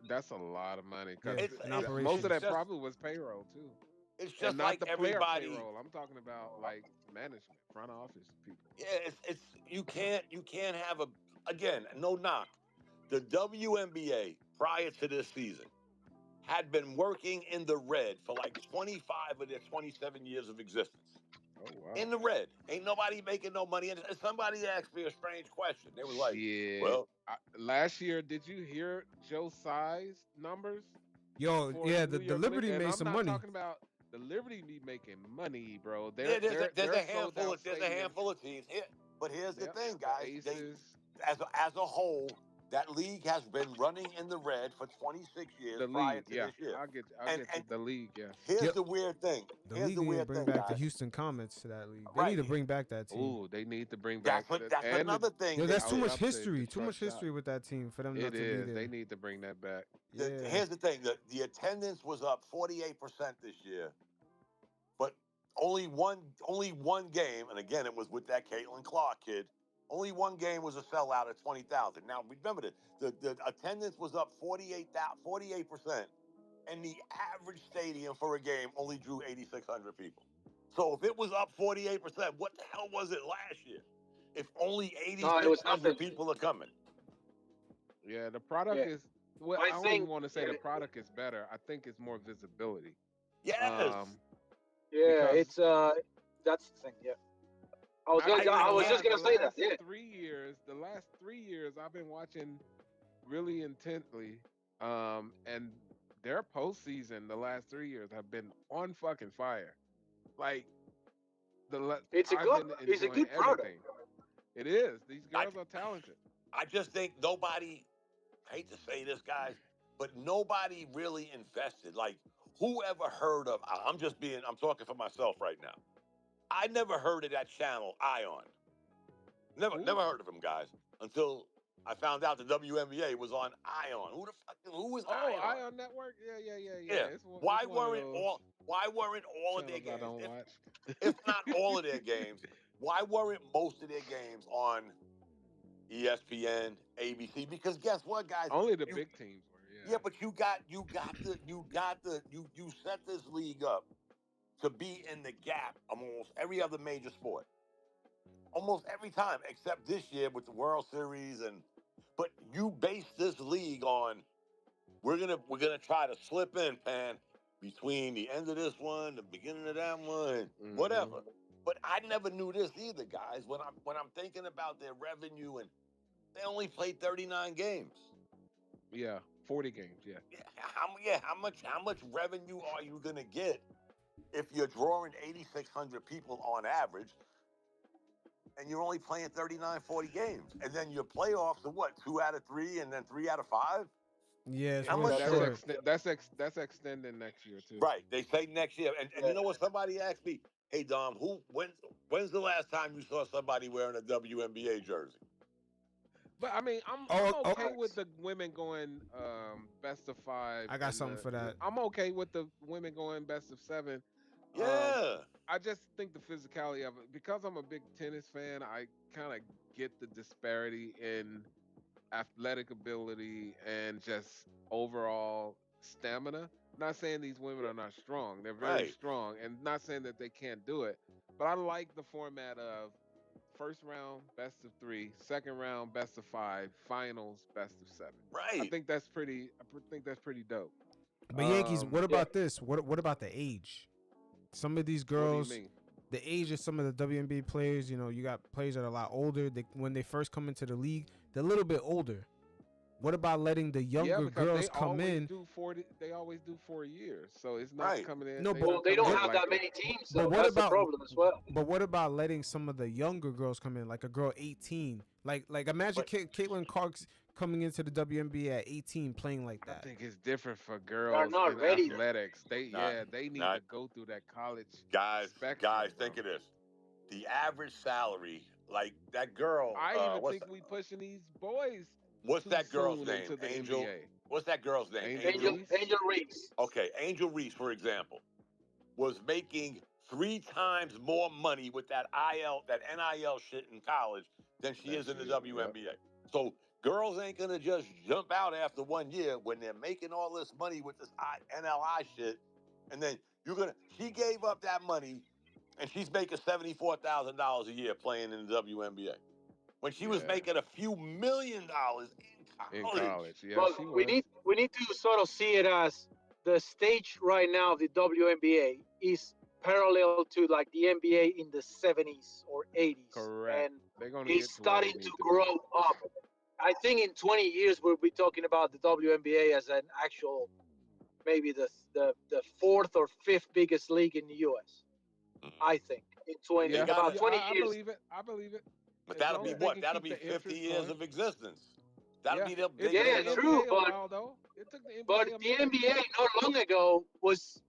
S3: That's a lot of money. 'Cause
S4: Yeah,
S1: It's-
S4: in
S1: it's-
S4: operations.
S3: most of that
S1: just-
S3: probably was payroll too.
S1: It's just
S3: And not
S1: like
S3: the player
S1: everybody.
S3: payroll. I'm talking about like management, front office people.
S1: Yeah, it's you can't have again, no knock. The WNBA prior to this season had been working in the red for like 25 of their 27 years of existence.
S3: Oh wow.
S1: In the red. Ain't nobody making no money. And somebody asked me a strange question. They was like,
S3: Shit.
S1: well,
S3: Last year, did you hear Joe Size numbers?
S4: Yo,
S3: for
S4: yeah,
S3: New
S4: the
S3: York
S4: Liberty
S3: Knicks? And
S4: made
S3: I'm
S4: some
S3: not
S4: money.
S3: talking about the Liberty be making money, bro.
S1: yeah, there's a
S3: They're
S1: handful
S3: sold-out
S1: of there's a
S3: stadiums.
S1: handful of teams here. But here's the
S3: Yep,
S1: thing,
S3: the
S1: guys.
S3: Aces.
S1: As a whole, that league has been running in the red for 26 years
S3: The
S1: prior
S3: league,
S1: to
S3: yeah.
S1: this year.
S3: I'll get
S1: And
S3: you. The league, yes.
S1: here's
S4: Yep.
S1: the weird thing.
S4: The
S1: Here's
S4: league
S1: the
S4: need to
S1: weird
S4: bring
S1: thing,
S4: back the
S1: guys.
S4: Houston Comets to that league. They
S1: Right.
S4: need to bring back that team.
S3: Ooh, they need to bring back
S1: That's
S3: and
S1: another thing.
S4: Yo,
S1: they
S4: that's too
S1: did.
S4: much history. Too much history with that team for them not
S3: It
S4: to be
S3: is.
S4: there.
S3: They need to bring that back.
S4: Yeah.
S1: Here's the thing: the attendance was up 48% this year, but only one game, and again, it was with that Caitlin Clark kid. Only one game was a sellout at 20,000. Now remember the attendance was up 48%, and the average stadium for a game only drew 8,600 people. So if it was up 48%, what the hell was it last year? If only
S5: No, it was
S1: 8,600
S5: nothing.
S1: people are coming.
S3: Yeah, the product
S5: Yeah.
S3: is. Well,
S5: I
S3: I don't
S5: think-
S3: even want to say the product is better. I think it's more visibility.
S1: Yes.
S5: Yeah,
S3: Because-
S5: it's that's the thing. Yeah, I was just gonna say that. Yeah,
S3: 3 years, the last 3 years, I've been watching really intently, and their postseason the last 3 years have been on fucking fire. Like
S5: It's a
S3: I've
S5: good-
S3: been
S5: it's a
S3: enjoying
S5: good product.
S3: everything. It is. These girls are talented.
S1: I just think nobody, I hate to say this, guys, but nobody really invested. Like, whoever heard of, I'm talking for myself right now. I never heard of that channel, Ion. Never heard of him, guys, until I found out the WNBA was on Ion. Who was
S3: Oh,
S1: Ion?
S3: Ion Network? Yeah.
S1: Yeah.
S3: It's one,
S1: Why
S3: it's one of
S1: weren't
S3: those
S1: all of their
S3: channels I
S1: games?
S3: don't watch.
S1: If not all of their games, why weren't most of their games on ESPN, ABC? Because guess what, guys?
S3: Only the big teams were.
S1: Yeah, but you set this league up to be in the gap almost every other major sport. Almost every time, except this year with the World Series but you base this league on we're gonna try to slip in, Pan, between the end of this one, the beginning of that one, whatever. But I never knew this either, guys. When I'm thinking about their revenue, and they only played 39 games.
S3: Yeah, 40 games. Yeah.
S1: How much revenue are you gonna get if you're drawing 8,600 people on average, and you're only playing 39, 40 games, and then your playoffs are what, 2 out of 3, and then 3 out of 5?
S4: Yeah, it's
S1: How
S4: real
S1: much-
S4: short.
S3: That's extending next year too.
S1: Right. They say next year, and you know what? Somebody asked me, "Hey Dom, when's the last time you saw somebody wearing a WNBA jersey?"
S3: But I mean, I'm
S4: Oh,
S3: okay with the women going best of 5.
S4: I got
S3: and
S4: something for that.
S3: I'm okay with the women going best of 7.
S1: Yeah.
S3: I just think the physicality of it, because I'm a big tennis fan, I kind of get the disparity in athletic ability and just overall stamina. Not saying these women are not strong; they're very
S1: Right.
S3: strong, and not saying that they can't do it. But I like the format of first round best of 3, second round best of 5, finals best of 7. I
S1: Right.
S3: think that's pretty. Dope.
S4: But Yankees, what
S5: yeah.
S4: about this? What about the age? Some of these
S3: What do
S4: girls,
S3: you mean?
S4: the age of some of the WNBA players, you got players that are a lot older. When they first come into the league, they're a little bit older. What about letting the younger
S3: because
S4: girls
S3: they
S4: come
S3: always
S4: in?
S3: They always do 4 years, so it's not
S1: Right.
S3: coming in.
S4: No,
S3: they're
S4: but-
S3: not
S5: Well, they don't
S3: coming in
S5: have
S3: like
S5: that many teams,
S4: But
S5: so
S4: what
S5: that's
S4: about-
S5: the problem as well.
S4: But what about letting some of the younger girls come in, like a girl 18? Like imagine Caitlin Clark's coming into the WNBA at 18 playing like
S3: I
S4: that.
S3: think it's different for girls
S5: not
S3: in
S5: ready.
S3: athletics. They need
S1: Not-
S3: to go through that college.
S1: Guys,
S3: spectrum,
S1: think
S3: bro.
S1: of this. The average salary, like that girl.
S3: I even
S1: what's
S3: think we pushing these boys.
S1: what's
S3: too
S1: that girl's
S3: soon
S1: name?
S3: into the
S1: Angel.
S3: NBA.
S1: What's that girl's name?
S3: Angel
S5: Angel Reese.
S1: Okay, Angel Reese, for example, was making 3 times more money with that NIL shit in college than she is in the WNBA. So girls ain't gonna just jump out after 1 year when they're making all this money with this NLI shit, and then she gave up that money, and she's making $74,000 a year playing in the WNBA when she was
S3: Yeah.
S1: making a few $1 million
S3: In
S1: college.
S3: college. Yeah,
S5: Well,
S3: she
S5: we
S3: was.
S5: need to sort of see it as the stage right now of the WNBA is parallel to like the NBA in the 70s or 80s,
S3: Correct.
S5: and
S3: They're gonna get
S5: it's
S3: to where they
S5: starting
S3: need
S5: to
S3: to be.
S5: grow up. I think in 20 years we'll be talking about the WNBA as an actual, maybe the 4th or 5th biggest league in the US. I think in 20
S3: Yeah,
S5: about 20
S3: I
S5: years.
S3: believe it. I believe it.
S1: But
S3: As
S1: that'll
S3: long
S1: be
S3: as they
S1: what?
S3: can
S1: That'll
S3: keep
S1: be
S3: the
S1: 50
S3: interest
S1: years
S3: going.
S1: of existence. That'll be the
S3: It
S1: big.
S3: took
S5: Yeah,
S3: the
S5: true,
S3: NBA a
S5: but-
S3: while though. It took the NBA.
S5: But
S3: a
S5: the
S3: minute.
S5: NBA not long ago was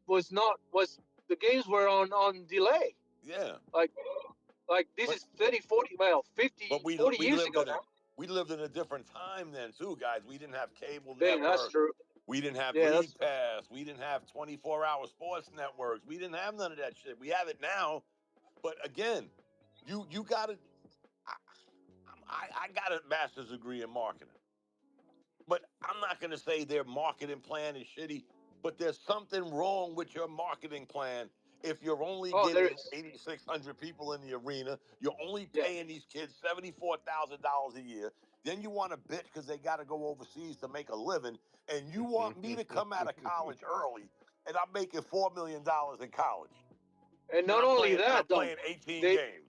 S5: the games were on delay.
S1: Yeah,
S5: Like this
S1: But-
S5: is 30, 40, well, 50,
S1: but
S5: 40 years ago now.
S1: we lived in a different time then too, guys. We didn't have cable
S5: Yeah, that's
S1: networks.
S5: true.
S1: We didn't have
S5: Yeah,
S1: League Pass. We didn't have 24-hour sports networks. We didn't have none of that shit. We have it now. But again, you got to. I got a master's degree in marketing. But I'm not going to say their marketing plan is shitty, but there's something wrong with your marketing plan. If you're only
S5: Oh, there
S1: getting
S5: is.
S1: 8,600 people in the arena, you're only
S5: Yeah.
S1: paying these kids $74,000 a year. Then you want to bitch because they got to go overseas to make a living, and you want me to come out of college early, and I'm making $4 million in college.
S5: And not
S1: I'm
S5: only
S1: playing,
S5: that,
S1: I'm
S5: though,
S1: playing 18
S5: they-
S1: games.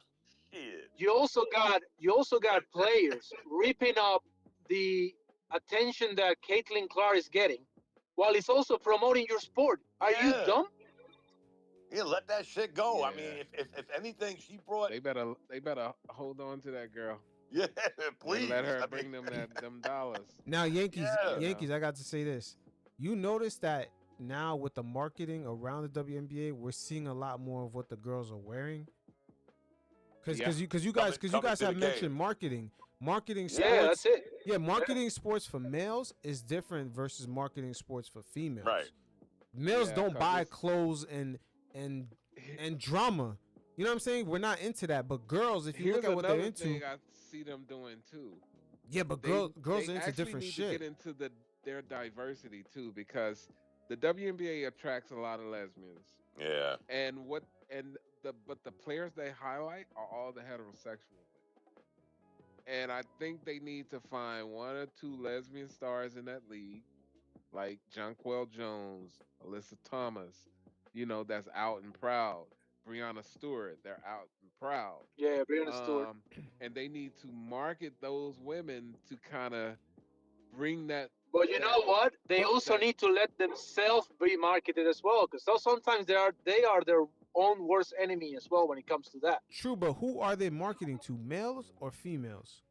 S1: Shit.
S5: you also got players ripping up the attention that Caitlin Clark is getting, while it's also promoting your sport. Are you
S1: Yeah.
S5: dumb?
S1: Yeah, let that shit go. I
S3: Yeah.
S1: mean, if anything, she brought.
S3: They better hold on to that girl.
S1: Yeah,
S3: And
S1: please.
S3: let her
S1: I
S3: bring
S1: mean,
S3: them dollars.
S4: Now, Yankees,
S1: Yeah.
S4: Yankees. I got to say this. You notice that now with the marketing around the WNBA, we're seeing a lot more of what the girls are wearing. Because
S3: Yeah.
S4: you guys
S1: Coming to
S4: have
S1: the
S4: mentioned
S1: game.
S4: marketing sports.
S5: Yeah, that's it.
S4: Yeah, marketing sports for males is different versus marketing sports for females.
S1: Right.
S4: Males
S3: Yeah,
S4: don't
S3: 'cause
S4: buy
S3: it's-
S4: clothes and drama. You know what I'm saying? We're not into that. But girls, if you
S3: Here's
S4: look at what they're
S3: another
S4: into,
S3: thing I see them doing too.
S4: yeah, but
S3: They-
S4: girls
S3: they
S4: are into
S3: actually
S4: different
S3: need
S4: shit.
S3: to get into their diversity too, because the WNBA attracts a lot of lesbians,
S1: Yeah.
S3: but the players they highlight are all the heterosexual women. And I think they need to find one or two lesbian stars in that league, like Jonquel Jones, Alyssa Thomas, that's out and proud. Breonna Stewart, they're out and proud.
S5: Yeah, Breonna Stewart.
S3: And they need to market those women to kind of bring that.
S5: But you know what? They also need to let themselves be marketed as well, because sometimes they are their own worst enemy as well when it comes to that.
S4: True, but who are they marketing to? Males or females?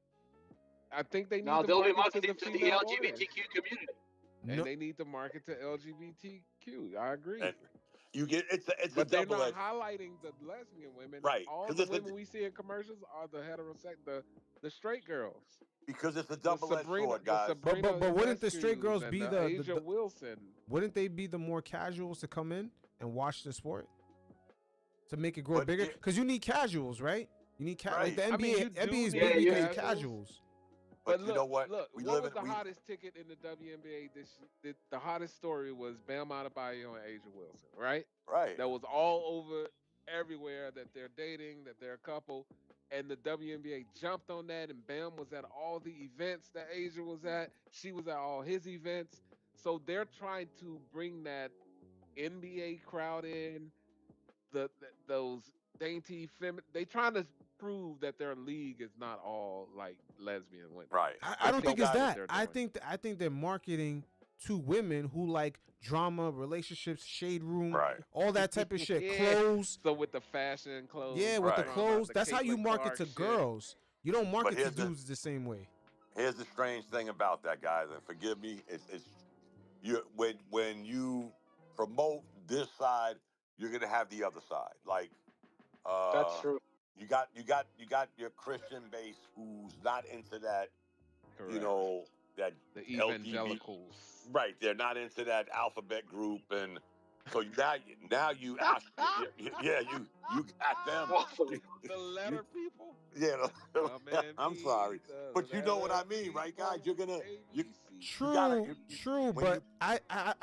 S3: I think they need
S5: Now
S3: to
S5: they'll be
S3: market
S5: marketing
S3: to
S5: to
S3: the
S5: the
S3: female
S5: LGBTQ community.
S3: and
S4: No,
S3: they need to market to LGBTQ. I agree.
S1: And you get it's a
S3: But they're
S1: double
S3: not
S1: edged.
S3: highlighting the lesbian women.
S1: Right,
S3: All
S1: 'cause
S3: the
S1: it's a-
S3: women we see in commercials are the the straight girls.
S1: Because it's a
S3: The
S1: double edged sword, guys.
S4: But wouldn't the straight
S3: Ionescu's
S4: girls
S3: and
S4: be
S3: the
S4: the
S3: Asia Wilson?
S4: wouldn't they be the more casuals to come in and watch the sport to make it grow
S1: But
S4: bigger?
S1: it-
S4: Because you need casuals, right? You need like the
S1: Right.
S3: I mean,
S4: NBA.
S3: you do
S4: NBA is
S3: need
S4: big because of
S3: casuals.
S4: casuals.
S1: But
S3: look,
S1: you know what?
S3: Look,
S1: We
S3: what
S1: live
S3: was
S1: in
S3: the hottest ticket in the WNBA the hottest story was Bam Adebayo and Asia Wilson, right?
S1: right.
S3: That was all over everywhere that they're dating, that they're a couple, and the WNBA jumped on that, and Bam was at all the events that Asia was at. She was at all his events. So they're trying to bring that NBA crowd in, those dainty feminine. They trying to prove that their league is not all like lesbian women.
S1: Right.
S4: I don't
S1: But
S4: think
S1: you
S4: it's
S1: guys-
S4: that. I think they're marketing to women who like drama, relationships, shade room,
S1: Right.
S4: all that type of shit,
S3: Yeah.
S4: clothes.
S3: So with the fashion clothes,
S4: Yeah, with the
S1: Right.
S4: clothes.
S3: the
S4: That's how you
S3: Caitlin
S4: market
S3: Clark
S4: to
S3: shit.
S4: girls. You don't market to
S1: here's the-
S4: dudes the same way.
S1: Here's the strange thing about that, guys, and forgive me. It's you when you promote this side, you're gonna have the other side. Like
S5: That's true.
S1: you got your Christian base who's not into that,
S3: Correct.
S1: you know, that
S3: The
S1: LGBT
S3: evangelicals.
S1: right. They're not into that alphabet group, and so now you ask, yeah, you got them.
S3: The letter people.
S1: Yeah,
S3: Come and
S1: I'm
S3: be
S1: sorry,
S3: the
S1: but you know what I
S3: letter
S1: mean, right, guys?
S3: people,
S1: You're gonna you,
S3: ABC.
S4: True,
S1: gotta-
S4: true,
S1: when
S4: but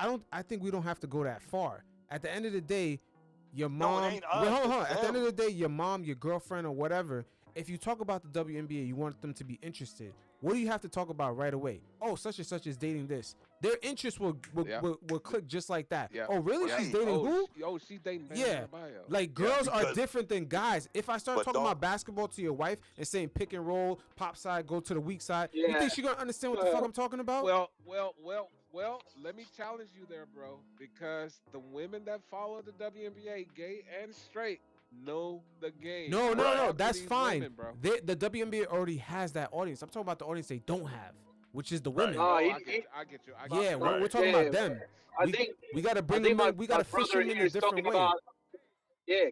S1: you-
S4: I think we don't have to go that far. At the end of the day, your
S1: No, it
S4: mom.
S1: ain't
S4: Wait,
S1: us,
S4: hold on.
S1: it's
S4: At the end of
S1: them.
S4: the day, your mom, your girlfriend, or whatever. If you talk about the WNBA, you want them to be interested. What do you have to talk about right away? Oh, such and such is dating this. Their interest will
S3: Yeah.
S4: will click just like that.
S3: Yeah.
S4: Oh, really?
S1: Yeah.
S4: She's dating who?
S3: She's dating Bam
S4: Yeah.
S3: Adebayo.
S4: Like girls are
S1: because-
S4: different than guys. If I start
S1: But
S4: talking
S1: don't-
S4: about basketball to your wife and saying pick and roll, pop side, go to the weak side, you
S5: Yeah.
S4: think she gonna understand what the fuck I'm talking about?
S3: Well, let me challenge you there, bro, because the women that follow the WNBA, gay and straight, know the game.
S4: No,
S1: Right.
S4: no,
S3: Talk to
S4: that's
S3: these
S4: fine.
S3: women, bro.
S4: The WNBA already has that audience. I'm talking about the audience they don't have. which is the
S1: Right.
S4: women.
S5: No,
S3: I get you. I get you. I get
S4: Yeah,
S3: you.
S4: we're
S1: Right.
S4: talking
S5: Yeah,
S4: about them.
S5: I think
S4: We got to
S5: I
S4: bring
S5: think
S4: them in. We got
S5: my
S4: to fish
S5: brother
S4: them in
S5: here
S4: a
S5: is
S4: different
S5: talking
S4: way.
S5: about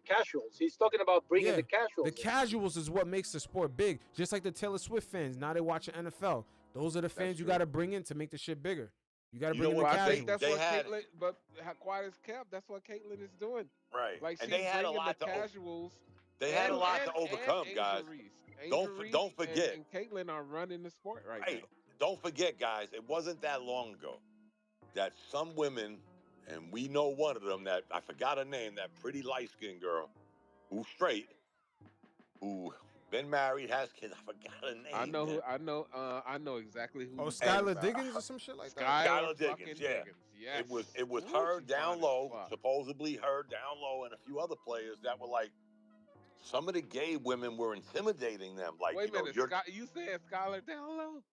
S5: casuals. He's talking about bringing
S4: Yeah,
S5: the casuals.
S4: the casuals is what makes the sport big. Just like the Taylor Swift fans. Now they watching NFL. Those are the fans you
S3: true.
S4: got to bring in to make the shit bigger. You got to
S1: You
S4: bring
S1: know
S4: in the
S1: what?
S3: Well, I
S1: They
S3: think
S4: casuals.
S3: that's
S1: they
S3: what
S1: had
S3: Caitlyn. But how quiet as kept. That's what Caitlyn is doing.
S1: right,
S3: Like
S1: and
S3: she's
S1: they had a
S3: bringing the
S1: lot to
S3: casuals.
S1: they had a
S3: And
S1: lot to
S3: and
S1: overcome,
S3: Angel
S1: guys.
S3: Reese, Angel Reese,
S1: Don't forget.
S3: and Caitlyn are running the sport right
S1: Right.
S3: now.
S1: Don't forget, guys. It wasn't that long ago that some women, and we know one of them. That I forgot her name. That pretty light skinned girl, who's straight, who been married, has kids. I forgot her name.
S3: I know
S1: man.
S3: who. I know exactly who.
S4: Oh,
S3: You're talking
S4: Skylar
S3: about.
S4: Diggins or some shit like that.
S3: Skylar
S1: Skylar
S3: fucking
S1: Diggins, yeah.
S3: Diggins. Yes.
S1: It was
S3: Ooh,
S1: her
S3: she
S1: down
S3: fine as
S1: low,
S3: fuck.
S1: supposedly her down low, and a few other players that were like, some of the gay women were intimidating them. Like,
S3: Wait a minute,
S1: you're
S3: You said Skylar down low?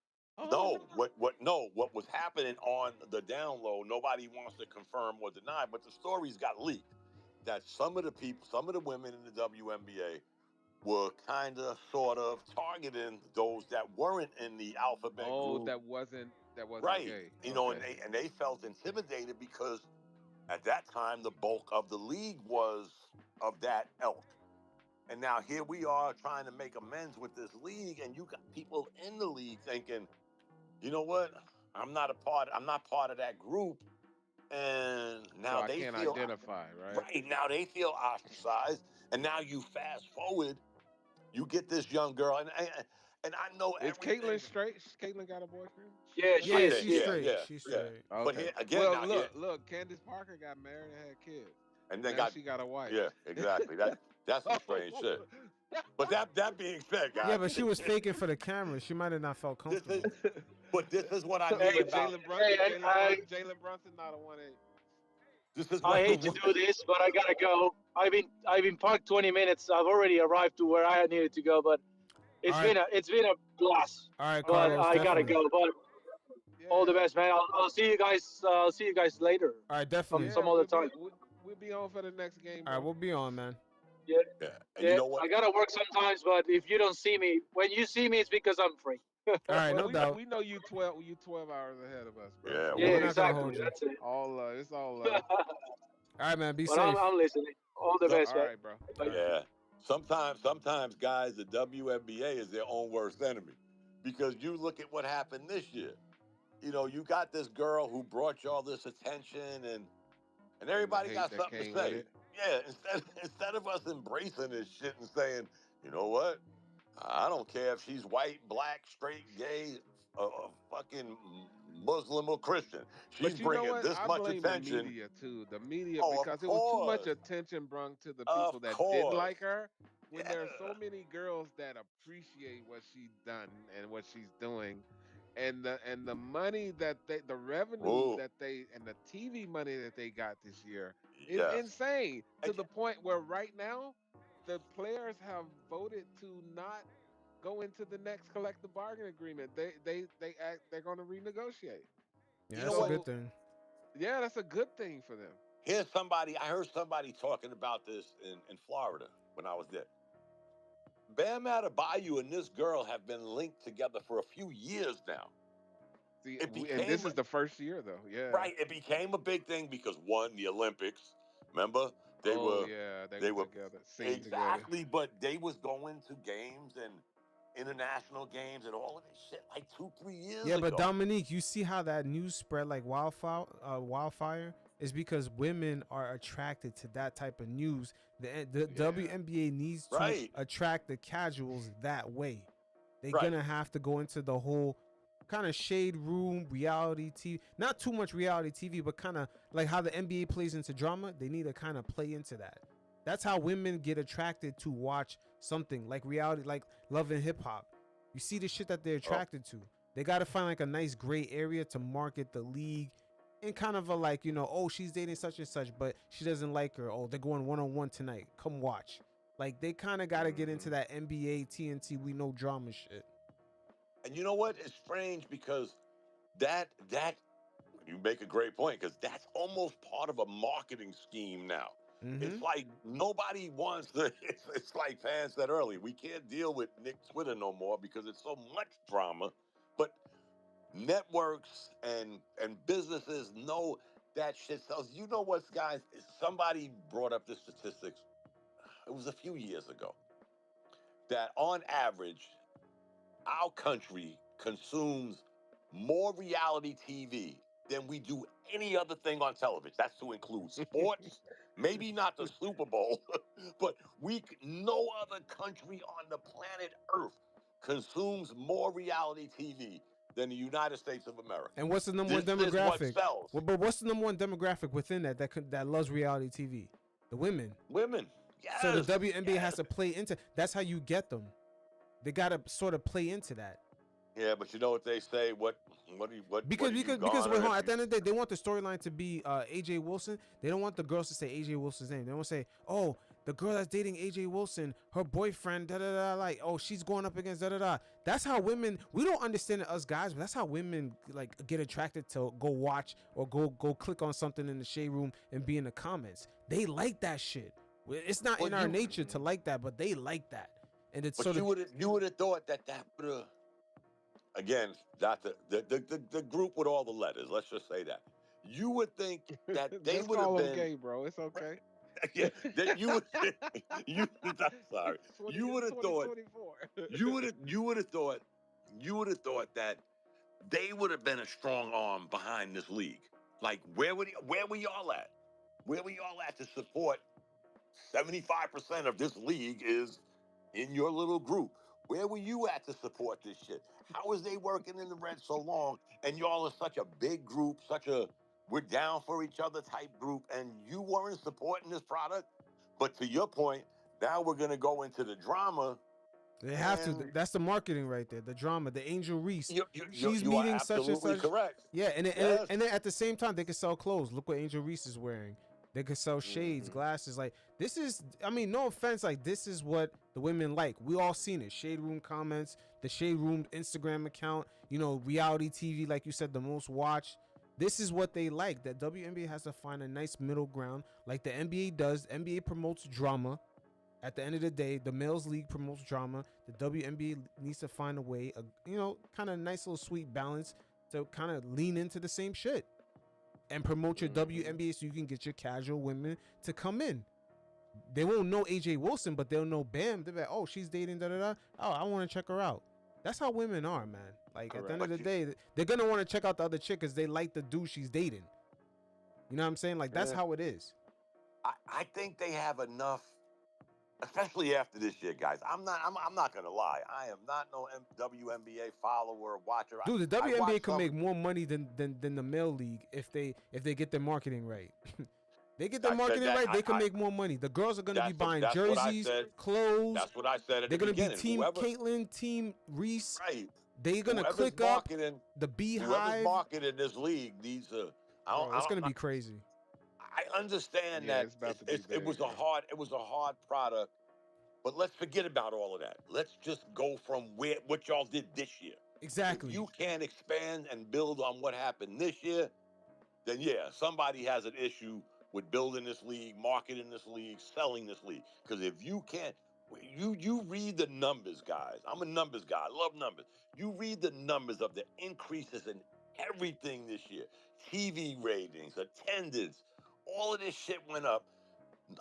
S1: no,
S3: Oh,
S1: what was happening on the down low, nobody wants to confirm or deny, but the stories got leaked that some of the people, some of the women in the WNBA were kind of sort of targeting those that weren't in the alphabet group.
S3: that wasn't
S1: Right.
S3: gay.
S1: And
S3: Okay.
S1: they felt intimidated because at that time the bulk of the league was of that ilk. And now here we are trying to make amends with this league, and you got people in the league thinking, you know what? I'm not part of that group. And
S3: So
S1: now
S3: I
S1: they
S3: can't
S1: feel
S3: identify, right?
S1: right. Now they feel ostracized. And now you fast forward, you get this young girl, and I know
S3: Is
S1: everything.
S3: Caitlyn straight? Caitlyn got a boyfriend?
S5: Yeah, she
S1: I
S4: Yeah,
S5: is.
S1: think,
S4: she's
S5: She is.
S4: straight.
S1: yeah,
S4: She's
S1: yeah.
S4: straight.
S1: But
S3: Okay.
S1: here again,
S3: Well,
S1: now here,
S3: look. Candace Parker got married and had kids.
S1: and they
S3: Now
S1: got
S3: she got a wife.
S1: yeah, exactly. That's some strange shit. But that being said,
S4: Yeah,
S1: guys,
S4: but she was faking for the camera. She might have not felt
S1: this is
S4: comfortable.
S1: but this is what I
S3: So,
S1: mean
S5: Hey,
S1: about
S3: Jalen
S5: hey,
S3: Brunson, Jalen Brunson, not a 1A.
S1: this is
S5: I
S1: what
S5: hate to do this, but I gotta go. I've been parked 20 minutes. I've already arrived to where I needed to go, but
S4: All right,
S5: it's been a blast.
S4: all right,
S5: But
S4: Carlos,
S5: I gotta
S4: definitely.
S5: go. But all the
S3: Yeah,
S5: best, man. I'll see you guys. I'll see you guys later.
S4: All right, definitely.
S5: Some other time.
S3: We'll be on for the next game,
S4: All right,
S3: bro.
S4: we'll be on, man.
S5: Yeah,
S1: yeah. And you
S5: yeah.
S1: know what?
S5: I gotta work sometimes, but if you don't see me, when you see me, it's because I'm free.
S4: All right, no doubt.
S3: We know you 12 hours ahead of us, bro.
S1: Yeah,
S3: So
S4: Yeah,
S5: Yeah,
S4: we're not gonna
S5: exactly.
S4: hold you.
S5: That's it.
S3: all it's all love.
S4: All right, man. Be
S5: But
S4: safe.
S5: I'm listening. All the
S1: So-
S5: best,
S3: All
S5: man.
S3: right, bro.
S5: Bye.
S3: All right.
S1: Yeah. Sometimes, guys, the WNBA is their own worst enemy because you look at what happened this year. You got this girl who brought you all this attention, and everybody
S3: hate
S1: got
S3: that
S1: something to
S3: came with
S1: say.
S3: it.
S1: Yeah, instead of us embracing this shit and saying, you know what, I don't care if she's white, black, straight, gay, fucking Muslim or Christian. She's
S3: But you know
S1: bringing
S3: what?
S1: this
S3: I
S1: much
S3: blame the
S1: attention.
S3: media too. The media
S1: Oh, of
S3: because it was too much
S1: course,
S3: attention brung to the
S1: of
S3: people that didn't
S1: course.
S3: like her. When
S1: Yeah.
S3: there's so many girls that appreciate what she's done and what she's doing, and the money that the revenue
S1: Ooh,
S3: that they and the TV money that they got this year is
S1: yes.
S3: insane to
S1: And
S3: the point where right now the players have voted to not go into the next collective bargaining agreement. They're going to renegotiate.
S4: Yeah,
S1: you
S4: that's
S1: know
S4: a
S1: what?
S4: good thing.
S3: Yeah, that's a good thing for them.
S1: I heard somebody talking about this in Florida when I was there. Bam Adebayo and this girl have been linked together for a few years now.
S3: See,
S1: It
S3: and this
S1: became
S3: is the first year though. Yeah.
S1: right. It became a big thing because one, the Olympics. Remember, they
S3: Oh
S1: were
S3: yeah, they
S1: they
S3: were
S1: were
S3: together, sing together.
S1: exactly, but they was going to games and international games and all of this shit like 2-3 years
S4: Yeah, but
S1: ago.
S4: Dominique, you see how that news spread like wildfire? Wildfire is because women are attracted to that type of news. The
S3: Yeah.
S4: WNBA needs to
S1: Right.
S4: attract the casuals that way. They're
S1: Right.
S4: gonna have to go into the whole kind of shade room reality TV. Not too much reality TV, but kind of like how the NBA plays into drama. They need to kind of play into that. That's how women get attracted to watch something like reality, like Love and Hip Hop. You see the shit that they're attracted to. They got to find like a nice gray area to market the league in kind of a like, oh, she's dating such and such, but she doesn't like her. Oh, they're going one-on-one tonight. Come watch. Like they kind of got to get into that NBA, TNT, we know drama shit.
S1: And you know what? It's strange because that you make a great point because that's almost part of a marketing scheme now. It's like nobody wants to. It's like fans said earlier. We can't deal with Nick Twitter no more because it's so much drama. But networks and businesses know that shit sells. You know what, guys? Somebody brought up the statistics. It was a few years ago that on average, our country consumes more reality TV than we do any other thing on television. That's to include sports, maybe not the Super Bowl, but no other country on the planet Earth consumes more reality TV than the United States of America.
S4: And what's the number one
S1: This is what
S4: demographic?
S1: sells.
S4: Well, but what's the number one demographic within that loves reality TV? The women.
S1: Women. Yes.
S4: So the WNBA has to play into. That's how you get them. They gotta sort of play into that.
S1: Yeah, but you know what they say?
S4: Because wait, hold on. At the end of the day, they want the storyline to be AJ Wilson. They don't want the girls to say AJ Wilson's name. They don't say, oh, the girl that's dating AJ Wilson, her boyfriend, da da da, like, oh, she's going up against da da da. That's how women. We don't understand it, us guys, but that's how women like get attracted to go watch or go click on something in the shade room and be in the comments. They like that shit. It's not in our nature to like that, but they like that. And it's
S1: but you would have thought that would have, again, not the group with all the letters. Let's just say that you would think that they would have been
S3: gay, bro. It's okay.
S1: Yeah, that you would. I'm sorry. You would have thought. You would have thought that they would have been a strong arm behind this league. Like where were y'all at? Where were y'all at to support 75% of this league is in your little group? Where were you at to support this shit? How was they working in the red so long? And y'all are such a big group, such a we're down for each other type group, and you weren't supporting this product. But to your point, now we're gonna go into the drama.
S4: They have to. That's the marketing right there. The drama. The Angel Reese. She's
S1: you
S4: meeting
S1: are
S4: such and such.
S1: Correct.
S4: Yeah, and then at the same time, they can sell clothes. Look what Angel Reese is wearing. They can sell shades, glasses. Like this is. I mean, no offense. Like this is what the women like. We all seen it. Shade Room comments. The Shade Room Instagram account. You know, reality TV. Like you said, the most watched. This is what they like. That WNBA has to find a nice middle ground, like the NBA does. The NBA promotes drama. At the end of the day, the males league promotes drama. The WNBA needs to find a way, kind of nice little sweet balance to kind of lean into the same shit and promote your WNBA so you can get your casual women to come in. They won't know AJ Wilson, but they'll know Bam. They'll be like, oh, she's dating da da da. Oh, I want to check her out. That's how women are, man. Like at the end of the day, they're gonna want to check out the other chick because they like the dude she's dating. You know what I'm saying? Like that's how it is.
S1: I think they have enough. Especially after this year, guys. I'm not gonna lie. I am not no WNBA follower or watcher.
S4: Dude, the WNBA can make more money than the male league if they get their marketing right. They get their marketing right, they can make more money. The girls are gonna be buying jerseys, clothes.
S1: That's what I said.
S4: They're gonna be Team Caitlin, Team Reese.
S1: Right.
S4: They're gonna click up the Beehive.
S1: Whoever's marketing this league needs to.
S4: It's gonna be crazy.
S1: I understand that it was a hard product, but let's forget about all of that. Let's just go from what y'all did this year.
S4: Exactly.
S1: If you can't expand and build on what happened this year, then yeah, somebody has an issue with building this league, marketing this league, selling this league. Because if you can't, you read the numbers, guys. I'm a numbers guy. I love numbers. You read the numbers of the increases in everything this year. TV ratings, attendance, all of this shit went up.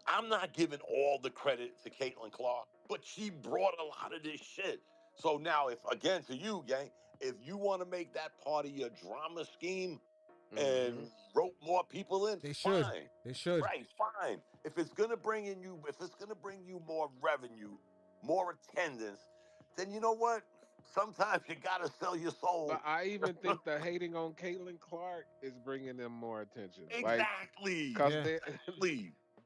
S1: I'm not giving all the credit to Caitlin Clark, but she brought a lot of this shit. So now, again, to you, gang, if you want to make that part of your drama scheme and rope more people in,
S4: they should.
S1: Right, fine. If it's gonna bring you more revenue, more attendance, then you know what? Sometimes you gotta sell your soul.
S3: But I even think the hating on Caitlin Clark is bringing them more attention.
S1: Exactly.
S3: Because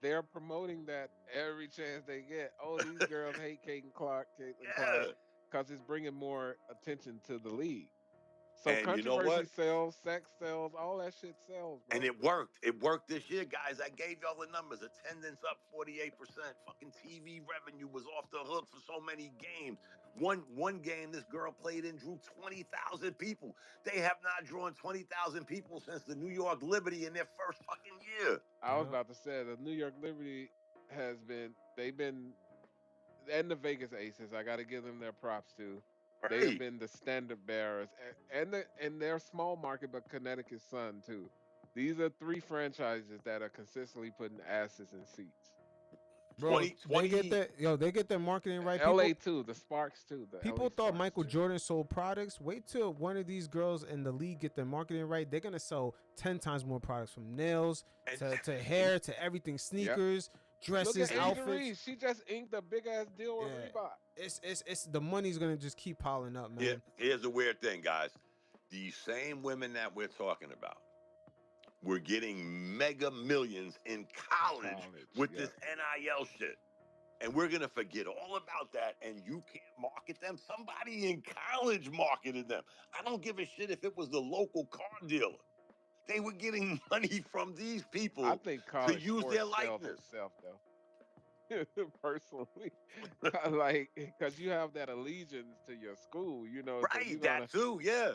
S3: they're promoting that every chance they get. Oh, these girls hate Caitlin Clark, because it's bringing more attention to the league. So and controversy sells, sex sells, all that shit sells, bro.
S1: And it worked. It worked this year, guys. I gave y'all the numbers. Attendance up 48%. Fucking TV revenue was off the hook for so many games. One game this girl played in drew 20,000 people. They have not drawn 20,000 people since the New York Liberty in their first fucking year.
S3: I was about to say, the New York Liberty and the Vegas Aces, I got to give them their props too. They
S1: Right.
S3: have been the standard bearers, and they're small market, but Connecticut's Sun too. These are three franchises that are consistently putting asses in seats.
S4: Bro,
S1: 20,
S4: they get their marketing right.
S3: LA too, the Sparks too, the LA
S4: People thought
S3: Sparks
S4: Michael
S3: too.
S4: Jordan sold products. Wait till one of these girls in the league get their marketing right. They're gonna sell 10 times more products, from nails to hair to everything, sneakers,
S3: Look
S4: dresses,
S3: at Angel
S4: outfits.
S3: Reese. She just inked a big ass deal with
S4: Yeah.
S3: Reebok.
S4: It's the money's gonna just keep piling up, man.
S1: Here's the weird thing, guys. These same women that we're talking about were getting mega millions in college with this NIL shit. And we're going to forget all about that, and you can't market them. Somebody in college marketed them. I don't give a shit if it was the local car dealer. They were getting money from these people
S3: I think
S1: to
S3: college
S1: use
S3: sports
S1: their
S3: sells
S1: likeness.
S3: itself though. Personally, like, because you have that allegiance to your school, you know. So
S1: Right,
S3: you're gonna,
S1: that too, yeah.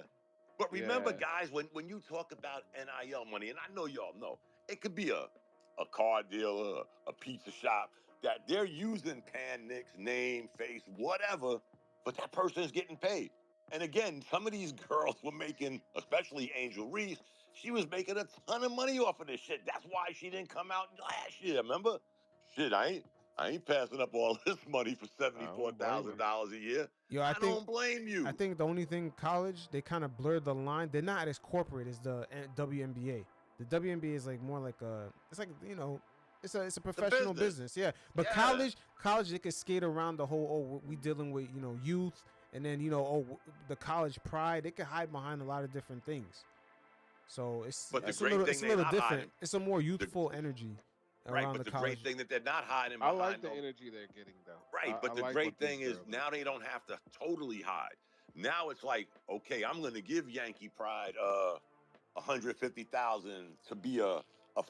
S1: But remember,
S3: Yeah.
S1: guys, when you talk about NIL money, and I know y'all know, it could be a car dealer, a pizza shop, that they're using PanKnick's name, face, whatever, but that person is getting paid. And again, some of these girls were making, especially Angel Reese, she was making a ton of money off of this shit. That's why she didn't come out last year, remember? Shit, I ain't passing up all this money for $74,000 a year.
S4: Yo,
S1: I don't blame you.
S4: I think the only thing college, they kind of blurred the line. They're not as corporate as the WNBA. The WNBA is like more like it's like, you know, it's a professional business. Yeah. But college they could skate around the whole, we dealing with, you know, youth, and then, you know, the college pride. They could hide behind a lot of different things. So it's a little different.
S1: Hiding,
S4: it's a more youthful energy around the college.
S1: Great thing that they're not hiding
S3: I
S1: behind.
S3: like the energy they're getting though.
S1: Right, but the great thing is now they don't have to totally hide. Now it's like, okay, I'm going to give Yankee Pride $150,000 to be a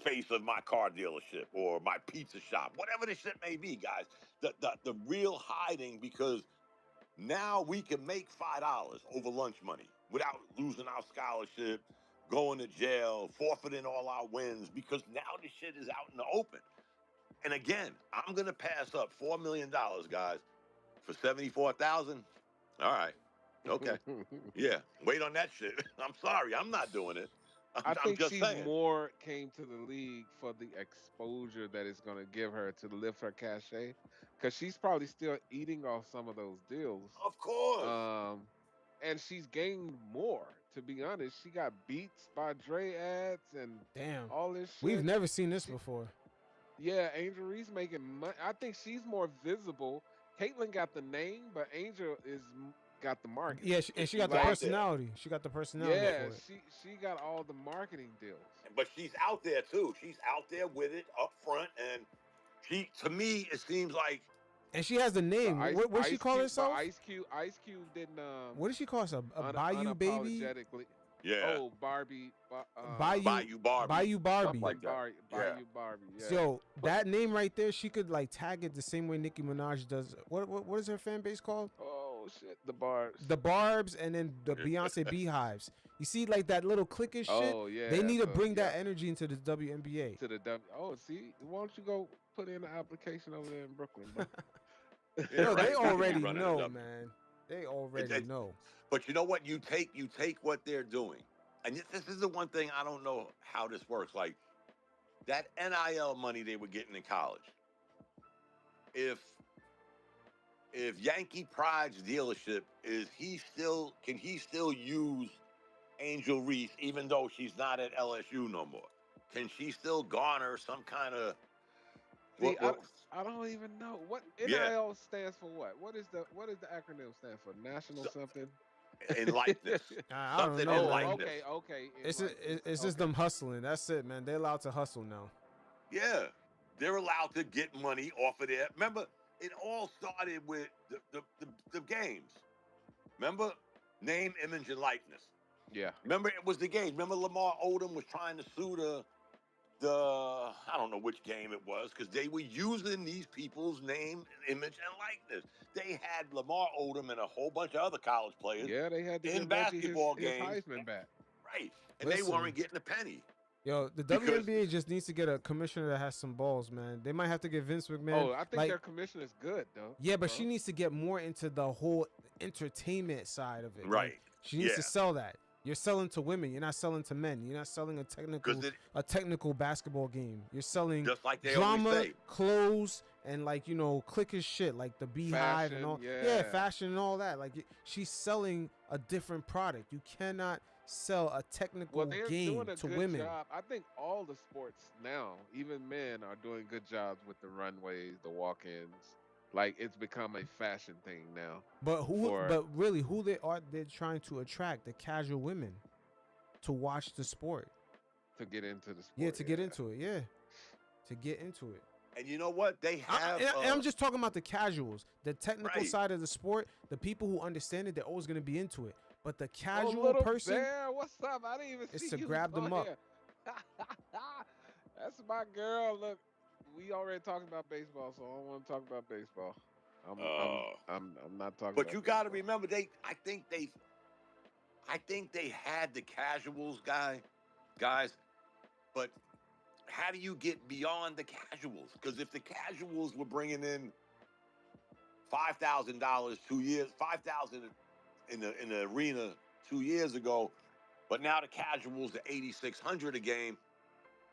S1: face of my car dealership or my pizza shop, whatever the shit may be, guys. The real hiding, because now we can make $5 over lunch money without losing our scholarship, going to jail, forfeiting all our wins, because now the shit is out in the open. And again, I'm gonna pass up $4 million, guys, for 74,000. All right, okay, yeah. Wait on that shit. I'm sorry, I'm not doing it.
S3: I think
S1: just
S3: she
S1: saying.
S3: more came to the league for the exposure that it's going to give her to lift her cachet, because she's probably still eating off some of those deals.
S1: Of course.
S3: And she's gained more. To be honest, she got Beats by Dre ads and all this shit.
S4: We've never seen this before.
S3: Yeah, Angel Reese making money. I think she's more visible. Caitlyn got the name, but Angel got the marketing.
S4: Yeah, and she got the personality. She got the personality.
S3: Yeah,
S4: for it.
S3: she got all the marketing deals.
S1: But she's out there too. She's out there with it up front, and to me, it seems like.
S4: And she has the name. What does she call herself?
S3: Ice Cube didn't.
S4: What does she call herself? A Bayou Baby?
S1: Yeah.
S3: Oh, Barbie.
S1: Bayou Barbie.
S4: Bayou Barbie.
S1: Like that.
S3: Bayou Barbie. Yeah.
S4: So that name right there, she could like tag it the same way Nicki Minaj does. What is her fan base called?
S3: Oh shit, the Barbs.
S4: The Barbs, and then the Beyonce Beehives. You see, like that little cliquish shit.
S3: Oh yeah.
S4: They need to bring that energy into the WNBA.
S3: Oh, see, why don't you go put in an application over there in Brooklyn, bro?
S4: No, they already know, man. They already know.
S1: But you know what? You take what they're doing, and this is the one thing I don't know how this works. Like that NIL money they were getting in college. If Yankee Pride's dealership can he still use Angel Reese even though she's not at LSU no more? Can she still garner some kind of?
S3: I don't even know what NIL stands for. What is the acronym stand for? National something.
S1: In likeness.
S4: I don't know.
S1: In likeness.
S3: Okay.
S4: It's just them hustling. That's it, man. They're allowed to hustle now.
S1: Yeah, they're allowed to get money off of there. Remember, it all started with the games. Remember, name, image, and likeness.
S3: Yeah.
S1: Remember, it was the games. Remember, Lamar Odom was trying to sue the I don't know which game it was, because they were using these people's name, image, and likeness. They had Lamar Odom and a whole bunch of other college players.
S3: Yeah, they had to
S1: in basketball
S3: his
S1: games.
S3: Heisman back.
S1: Right, and they weren't getting a penny.
S4: Yo, the
S1: Because
S4: WNBA just needs to get a commissioner that has some balls, man. They might have to get Vince McMahon.
S3: Oh, I think
S4: Like,
S3: their commission is good though.
S4: yeah, but
S3: bro.
S4: she needs to get more into the whole entertainment side of it. Like,
S1: right,
S4: she needs
S1: yeah,
S4: to sell that. You're selling to women. You're not selling to men. You're not selling
S1: because
S4: a technical basketball game. You're selling
S1: just like they always
S4: drama,
S1: say,
S4: clothes, and like cliquish shit like the Beehive and
S3: Fashion,
S4: all.
S3: yeah.
S4: Fashion and all that. Like she's selling a different product. You cannot sell a technical
S3: Well, they're
S4: game
S3: doing a
S4: to
S3: good
S4: women.
S3: job. I think all the sports now, even men, are doing good jobs with the runways, the walk-ins. Like it's become a fashion thing now.
S4: But
S3: for-
S4: really who they're trying to attract the casual women to watch the sport.
S3: To get into the sport.
S4: Yeah, to get into it. Yeah. To get into it.
S1: and you know what they have.
S4: And I'm just talking about the casuals, the technical
S1: Right.
S4: side of the sport. The people who understand it, they're always going to be into it. But the
S3: Oh,
S4: casual
S3: little
S4: person,
S3: bear, what's up? I didn't even
S4: it's
S3: see
S4: to
S3: you
S4: grab them
S3: on
S4: up.
S3: here. That's my girl. Look, we already talking about baseball, so I don't want to talk about baseball. I'm not talking.
S1: But
S3: about
S1: you got to
S3: baseball.
S1: remember, I think they had the casuals guys. But how do you get beyond the casuals? Because if the casuals were bringing in $5,000 $5,000 in the arena 2 years ago, but now the casuals are $8,600 a game.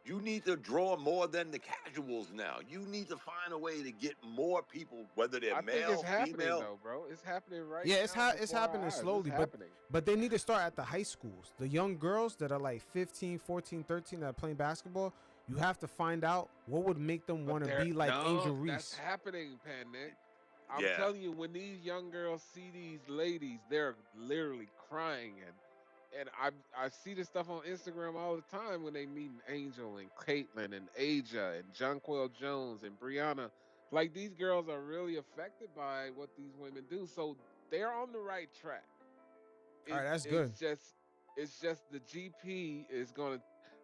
S1: You need to draw more than the casuals now. You need to find a way to get more people, whether they're
S3: I think
S1: male,
S3: it's happening
S1: female.
S3: though, bro. It's happening right
S4: Yeah,
S3: now.
S4: it's
S3: before our
S4: happening
S3: eyes.
S4: slowly,
S3: It's happening.
S4: but they need to start at the high schools. The young girls that are like 15, 14, 13 that are playing basketball, you have to find out what would make them
S3: But
S4: want to
S3: they're-
S4: be like
S3: no,
S4: Angel
S3: That's
S4: Reese.
S3: happening, PanKnick. I'm
S1: Yeah.
S3: telling you, when these young girls see these ladies, they're literally crying, and I see this stuff on Instagram all the time when they meet Angel and Caitlin and Aja and Jonquel Jones and Brianna. Like these girls are really affected by what these women do, so they're on the right track.
S4: All right, that's good.
S3: It's just the GP is gonna.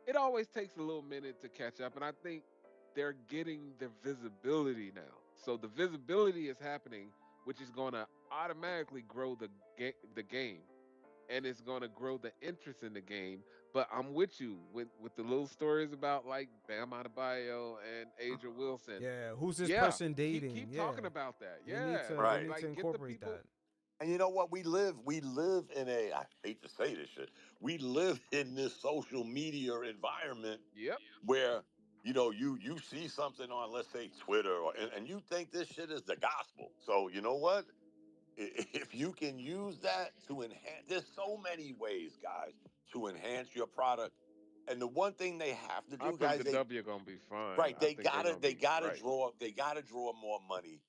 S3: It always takes a little minute to catch up, and I think they're getting the visibility now. So the visibility is happening, which is gonna automatically grow the game, and it's gonna grow the interest in the game. But I'm with you with the little stories about like Bam Adebayo and Aja Wilson.
S4: Yeah, who's this
S3: Yeah,
S4: person dating?
S3: Keep
S4: yeah.
S3: talking about that.
S4: They
S3: Yeah,
S4: need to,
S1: Right.
S4: they need
S3: like
S4: to
S3: get the
S4: incorporate
S3: people.
S4: that.
S1: And you know what? We live in I hate to say this shit. We live in this social media environment
S3: Yep.
S1: where, you see something on, let's say, Twitter, and you think this shit is the gospel. So you know what? If you can use that to enhance, there's so many ways, guys, to enhance your product. And the one thing they have to
S3: I
S1: do,
S3: think
S1: guys,
S3: the W gonna be fine.
S1: right,
S3: I think they're gonna
S1: they
S3: be
S1: gotta
S3: right.
S1: draw more money,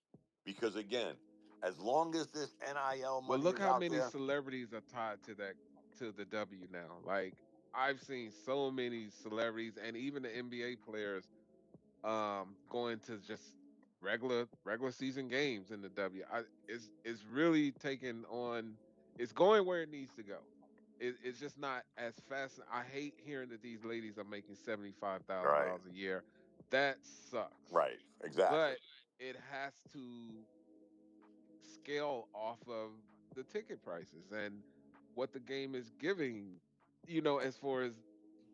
S1: because again, as long as this NIL
S3: Well,
S1: money
S3: look
S1: is
S3: how
S1: out
S3: many
S1: there,
S3: celebrities are tied to the W now. Like I've seen so many celebrities and even the NBA players going to just regular season games in the W. It's really taking on. It's going where it needs to go. It's just not as fast. I hate hearing that these ladies are making
S1: right,
S3: $75,000 a year. That sucks.
S1: right, exactly.
S3: But it has to scale off of the ticket prices and what the game is giving, as far as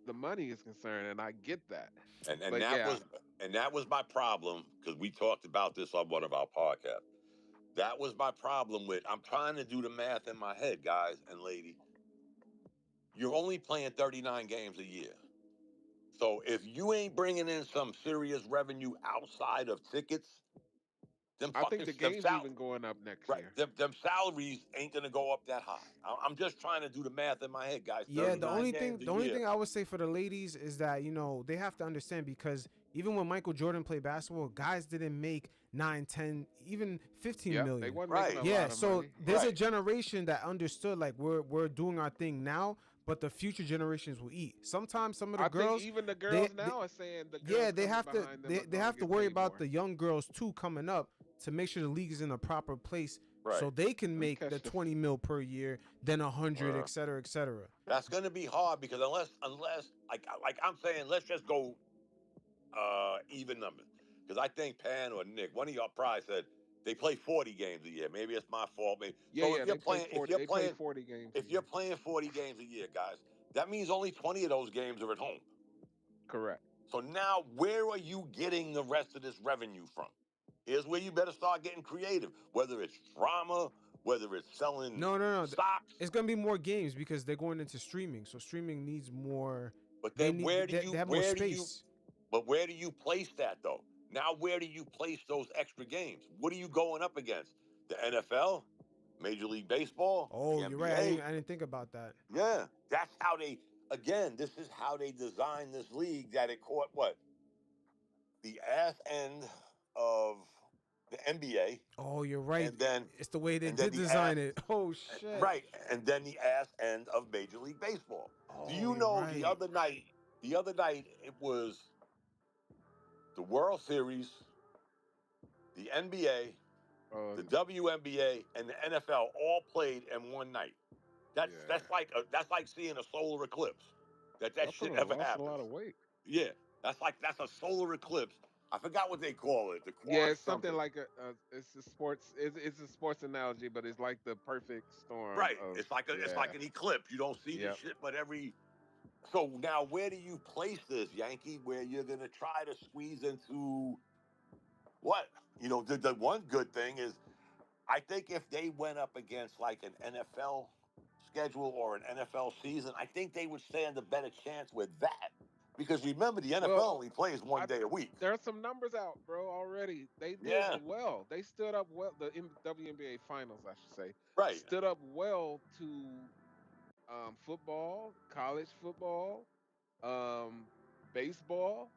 S3: the money is concerned. And I get that.
S1: And
S3: But yeah,
S1: that was my problem, because we talked about this on one of our podcasts. That was my problem with, I'm trying to do the math in my head, guys and lady. You're only playing 39 games a year. So if you ain't bringing in some serious revenue outside of tickets, them
S3: I think
S1: fucking
S3: the
S1: them
S3: game's
S1: sal-
S3: even going up next
S1: right,
S3: year.
S1: them salaries ain't gonna go up that high. I'm just trying to do the math in my head, guys.
S4: Yeah,
S1: 39 games
S4: the
S1: a
S4: only
S1: year.
S4: thing I would say for the ladies is that they have to understand, because even when Michael Jordan played basketball, guys didn't make 9, 10, even 15
S3: Yeah,
S4: million.
S3: they wasn't
S1: Right.
S3: making a
S4: Yeah,
S3: lot of
S4: so
S3: money.
S4: there's a
S1: Right.
S4: generation that understood, like, we're doing our thing now, but the future generations will eat. Sometimes some of the
S3: I
S4: girls,
S3: think even the girls
S4: they-
S3: now are saying the girls
S4: yeah, they
S3: coming
S4: have to
S3: behind them
S4: they,
S3: are
S4: they
S3: gonna
S4: have to
S3: get
S4: worry
S3: paid
S4: about
S3: more.
S4: the young girls too coming up to make sure the league is in a proper place,
S1: Right.
S4: so they can
S3: Let me
S4: make
S3: catch
S4: the
S3: this.
S4: 20 mil per year, then 100,
S1: Uh,
S4: et cetera, et cetera.
S1: That's gonna be hard, because unless like I'm saying, let's just go even numbers. Because I think Pan or Nick, one of y'all probably said they play 40 games a year. Maybe it's my fault. Maybe.
S3: Yeah,
S1: So
S3: yeah, they play 40. They play 40 games.
S1: if you're playing 40 games a year, guys, that means only 20 of those games are at home.
S3: Correct.
S1: So now, where are you getting the rest of this revenue from? Here's where you better start getting creative. Whether it's drama, whether it's selling
S4: No.
S1: stocks.
S4: It's gonna be more games because they're going into streaming. So streaming needs more.
S1: But
S4: They
S1: then
S4: need.
S1: where do
S4: They
S1: you
S4: have more space.
S1: but where do you place that though? Now where do you place those extra games? What are you going up against? The NFL, Major League Baseball,
S4: Oh,
S1: the
S4: you're right.
S1: NBA.
S4: I didn't think about that.
S1: Yeah, that's how they. Again, this is how they designed this league that it caught what the ass end of the NBA,
S4: Oh, you're right.
S1: and then
S4: It's the way they
S1: and then
S4: did
S1: the
S4: design
S1: ass,
S4: it. Oh shit.
S1: right, and then the ass end of Major League Baseball.
S4: Oh,
S1: Do you
S4: you're
S1: know
S4: right.
S1: the other night? The other night it was the World Series, the NBA, the WNBA, and the NFL all played in one night. That's
S3: Yeah.
S1: that's like seeing a solar eclipse. That shit
S3: Buffalo
S1: ever
S3: lost
S1: happens.
S3: a lot of weight.
S1: Yeah, that's a solar eclipse. I forgot what they call it. The quad
S3: Yeah, it's something like it's a sports. It's a sports analogy, but it's like the perfect storm.
S1: Right.
S3: Of,
S1: It's like an eclipse. You don't see this
S3: Yep.
S1: shit, but every. So now, where do you place this, Yankee? Where you're gonna try to squeeze into what? You know, the one good thing is, I think if they went up against like an NFL schedule or an NFL season, I think they would stand a better chance with that. Because remember, the NFL
S3: Well,
S1: only plays one day a week.
S3: There are some numbers out, bro. Already, they did
S1: Yeah.
S3: well. They stood up well. The WNBA finals, I should say,
S1: Right.
S3: stood up well to football, college football, baseball.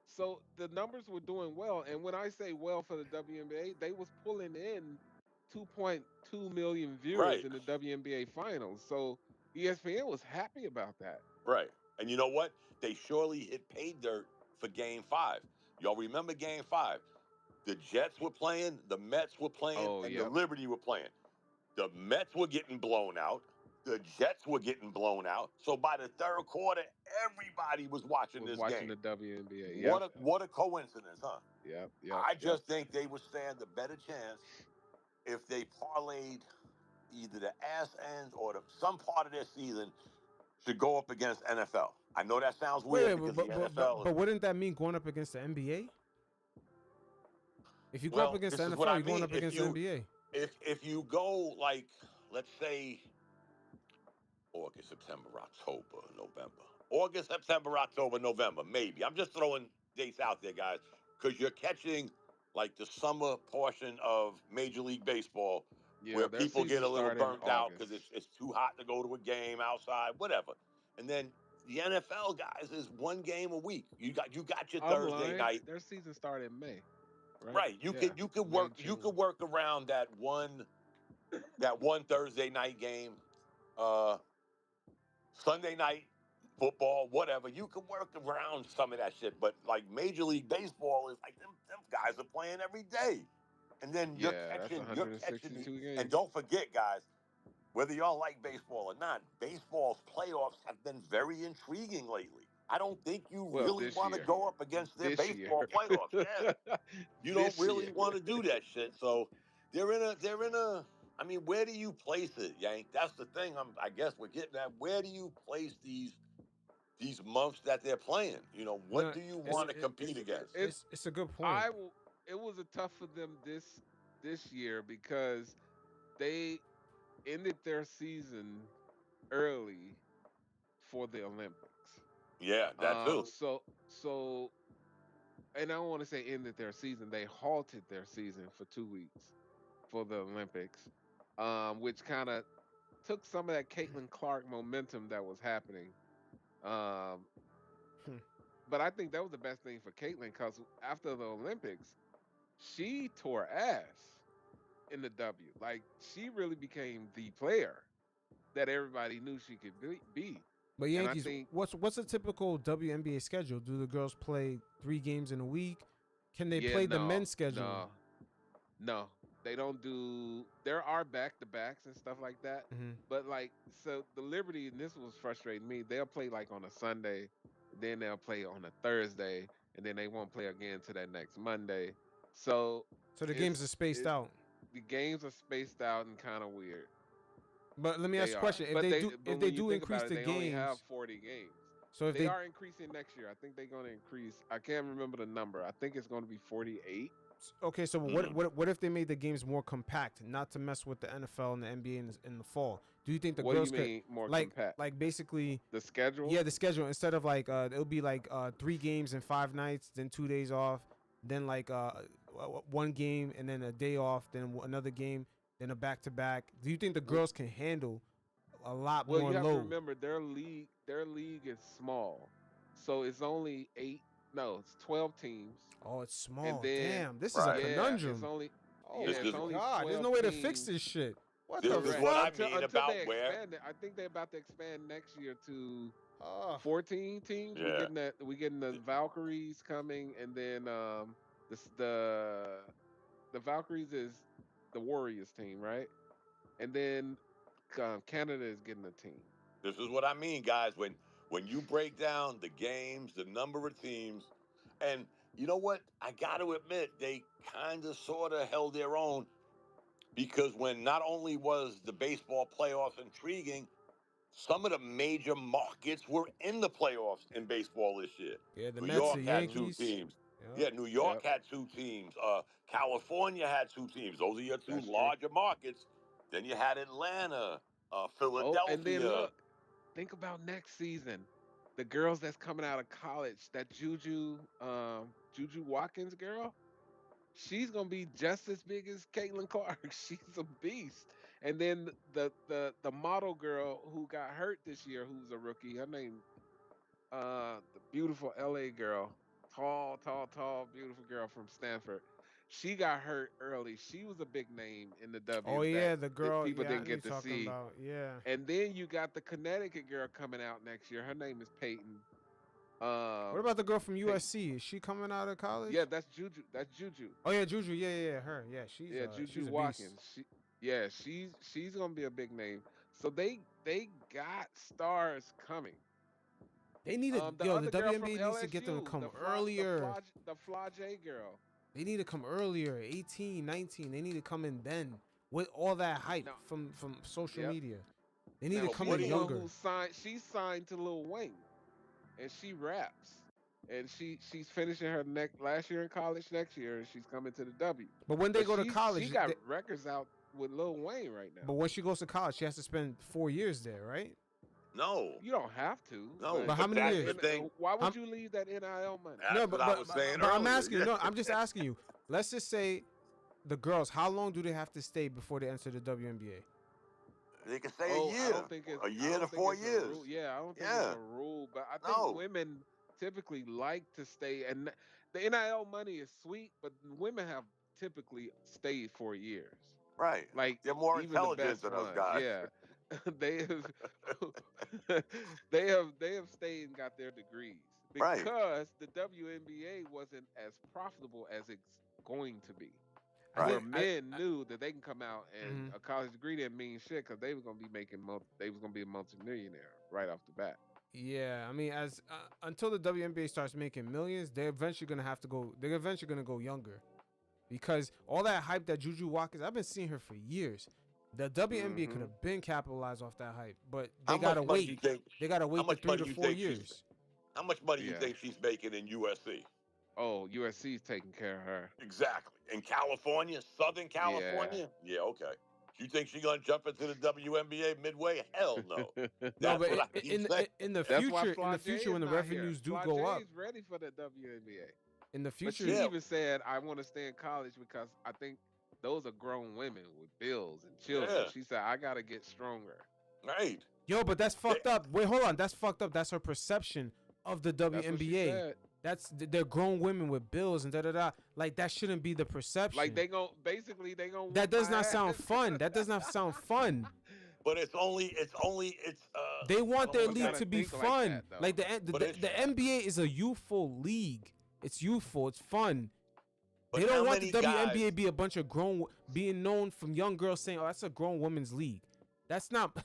S3: So the numbers were doing well. And when I say well for the WNBA, they was pulling in 2.2 million viewers
S1: Right.
S3: in the WNBA finals. So ESPN was happy about that.
S1: Right. And you know what? They surely hit pay dirt for Game 5. Y'all remember Game 5? The Jets were playing, the Mets were playing,
S3: Oh,
S1: and
S3: yep.
S1: the Liberty were playing. The Mets were getting blown out. The Jets were getting blown out. So by the third quarter, everybody was watching this game.
S3: The WNBA. Yep.
S1: What a coincidence, huh?
S3: Yep.
S1: I just think they would stand a better chance if they parlayed either the ass end or some part of their season should go up against NFL. I know that sounds weird because the NFL.
S4: But wouldn't that mean going up against the NBA? If you go up against the NFL, you're going up against the NBA.
S1: If you go like, let's say, August, September, October, November. August, September, October, November, maybe. I'm just throwing dates out there, guys, because you're catching like the summer portion of Major League Baseball, where people get a little burnt out because it's too hot to go to a game outside, whatever. And then the NFL, guys, is one game a week. You got your Thursday night.
S3: Their season started in May.
S1: Right. You could work around that one Thursday night game, Sunday night football, whatever. You can work around some of that shit, but like Major League Baseball is like them guys are playing every day, and then you're catching
S3: games.
S1: And don't forget, guys, whether y'all like baseball or not, baseball's playoffs have been very intriguing lately. I don't think you really want to go up against their baseball playoffs. Yeah. You don't really want to do that shit. So they're in a. I mean, where do you place it, Yank? That's the thing. I guess we're getting at. Where do you place these months that they're playing? You know, what do you want to compete against?
S4: It's a good point.
S3: It was tough for them this year because they ended their season early for the Olympics.
S1: Yeah, that too.
S3: So, and I don't want to say ended their season. They halted their season for 2 weeks for the Olympics, which kind of took some of that Caitlin Clark momentum that was happening. But I think that was the best thing for Caitlin because after the Olympics, she tore ass in the W. Like, she really became the player that everybody knew she could be.
S4: But Yankees, what's a typical WNBA schedule? Do the girls play 3 games in a week? Can they play the men's schedule?
S3: No, they don't do. There are back-to-backs and stuff like that.
S4: Mm-hmm.
S3: But like, so the Liberty, and this was frustrating me. They'll play like on a Sunday, then they'll play on a Thursday, and then they won't play again to that next Monday. So
S4: the games are spaced out.
S3: The games are spaced out and kind of weird.
S4: But let me ask you a question: if they do increase the games,
S3: they only have 40 games.
S4: So if
S3: they are increasing next year. I think they're going to increase. I can't remember the number. I think it's going to be 48.
S4: okay, so what if they made the games more compact, not to mess with the NFL and the NBA in the fall? Do you think the
S3: What
S4: girls
S3: do you mean more
S4: like
S3: compact?
S4: like basically
S3: The schedule?
S4: yeah, the schedule instead of like it'll be like 3 games in 5 nights, then 2 days off, then like 1 game and then a day off, then another game, then a back to back. Do you think the girls can handle a lot
S3: Well,
S4: more
S3: you have to
S4: load?
S3: remember their league is small, so it's only 8. No, it's 12 teams.
S4: Oh, it's small.
S3: then-
S4: Damn, this is a
S1: Right.
S4: conundrum.
S3: It's only.
S4: Oh
S3: yeah,
S1: This
S3: it's
S1: is-
S3: only
S4: God, there's
S3: 12
S4: no way to fix
S3: teams.
S4: this shit. What
S1: This
S4: the
S1: is
S4: fuck?
S1: what I
S3: Until
S1: mean about
S3: they
S1: where-
S3: expand it. I think they're about to expand next year to
S4: Ugh.
S3: 14 teams.
S1: Yeah.
S3: We getting the Valkyries coming, and then the Valkyries is the Warriors team, right? And then Canada is getting a team.
S1: This is what I mean, guys. When you break down the games, the number of teams, and you know what? I got to admit, they kind of sort of held their own because when not only was the baseball playoffs intriguing, some of the major markets were in the playoffs in baseball this year.
S4: Yeah, the
S1: New
S4: Mets,
S1: York
S4: the
S1: had 2
S4: Yankees.
S1: teams.
S4: Yeah.
S1: Yeah, New York
S3: Yep.
S1: had 2 teams. California had 2 teams. Those are your 2
S3: That's true.
S1: larger markets. Then you had Atlanta, Philadelphia.
S3: Oh, and then look, think about next season. The girls that's coming out of college, that Juju Watkins girl, she's gonna be just as big as Caitlin Clark. She's a beast. And then the model girl who got hurt this year, who's a rookie, her name, the beautiful LA girl, tall, beautiful girl from Stanford. She got hurt early. She was a big name in the W.
S4: Oh
S3: that
S4: yeah, the girl.
S3: people
S4: yeah, I
S3: didn't
S4: know
S3: get to
S4: you're talking
S3: see.
S4: about. Yeah.
S3: And then you got the Connecticut girl coming out next year. Her name is Peyton.
S4: What about the girl from USC? Is she coming out of college?
S3: Yeah, that's Juju. That's Juju.
S4: Oh yeah, Juju. Yeah, her. Yeah, she's
S3: Juju
S4: she's a
S3: Watkins.
S4: beast.
S3: She's gonna be a big name. So they got stars coming.
S4: They need to.
S3: The
S4: Yo,
S3: other
S4: the
S3: girl
S4: WNBA
S3: from
S4: needs to get them to
S3: LSU,
S4: come
S3: the
S4: earlier.
S3: The Flage girl.
S4: They need to come earlier. 18, 19. They need to come in then with all that hype
S3: No.
S4: from social
S3: Yep.
S4: media. They need
S3: Now,
S4: to come
S1: what
S4: in
S1: do you-
S4: younger.
S3: She's signed to Lil Wayne, and she raps. And she's finishing her last year in college next year, and she's coming to the W.
S4: But when they
S3: But
S4: go to college,
S3: she got
S4: they-
S3: records out with Lil Wayne right now.
S4: but when she goes to college, she has to spend 4 years there, right?
S1: No.
S3: You don't have to.
S1: No,
S4: But how many
S1: that's
S4: years?
S1: the thing.
S3: Why would
S4: How-
S3: you leave that NIL money?
S1: That's
S4: no,
S1: what I was saying
S4: but I'm
S1: earlier.
S4: asking you. No,
S1: Yeah.
S4: I'm just asking you. Let's just say the girls. How long do they have to stay before they enter the WNBA?
S1: They can say
S3: Oh,
S1: a
S3: I
S1: year.
S3: don't think it's
S1: A
S3: I
S1: year
S3: don't
S1: to
S3: think
S1: 4
S3: it's a
S1: years.
S3: rule. Yeah, I don't think
S1: Yeah.
S3: it's a rule, but I think
S1: No.
S3: women typically like to stay, and the NIL money is sweet, but women have typically stayed for years.
S1: Right.
S3: Like
S1: They're more
S3: even the
S1: intelligent
S3: best
S1: than us
S3: ones,
S1: guys.
S3: yeah. they have they have stayed and got their degrees
S1: Right.
S3: because the WNBA wasn't as profitable as it's going to be.
S4: I
S1: Right.
S3: Where
S4: think-
S3: men knew that they can come out and
S4: Mhm.
S3: a college degree didn't mean shit because they was gonna be making they was gonna be a multimillionaire right off the bat.
S4: Yeah, I mean, as until the WNBA starts making millions, they're eventually gonna have to go. They're eventually gonna go younger, because all that hype that Juju Watkins, I've been seeing her for years. The WNBA could
S3: Mhm.
S4: have been capitalized off that hype, but
S1: How
S4: they gotta
S1: much money you
S4: wait.
S1: think?
S4: They gotta wait the
S1: much
S4: 3
S1: money
S4: to
S1: you
S4: 4
S1: think she's-
S4: years.
S1: How much money you
S3: Yeah.
S1: think she's making in USC?
S3: Oh, USC's taking care of her.
S1: Exactly. In California, Southern California? Yeah, okay. You think she's gonna jump into the WNBA midway? Hell no.
S4: No,
S1: That's
S4: but
S1: what I keep saying.
S4: in the
S3: That's why
S4: future, when the revenues do go up,
S3: is ready for the WNBA.
S4: in the
S3: But
S4: future,
S3: she
S1: Yeah.
S3: even said, "I want to stay in college because I think those are grown women with bills and children."
S1: Yeah.
S3: She said, "I gotta get stronger."
S1: Right.
S4: yo, but that's fucked up. Wait, hold on, that's fucked up. That's her perception of the
S3: That's what she
S4: WNBA.
S3: said.
S4: They're grown women with bills and da da da. Like that shouldn't be the perception.
S3: Like they gon' basically they gon'
S4: that
S3: whoop
S4: does
S3: my
S4: not sound
S3: ass.
S4: fun. That does not sound fun.
S1: But it's
S4: They want their
S3: You
S4: league
S3: gotta
S4: to be
S3: think like
S4: fun.
S3: that, though.
S4: Like
S1: But it's-
S4: the NBA is a youthful league. It's youthful. It's fun.
S1: but
S4: They
S1: how
S4: don't want
S1: many
S4: the WNBA
S1: guys-
S4: be a bunch of being known from young girls saying, "Oh, that's a grown woman's league." That's not.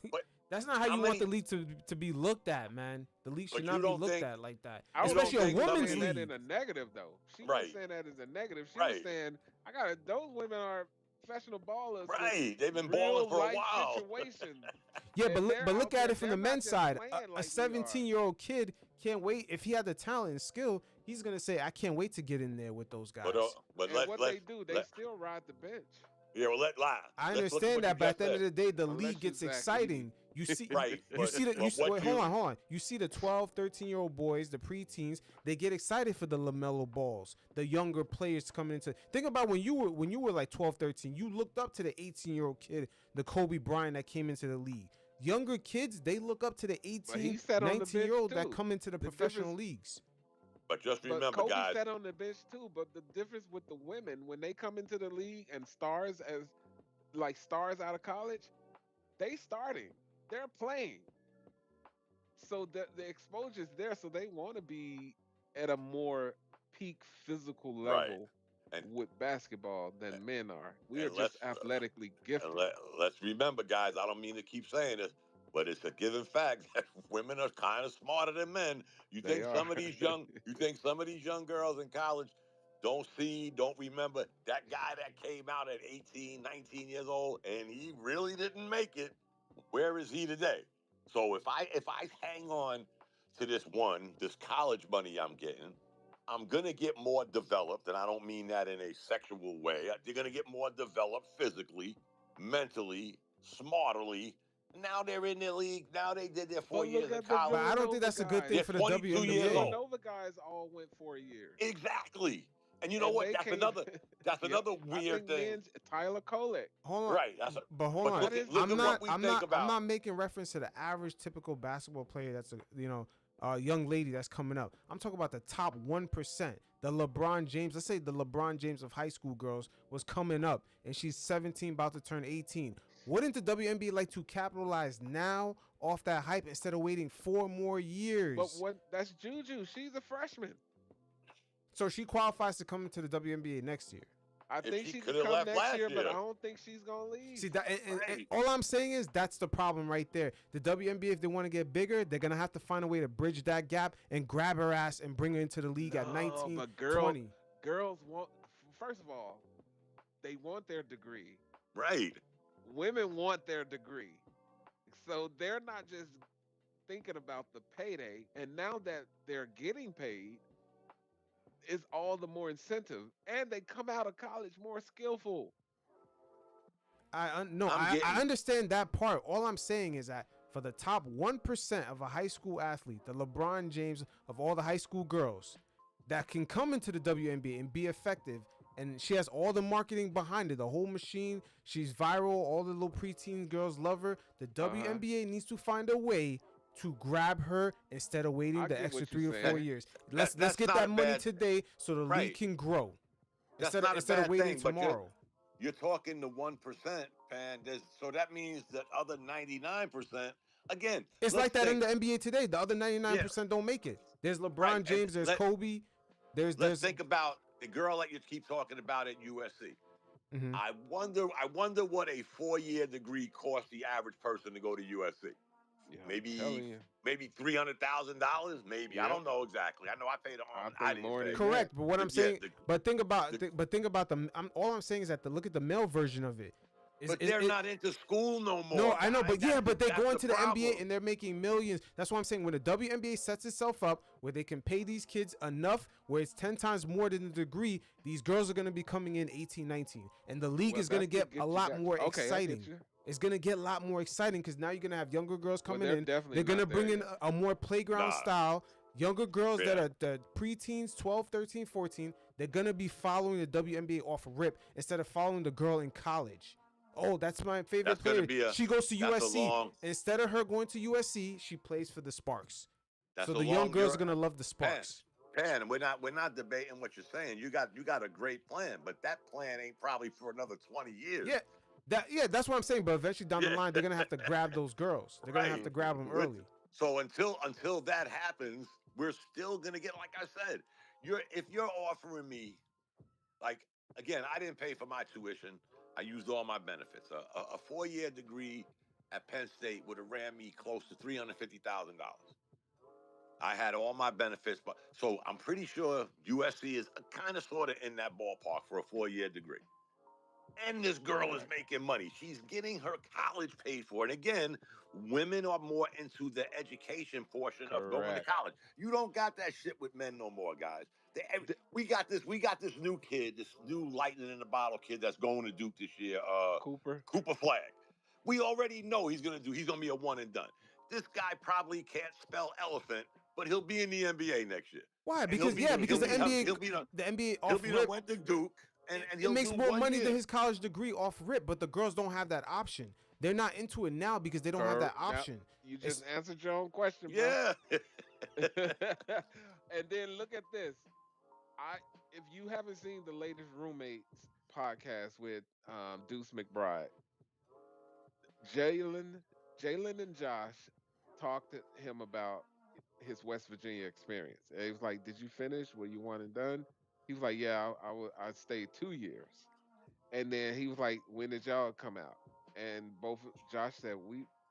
S4: That's not how
S1: how
S4: you want the
S1: many-
S4: league to be looked at, man. The league
S1: But
S4: should
S1: you
S4: not be
S1: don't
S4: looked
S1: think-
S4: at like that.
S3: I was
S4: Especially a
S1: think
S4: women's
S3: saying
S4: league.
S3: that in a negative though. She
S1: Right.
S3: was saying that as a negative. She
S1: Right.
S3: was saying, "I got those women are professional ballers. with
S1: Right. They've been
S3: real
S1: balling for a
S3: life
S1: while.
S3: Situations.
S4: Yeah,
S3: And
S4: but
S3: they're
S4: look
S3: out
S4: at
S3: there-
S4: it from
S3: they're
S4: the
S3: not
S4: men's
S3: just
S4: side.
S3: playing
S4: A
S3: like we are.
S4: 17-year-old kid can't wait. If he had the talent and skill, he's gonna say, "I can't wait to get in there with those guys."
S1: But
S3: And what they do, they still ride the bench.
S1: Yeah, well,
S4: I
S1: let's look at
S4: understand
S1: what
S4: that,
S1: you
S4: but at
S1: just
S4: the end of
S1: said.
S4: the day, the
S3: Unless
S4: league
S3: you
S4: gets
S3: Zach
S4: exciting.
S3: Edey.
S4: You see,
S1: Right,
S4: you see the,
S1: but
S4: you see,
S1: what
S4: wait, hold on. You see the 12, 13-year-old boys, the preteens, they get excited for the LaMelo Balls, the younger players coming into. Think about when you were like 12, 13, you looked up to the 18-year-old kid, the Kobe Bryant that came into the league. Younger kids, they look up to the 18, 19-year-old that come into the professional leagues.
S1: But just
S3: But
S1: remember,
S3: Kobe
S1: guys.
S3: sat on the bench too. But the difference with the women, when they come into the league and stars out of college, they starting, they're playing. So the exposure's there. So they want to be at a more peak physical
S1: Right.
S3: level
S1: And
S3: with basketball than men are. We are
S1: and
S3: just athletically gifted.
S1: let's remember, guys. I don't mean to keep saying this, but it's a given fact that women are kind of smarter than men. You
S3: They
S1: think
S3: are.
S1: some of these young girls in college don't remember that guy that came out at 18, 19 years old and he really didn't make it. Where is he today? So if I hang on to this college money I'm getting, I'm gonna get more developed, and I don't mean that in a sexual way. They're gonna get more developed physically, mentally, smartly. Now they're in the league. Now they did their 4 years in
S4: But
S1: college.
S4: I don't think that's a good thing
S1: They're
S4: for the
S1: 22 years
S4: WNBA.
S1: old.
S3: Villanova guys all went 4 years.
S1: Exactly. And you know
S3: And
S1: what?
S3: they
S1: That's
S3: came-
S1: another
S3: Yep. I
S1: weird
S3: think
S1: thing.
S3: Tyler Kolek.
S4: Hold on,
S1: Right.
S4: but hold
S1: but
S4: on.
S1: look at what we think about.
S4: I'm not making reference to the average typical basketball player. That's a young lady that's coming up. I'm talking about the top 1%. The LeBron James. Let's say the LeBron James of high school girls was coming up, and she's 17, about to turn 18. Wouldn't the WNBA like to capitalize now off that hype instead of waiting 4 more years?
S3: But that's Juju. She's a freshman.
S4: So she qualifies to come into the WNBA next year.
S3: I
S1: If
S3: think
S1: she
S3: she
S1: coulda
S3: could come
S1: left
S3: next
S1: last
S3: year, but
S1: year.
S3: I don't think she's gonna leave.
S4: See that, and
S1: Right.
S4: all I'm saying is that's the problem right there. The WNBA, if they want to get bigger, they're gonna have to find a way to bridge that gap and grab her ass and bring her into the league at 19,
S3: but
S4: 20.
S3: girls want. First of all, they want their degree.
S1: Right.
S3: Women want their degree, so they're not just thinking about the payday. And now that they're getting paid, it's all the more incentive, and they come out of college more skillful.
S4: I
S1: getting-
S4: understand that part. All I'm saying is that for the top 1% of a high school athlete, the LeBron James of all the high school girls that can come into the WNBA and be effective, and she has all the marketing behind it, the whole machine, she's viral, all the little preteen girls love her. The WNBA needs to find a way to grab her instead of waiting
S3: I
S4: the
S3: get
S4: extra
S3: what
S4: 3
S3: you're
S4: or 4
S3: saying.
S4: years. Let's
S1: That's
S4: get
S1: not
S4: that
S1: a
S4: money
S1: bad-
S4: today so the league
S1: Right.
S4: can grow.
S1: That's
S4: Instead
S1: not a
S4: of
S1: bad
S4: waiting
S1: thing, but
S4: tomorrow.
S1: you're talking the 1%, man. So that means that other 99%, again,
S4: It's
S1: let's
S4: like that in
S1: think-
S4: the NBA today. The other 99% don't make it. There's LeBron
S1: Right, and
S4: James, there's Kobe,
S1: Let's think about the girl that you keep talking about at USC.
S4: Mhm.
S1: I wonder what a 4-year degree costs the average person to go to USC.
S3: Yeah, I'm telling you.
S1: Maybe $300,000. Maybe I
S3: Yep.
S1: don't know exactly. I know I paid
S3: I
S1: on.
S3: think
S1: I didn't
S3: more
S1: pay.
S3: than
S4: Correct, but what I'm saying,
S1: Yeah,
S4: but think about all I'm saying is that look at the male version of it.
S1: but they're not into school no more.
S4: No, I know,
S1: guys.
S4: but they
S1: That's
S4: go into the NBA
S1: problem.
S4: and they're making millions. That's what I'm saying. When the WNBA sets itself up where they can pay these kids enough, where it's 10 times more than the degree, these girls are going to be coming in 18, 19. And the league
S3: Well,
S4: is going to
S3: that's
S4: get a lot more
S3: Okay, I get
S4: exciting.
S3: you.
S4: It's going to get a lot more exciting because now you're going to have younger girls
S3: Well,
S4: coming
S3: they're
S4: in.
S3: definitely
S4: They're going to
S3: not
S4: bring
S3: there
S4: in
S3: yet.
S4: a more playground
S1: Nah.
S4: style. Younger girls that
S1: Yeah.
S4: are the preteens, 12, 13, 14, they're going to be following the WNBA off rip instead of following the girl in college. Oh, that's my favorite
S1: That's gonna
S4: player.
S1: be
S4: She goes to
S1: that's a
S4: USC.
S1: long-
S4: Instead of her going to USC, she plays for the Sparks.
S1: That's
S4: So
S1: a
S4: the young
S1: long
S4: girls
S1: jour-
S4: are gonna love the Sparks.
S1: Pan, we're not debating what you're saying. You got a great plan, but that plan ain't probably for another 20 years.
S4: Yeah, that's what I'm saying. But eventually down the
S1: Yeah.
S4: line, they're gonna have to grab those girls. They're gonna have
S1: Right.
S4: to grab them
S1: With-
S4: early.
S1: So until that happens, we're still gonna get, like I said, if you're offering me, like, again, I didn't pay for my tuition. I used all my benefits. A 4-year degree at Penn State would have ran me close to $350,000. I had all my benefits, but so I'm pretty sure USC is kind of sort of in that ballpark for a 4-year degree. And this girl is making money. She's getting her college paid for. And again, women are more into the education portion of going to
S3: Correct.
S1: college. You don't got that shit with men no more, guys. We got this new kid, this new lightning in the bottle kid that's going to Duke this year.
S3: Cooper.
S1: Cooper Flag. We already know he's gonna be a one and done. This guy probably can't spell elephant, but he'll be in the NBA next year.
S4: Why?
S1: And
S4: Because
S1: he'll
S4: because the
S1: be-
S4: NBA
S1: he'll be the-
S4: the NBA
S1: he'll
S4: off
S1: be
S4: rip,
S1: went to Duke, and
S4: it
S1: he'll
S4: makes
S1: do
S4: more
S1: 1
S4: money
S1: year.
S4: than his college degree off rip. But the girls don't have that option. They're not into it now because they don't have that
S3: Now,
S4: option.
S3: you just answered your own question, bro.
S1: Yeah.
S3: And then look at this. If you haven't seen the latest Roommates podcast with Deuce McBride, Jalen and Josh talked to him about his West Virginia experience. And he was like, "Did you finish? Were you one and done?" He was like, "Yeah, I stayed 2 years." And then he was like, "When did y'all come out?" And both Josh said,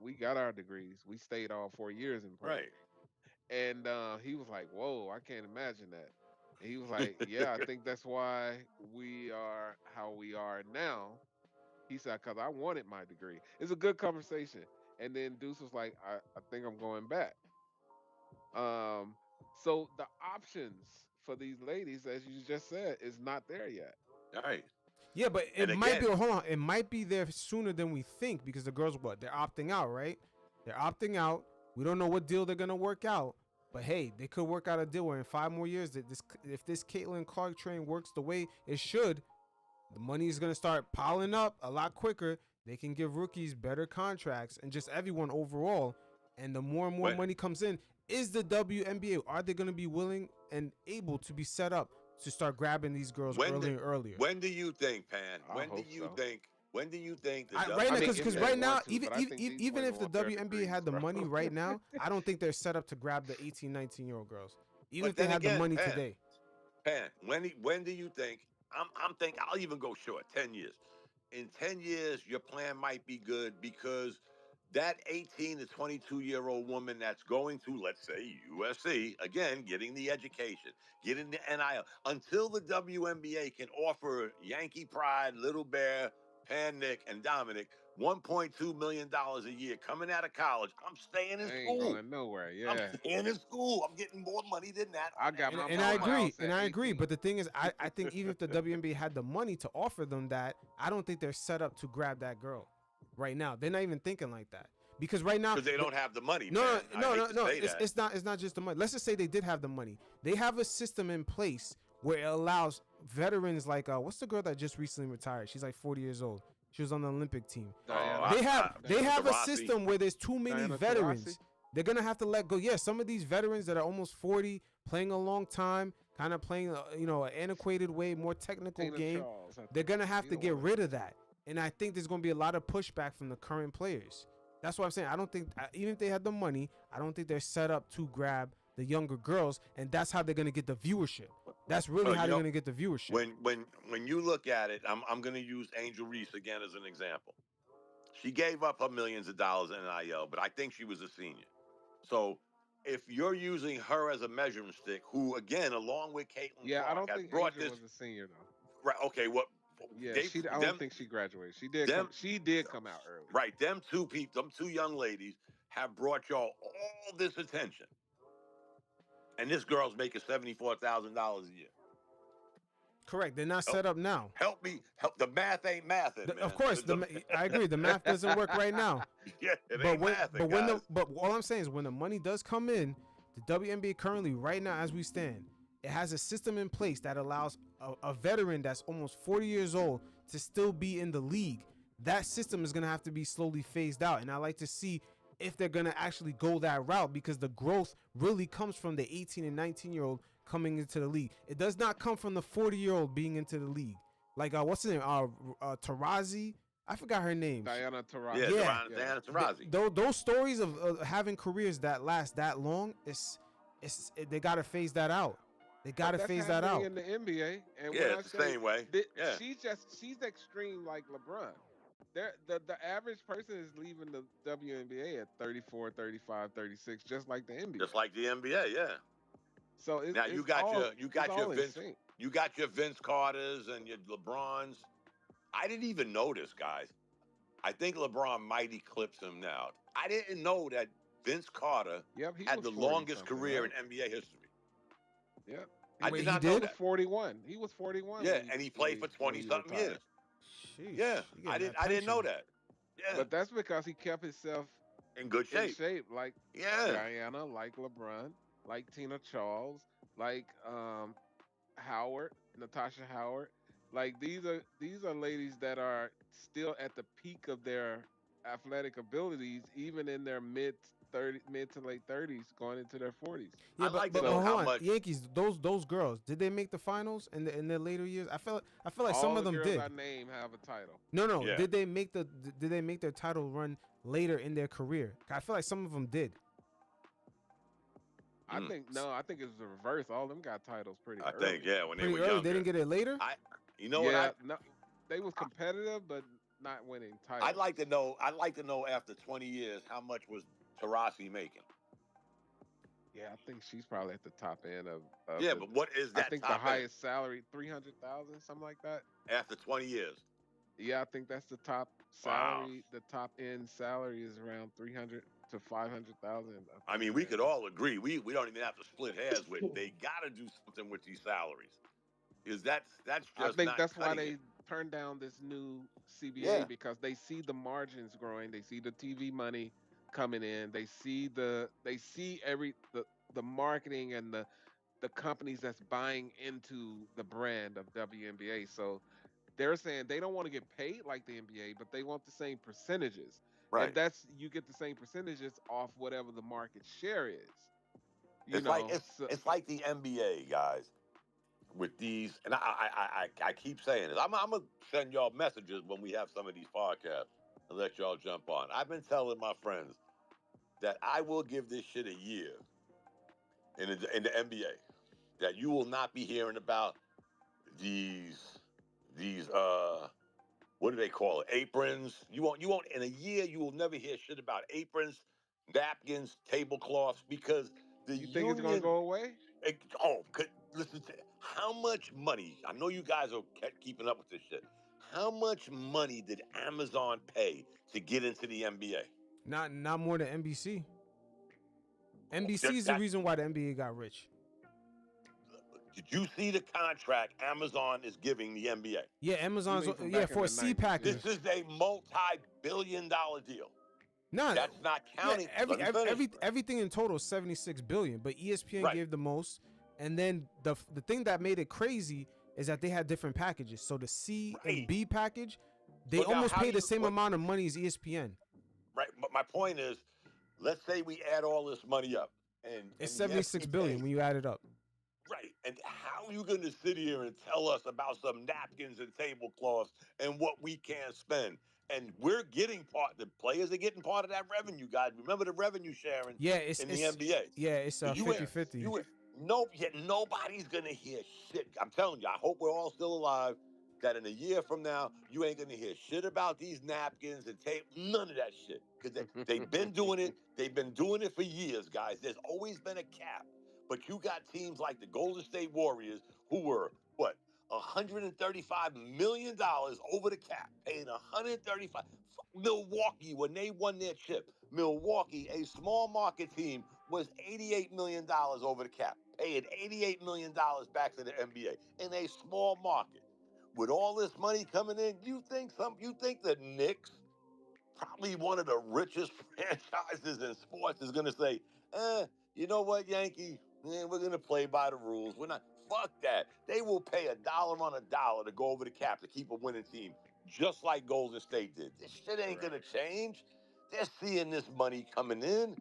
S3: "We got our degrees. We stayed all 4 years in Purdue."
S1: Right.
S3: And he was like, "Whoa, I can't imagine that." And he was like, "Yeah, I think that's why we are how we are now." He said, "Cause I wanted my degree." It's a good conversation. And then Deuce was like, I think I'm going back." So the options for these ladies, as you just said, is not there yet.
S1: All right.
S4: Yeah, but it
S1: And
S4: might be.
S1: again-
S4: Hold on, it might be there sooner than we think because the girls, they're opting out, right? They're opting out. We don't know what deal they're gonna work out, but hey, they could work out a deal where in 5 more years, that if this Caitlin Clark train works the way it should, the money is gonna start piling up a lot quicker. They can give rookies better contracts and just everyone overall. And the more and more
S1: When-
S4: money comes in, is the WNBA, are they gonna be willing and able to be set up to start grabbing these girls earlier and earlier?
S1: When do you think, Pan?
S3: I
S1: When do
S3: hope
S1: you
S3: so.
S1: think? When do you think the
S4: Right now,
S3: I mean,
S4: because
S3: if they
S4: right now,
S3: want to, but I think these
S4: even
S3: women
S4: if the
S3: want their
S4: WNBA
S3: degrees,
S4: had the
S3: bro.
S4: money right now, I don't think they're set up to grab the 18, 19-year-old girls. Even
S1: But
S4: if they
S1: then
S4: had the
S1: again,
S4: money
S1: Pan,
S4: today.
S1: Pan, when do you think? I'm thinking. I'll even go short. 10 years. In 10 years, your plan might be good because that 18 to 22-year-old woman that's going to, let's say, USC, again, getting the education, getting the NIL, until the WNBA can offer Yankee Pride, Little Bear, PanKnick, and Dominic $1.2 million a year coming out of college. I'm staying in
S3: They ain't
S1: school.
S3: going nowhere.
S1: I'm
S3: Yeah.
S1: staying in school. I'm getting more money than that.
S3: I got my
S4: And I
S3: mama
S4: agree,
S3: house at
S4: and I agree.
S3: 18.
S4: But the thing is, I think even if the WNBA had the money to offer them that, I don't think they're set up to grab that girl right now. They're not even thinking like that. Because right now,
S1: Because they don't have the money.
S4: No,
S1: man. I
S4: no,
S1: hate
S4: no,
S1: to
S4: no.
S1: say that.
S4: It's not just the money. Let's just say they did have the money. They have a system in place where it allows veterans like what's the girl that just recently retired? She's like 40 years old. She was on the Olympic team.
S3: Diana.
S4: They have a
S1: Taurasi.
S4: system where there's too many
S3: Diana
S4: veterans.
S3: Taurasi?
S4: They're gonna have to let go. Yeah, some of these veterans that are almost 40, playing a long time, kind of playing an antiquated way, more technical
S3: Tina
S4: game.
S3: Charles, I
S4: They're
S3: think.
S4: gonna have to
S3: Either
S4: get
S3: one.
S4: rid of that, and I think there's gonna be a lot of pushback from the current players. That's what I'm saying. I don't think even if they had the money, I don't think they're set up to grab the younger girls, and that's how they're gonna get the viewership. That's really
S1: Well,
S4: how
S1: you
S4: they're
S1: know,
S4: gonna get the viewership.
S1: When you look at it, I'm going to use Angel Reese again as an example. She gave up her millions of dollars in NIL, but I think she was a senior. So if you're using her as a measuring stick, who again, along with Caitlin
S3: Yeah,
S1: Clark,
S3: I don't
S1: has
S3: think
S1: brought
S3: Angel
S1: this
S3: was a senior though.
S1: right. Okay, what?
S3: Yeah,
S1: they,
S3: I don't think she graduated. She did. She did come out early.
S1: Right, them two young ladies have brought y'all all this attention, and this girl's making $74,000 a year.
S4: Correct. They're not set up now.
S1: Help me. The math ain't mathing, man.
S4: Of course, I agree. The math doesn't work right now.
S1: Yeah, it
S4: But
S1: ain't
S4: when,
S1: mathing,
S4: but
S1: guys.
S4: but all I'm saying is when the money does come in, the WNBA currently, right now as we stand, it has a system in place that allows a veteran that's almost 40 years old to still be in the league. That system is gonna have to be slowly phased out, and I like to see if they're gonna actually go that route because the growth really comes from the 18 and 19-year-old coming into the league. It does not come from the 40-year-old being into the league. Like what's her name? Tarazi. I forgot her name.
S3: Diana Taurasi.
S1: Yeah, Diana Taurasi.
S4: Those stories of having careers that last that long, they gotta phase that out. They gotta phase that out.
S3: In the NBA, and
S1: Yeah, it's the same way. Yeah.
S3: She's extreme like LeBron. The average person is leaving the WNBA at 34, 35, 36, just like the NBA.
S1: Just like the NBA, yeah.
S3: So it's,
S1: Now you got
S3: Vince.
S1: You got your Vince Carters and your LeBrons. I didn't even notice, guys. I think LeBron might eclipse him now. I didn't know that Vince Carter
S3: Yep, he
S1: had
S3: was
S1: the
S3: 40
S1: longest
S3: something,
S1: career
S3: right?
S1: in NBA history.
S3: Yep.
S1: I
S4: Wait,
S1: did
S4: he
S1: not
S3: He
S1: know
S4: did?
S3: was
S1: that.
S3: 41. He was 41
S1: Yeah, and he played for
S3: when
S1: 20
S3: he
S1: something
S3: retired.
S1: years.
S4: Sheesh.
S1: Yeah,
S4: He getting that
S1: I didn't know
S4: pension.
S1: that. Yeah,
S3: But that's because he kept himself
S1: in good
S3: in
S1: shape.
S3: shape, like
S1: Yeah,
S3: Diana, like LeBron, like Tina Charles, like Howard, Natasha Howard. Like these are ladies that are still at the peak of their athletic abilities, even in their mid to late 30s, going into their 40s.
S4: Yeah,
S1: I'd like to
S4: but
S1: know
S3: So
S4: hold
S1: how
S4: on,
S1: much.
S4: Yankees. Those girls, did they make the finals in their later years? I feel like some
S3: all
S4: of
S3: the
S4: them
S3: girls
S4: did.
S3: I name have a title.
S4: No.
S1: Yeah,
S4: Did they make their title run later in their career? I feel like some of them did.
S3: I think no, I think it's the reverse. All of them got titles pretty
S1: I think
S3: early.
S1: when they
S4: Pretty
S1: were
S4: early. They
S1: younger.
S4: didn't get it later.
S1: I, you know what
S3: Yeah, no, they was competitive, but not winning titles.
S1: I'd like to know. I'd like to know after 20 years how much was Tarasi making.
S3: Yeah, I think she's probably at the top end of
S1: Yeah,
S3: the.
S1: but what is
S3: I
S1: that
S3: think the
S1: top end
S3: highest salary 300,000, something like that.
S1: after 20 years?
S3: Yeah, I think that's the top
S1: Wow.
S3: salary. The top end salary is around 300 to 500,000.
S1: I mean, we could all agree. We don't even have to split hairs with. They got to do something with these salaries, because that's
S3: I
S1: just
S3: think
S1: not
S3: that's why
S1: cutting it.
S3: they turned down this new
S1: Yeah,
S3: CBA because they see the margins growing. They see the TV money coming in. They see the marketing and the companies that's buying into the brand of WNBA. So they're saying they don't want to get paid like the NBA, but they want the same percentages. And
S1: right.
S3: that's you get the same percentages off whatever the market share is. You
S1: It's like
S3: know, so
S1: it's like the NBA guys with these, and I keep saying it. I'm gonna send y'all messages when we have some of these podcasts and let y'all jump on. I've been telling my friends that I will give this shit a year in the NBA, that you will not be hearing about these these what do they call it, aprons. You won't in a year you will never hear shit about aprons, napkins, tablecloths, because the
S3: you think it's gonna
S1: union.
S3: go away?
S1: Listen to how much money. I know you guys are keeping up with this shit. How much money did Amazon pay to get into the NBA?
S4: Not more than NBC. NBC is the
S1: That,
S4: reason why the NBA got rich.
S1: did you see the contract Amazon is giving the NBA?
S4: Yeah,
S3: You
S4: Amazon's
S3: mean from back in
S4: for a
S3: the
S4: C
S3: 90s?
S1: This
S4: package.
S1: is a multi-billion-dollar deal.
S4: Nah,
S1: That's not
S4: yeah,
S1: counting. Let me finish.
S4: everything in total is 76 billion, but ESPN
S1: Right.
S4: gave the most. And then the thing that made it crazy is that they had different packages. So the C and
S1: Right.
S4: B package, they
S1: But now
S4: almost
S1: how
S4: pay
S1: do
S4: the
S1: you,
S4: same
S1: but,
S4: amount of money as ESPN.
S1: right? But my point is, let's say we add all this money up, and
S4: It's
S1: yes,
S4: 76
S1: we
S4: billion
S1: pay.
S4: when you add it up.
S1: Right. And how are you going to sit here and tell us about some napkins and tablecloths and what we can't spend? And we're getting part, the players are getting part of that revenue, guys. Remember the revenue sharing
S4: Yeah,
S1: in the NBA.
S4: it's
S1: But you ain't,
S4: 50-50.
S1: you ain't, no, yet nobody's going to hear shit. I'm telling you, I hope we're all still alive, that in a year from now, you ain't going to hear shit about these napkins and tape, none of that shit. Because they've been doing it. They've been doing it for years, guys. There's always been a cap. But you got teams like the Golden State Warriors who were, what, $135 million over the cap, paying 135. Milwaukee, when they won their chip, Milwaukee, a small market team, was $88 million over the cap, paying $88 million back to the NBA in a small market. With all this money coming in, you think the Knicks, probably one of the richest franchises in sports, is going to say, you know what, Yankee? We're going to play by the rules. We're not. Fuck that. They will pay a dollar on a dollar to go over the cap to keep a winning team, just like Golden State did. This shit ain't going to change. They're seeing this money coming in.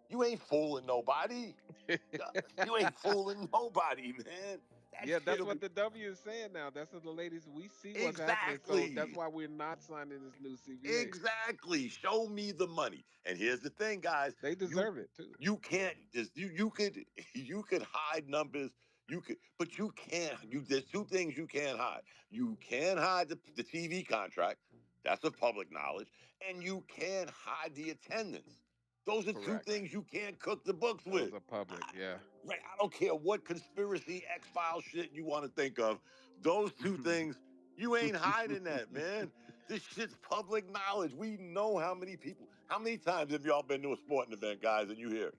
S1: You ain't fooling nobody. You ain't fooling nobody, man. That
S3: Yeah, that's
S1: shit.
S3: what the W is saying now. That's what the ladies we see what's happening. So that's
S1: Exactly.
S3: why we're not signing this new CBA.
S1: Exactly. Show me the money. And here's the thing, guys.
S3: They
S1: You
S3: deserve it too.
S1: you can't just you could you could hide numbers. You could, but you can't. There's two things you can't hide. You can't hide the TV contract. That's of public knowledge. And you can't hide the attendance. Those are two
S3: Correct.
S1: things you can't cook the books with.
S3: Those are public. Yeah.
S1: Right. I don't care what conspiracy X file shit you want to think of. Those two things, you ain't hiding that, man. This shit's public knowledge. We know how many people. How many times have y'all been to a sporting event, guys, and you hear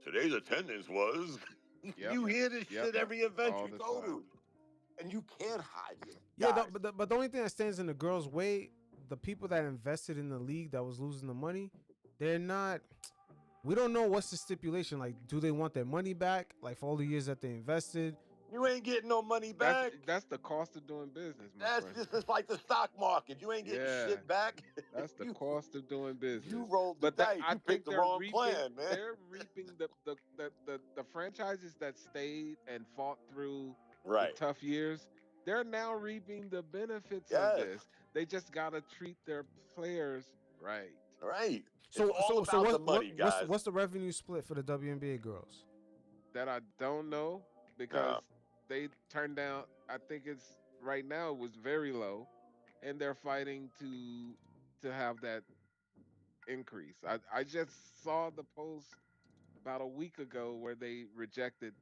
S1: today's attendance was?
S3: Yep.
S1: You hear this
S3: Yep.
S1: shit every event
S3: All
S1: you
S3: the
S1: go
S3: time.
S1: to, and you can't hide it.
S4: Yeah,
S1: Guys,
S4: but the only thing that stands in the girls' way, the people that invested in the league that was losing the money, they're not. We don't know what's the stipulation. Like, do they want their money back? Like for all the years that they invested?
S1: you ain't getting no money
S3: That's
S1: back.
S3: that's the cost of doing business, my
S1: That's
S3: friend.
S1: just it's like the stock market. You ain't getting
S3: Yeah,
S1: shit back.
S3: that's the
S1: you,
S3: cost of doing business.
S1: you rolled the
S3: But that
S1: dice.
S3: I
S1: You picked
S3: think
S1: the
S3: they're
S1: wrong
S3: reaping.
S1: plan, man.
S3: They're reaping the franchises that stayed and fought through
S1: Right.
S3: the tough years. They're now reaping the benefits of
S1: Yes.
S3: this. They just gotta treat their players right.
S1: Right.
S4: So
S1: it's all about the money, guys.
S4: what's the revenue split for the WNBA girls?
S3: That I don't know because they turned down. I think it's right now it was very low, and they're fighting to have that increase. I just saw the post about a week ago where they rejected.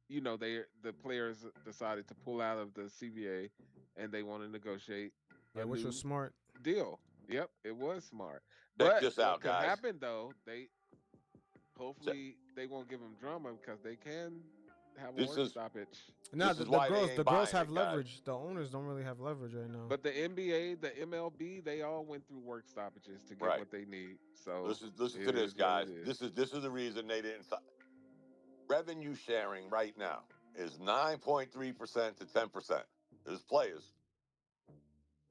S3: The players decided to pull out of the CBA, and they want to negotiate
S4: Yeah,
S3: a
S4: which
S3: new
S4: was smart.
S3: deal. Yep, it was smart.
S1: Check
S3: But
S1: this
S3: what
S1: out,
S3: could
S1: guys.
S3: happen though? Hopefully they won't give them drama because they can have a
S1: This
S3: work
S1: is
S3: stoppage.
S4: Now
S1: this is
S4: the
S1: why
S4: girls
S1: they ain't
S4: the girls
S1: buying
S4: have
S1: it, guys.
S4: leverage. The owners don't really have leverage right now.
S3: But the NBA, the MLB, they all went through work stoppages to get
S1: Right.
S3: what they need. So
S1: Listen
S3: it
S1: to this,
S3: is what
S1: guys.
S3: it is.
S1: This is the reason they didn't. Revenue sharing right now is 9.3% to 10%. There's players.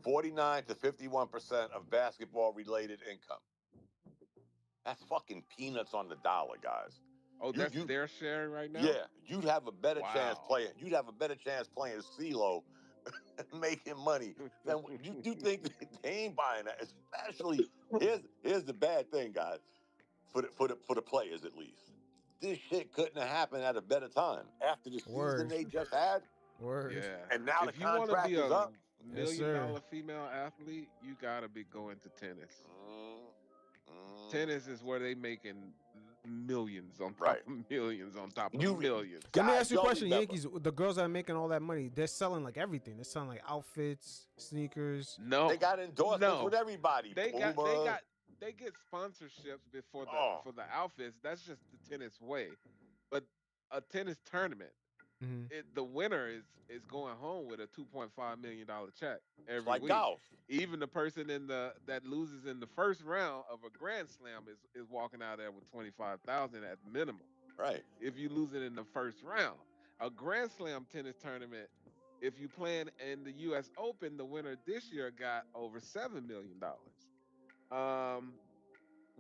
S1: 49 to 51% of basketball related income. That's fucking peanuts on the dollar, guys.
S3: Oh, that's their sharing right now?
S1: Yeah, you'd have a better chance
S3: Wow.
S1: playing. You'd have a better chance playing CeeLo making money than you think they ain't buying that. Especially here's the bad thing, guys. For the players at least, this shit couldn't have happened at a better time after the season
S4: Word.
S1: they just had.
S4: Word.
S3: Yeah.
S1: And now
S3: If
S1: the
S3: you want to
S1: contract
S3: be
S1: is
S3: a
S1: up.
S4: Yes,
S3: million
S4: sir.
S3: dollar female athlete, you gotta be going to tennis. Tennis is where they making millions on top
S1: Right.
S3: of millions on top of
S1: You-
S3: millions.
S4: Let me
S1: Guys,
S4: ask you a
S1: y'all
S4: question.
S1: remember.
S4: Yankees, the girls that are making all that money, they're selling like everything. They're selling like outfits, sneakers.
S3: No,
S1: They got endorsements
S3: no.
S1: with everybody.
S3: They
S1: Puma.
S3: get sponsorships before
S1: Oh.
S3: for the outfits. That's just the tennis way. But a tennis tournament,
S4: Mm-hmm.
S3: the winner is going home with a $2.5 million check every
S1: It's like
S3: week.
S1: golf.
S3: Even the person that loses in the first round of a grand slam is walking out there with 25,000 at minimum.
S1: Right.
S3: If you lose it in the first round, a grand slam tennis tournament, if you playing in the U.S. Open, the winner this year got over $7 million.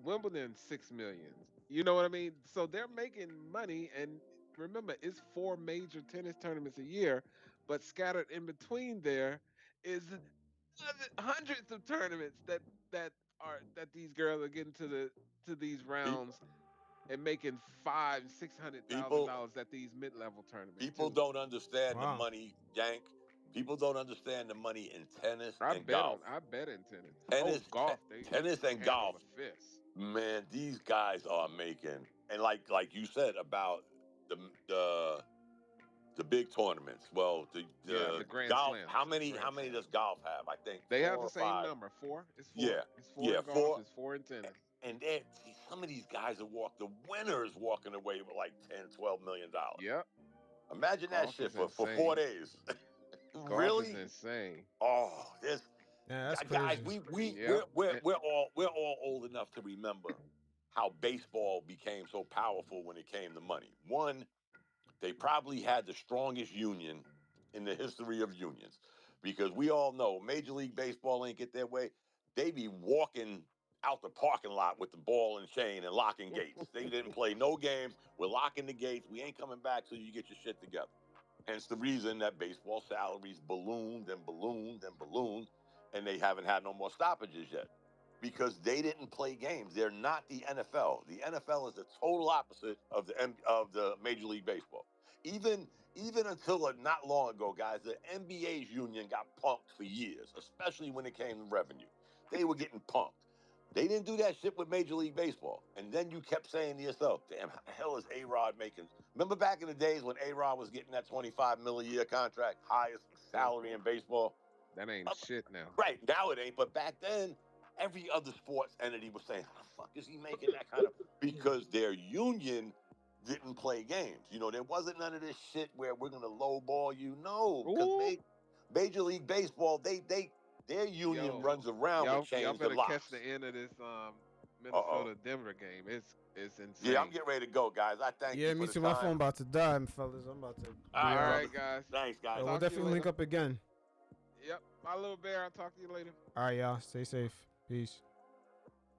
S3: Wimbledon $6 million. You know what I mean? So they're making money, and remember, it's 4 major tennis tournaments a year, but scattered in between there is hundreds of tournaments that these girls are getting to these rounds and making $500,000-$600,000 at these mid-level tournaments.
S1: People
S3: too.
S1: don't understand the
S4: Wow.
S1: money, Yank. People don't understand the money in tennis
S3: I
S1: and
S3: bet
S1: golf.
S3: I bet in tennis.
S1: Tennis,
S3: Golf.
S1: tennis
S3: They
S1: and
S3: handle
S1: golf.
S3: the fist.
S1: Man, these guys are making, and like you said about the big tournaments. Well, the
S3: Grand
S1: golf.
S3: Slams.
S1: How many
S3: Grand
S1: does
S3: Slams.
S1: golf have? I think
S3: They
S1: 4
S3: have the
S1: or
S3: same
S1: 5.
S3: number. 4. It's 4.
S1: Yeah,
S3: It's 4
S1: yeah,
S3: in golf.
S1: 4.
S3: It's 4 in tennis.
S1: And see, some of these guys the winners walking away with like $10, $12 million.
S3: Yep.
S1: Imagine that
S3: Golf
S1: shit
S3: is
S1: for
S3: insane.
S1: 4 days.
S3: Golf
S1: Really?
S3: is insane.
S1: Oh, this
S4: Yeah, that's
S1: guys,
S4: crazy.
S1: we're all old enough to remember how baseball became so powerful when it came to money. One, they probably had the strongest union in the history of unions, because we all know Major League Baseball ain't get their way. They be walking out the parking lot with the ball and chain and locking gates. They didn't play no games. We're locking the gates. We ain't coming back till you get your shit together. Hence the reason that baseball salaries ballooned and ballooned and ballooned, and they haven't had no more stoppages yet, because they didn't play games. They're not the NFL. The NFL is the total opposite of the Major League Baseball. Even until not long ago, guys, the NBA's union got punked for years, especially when it came to revenue. They were getting punked. They didn't do that shit with Major League Baseball. And then you kept saying to yourself, damn, how the hell is A-Rod making? Remember back in the days when A-Rod was getting that $25 million a year contract, highest salary in baseball?
S3: That ain't shit now.
S1: Right, now it ain't. But back then, every other sports entity was saying, how the fuck is he making that kind of? Because their union didn't play games. You know, there wasn't none of this shit where we're gonna lowball you. No, because Major League Baseball, their union runs around with
S3: Y'all
S1: chains
S3: better
S1: and locks.
S3: catch the end of this Minnesota Denver game. It's insane.
S1: Yeah, I'm getting ready to go, guys. I thank you.
S4: Yeah, me too. My phone about to die, fellas. I'm about to.
S1: All
S3: right, guys.
S1: Thanks, guys.
S4: We'll definitely link up again.
S3: Yep, my little bear. I'll talk to you later.
S4: All right, y'all. Stay safe. Peace.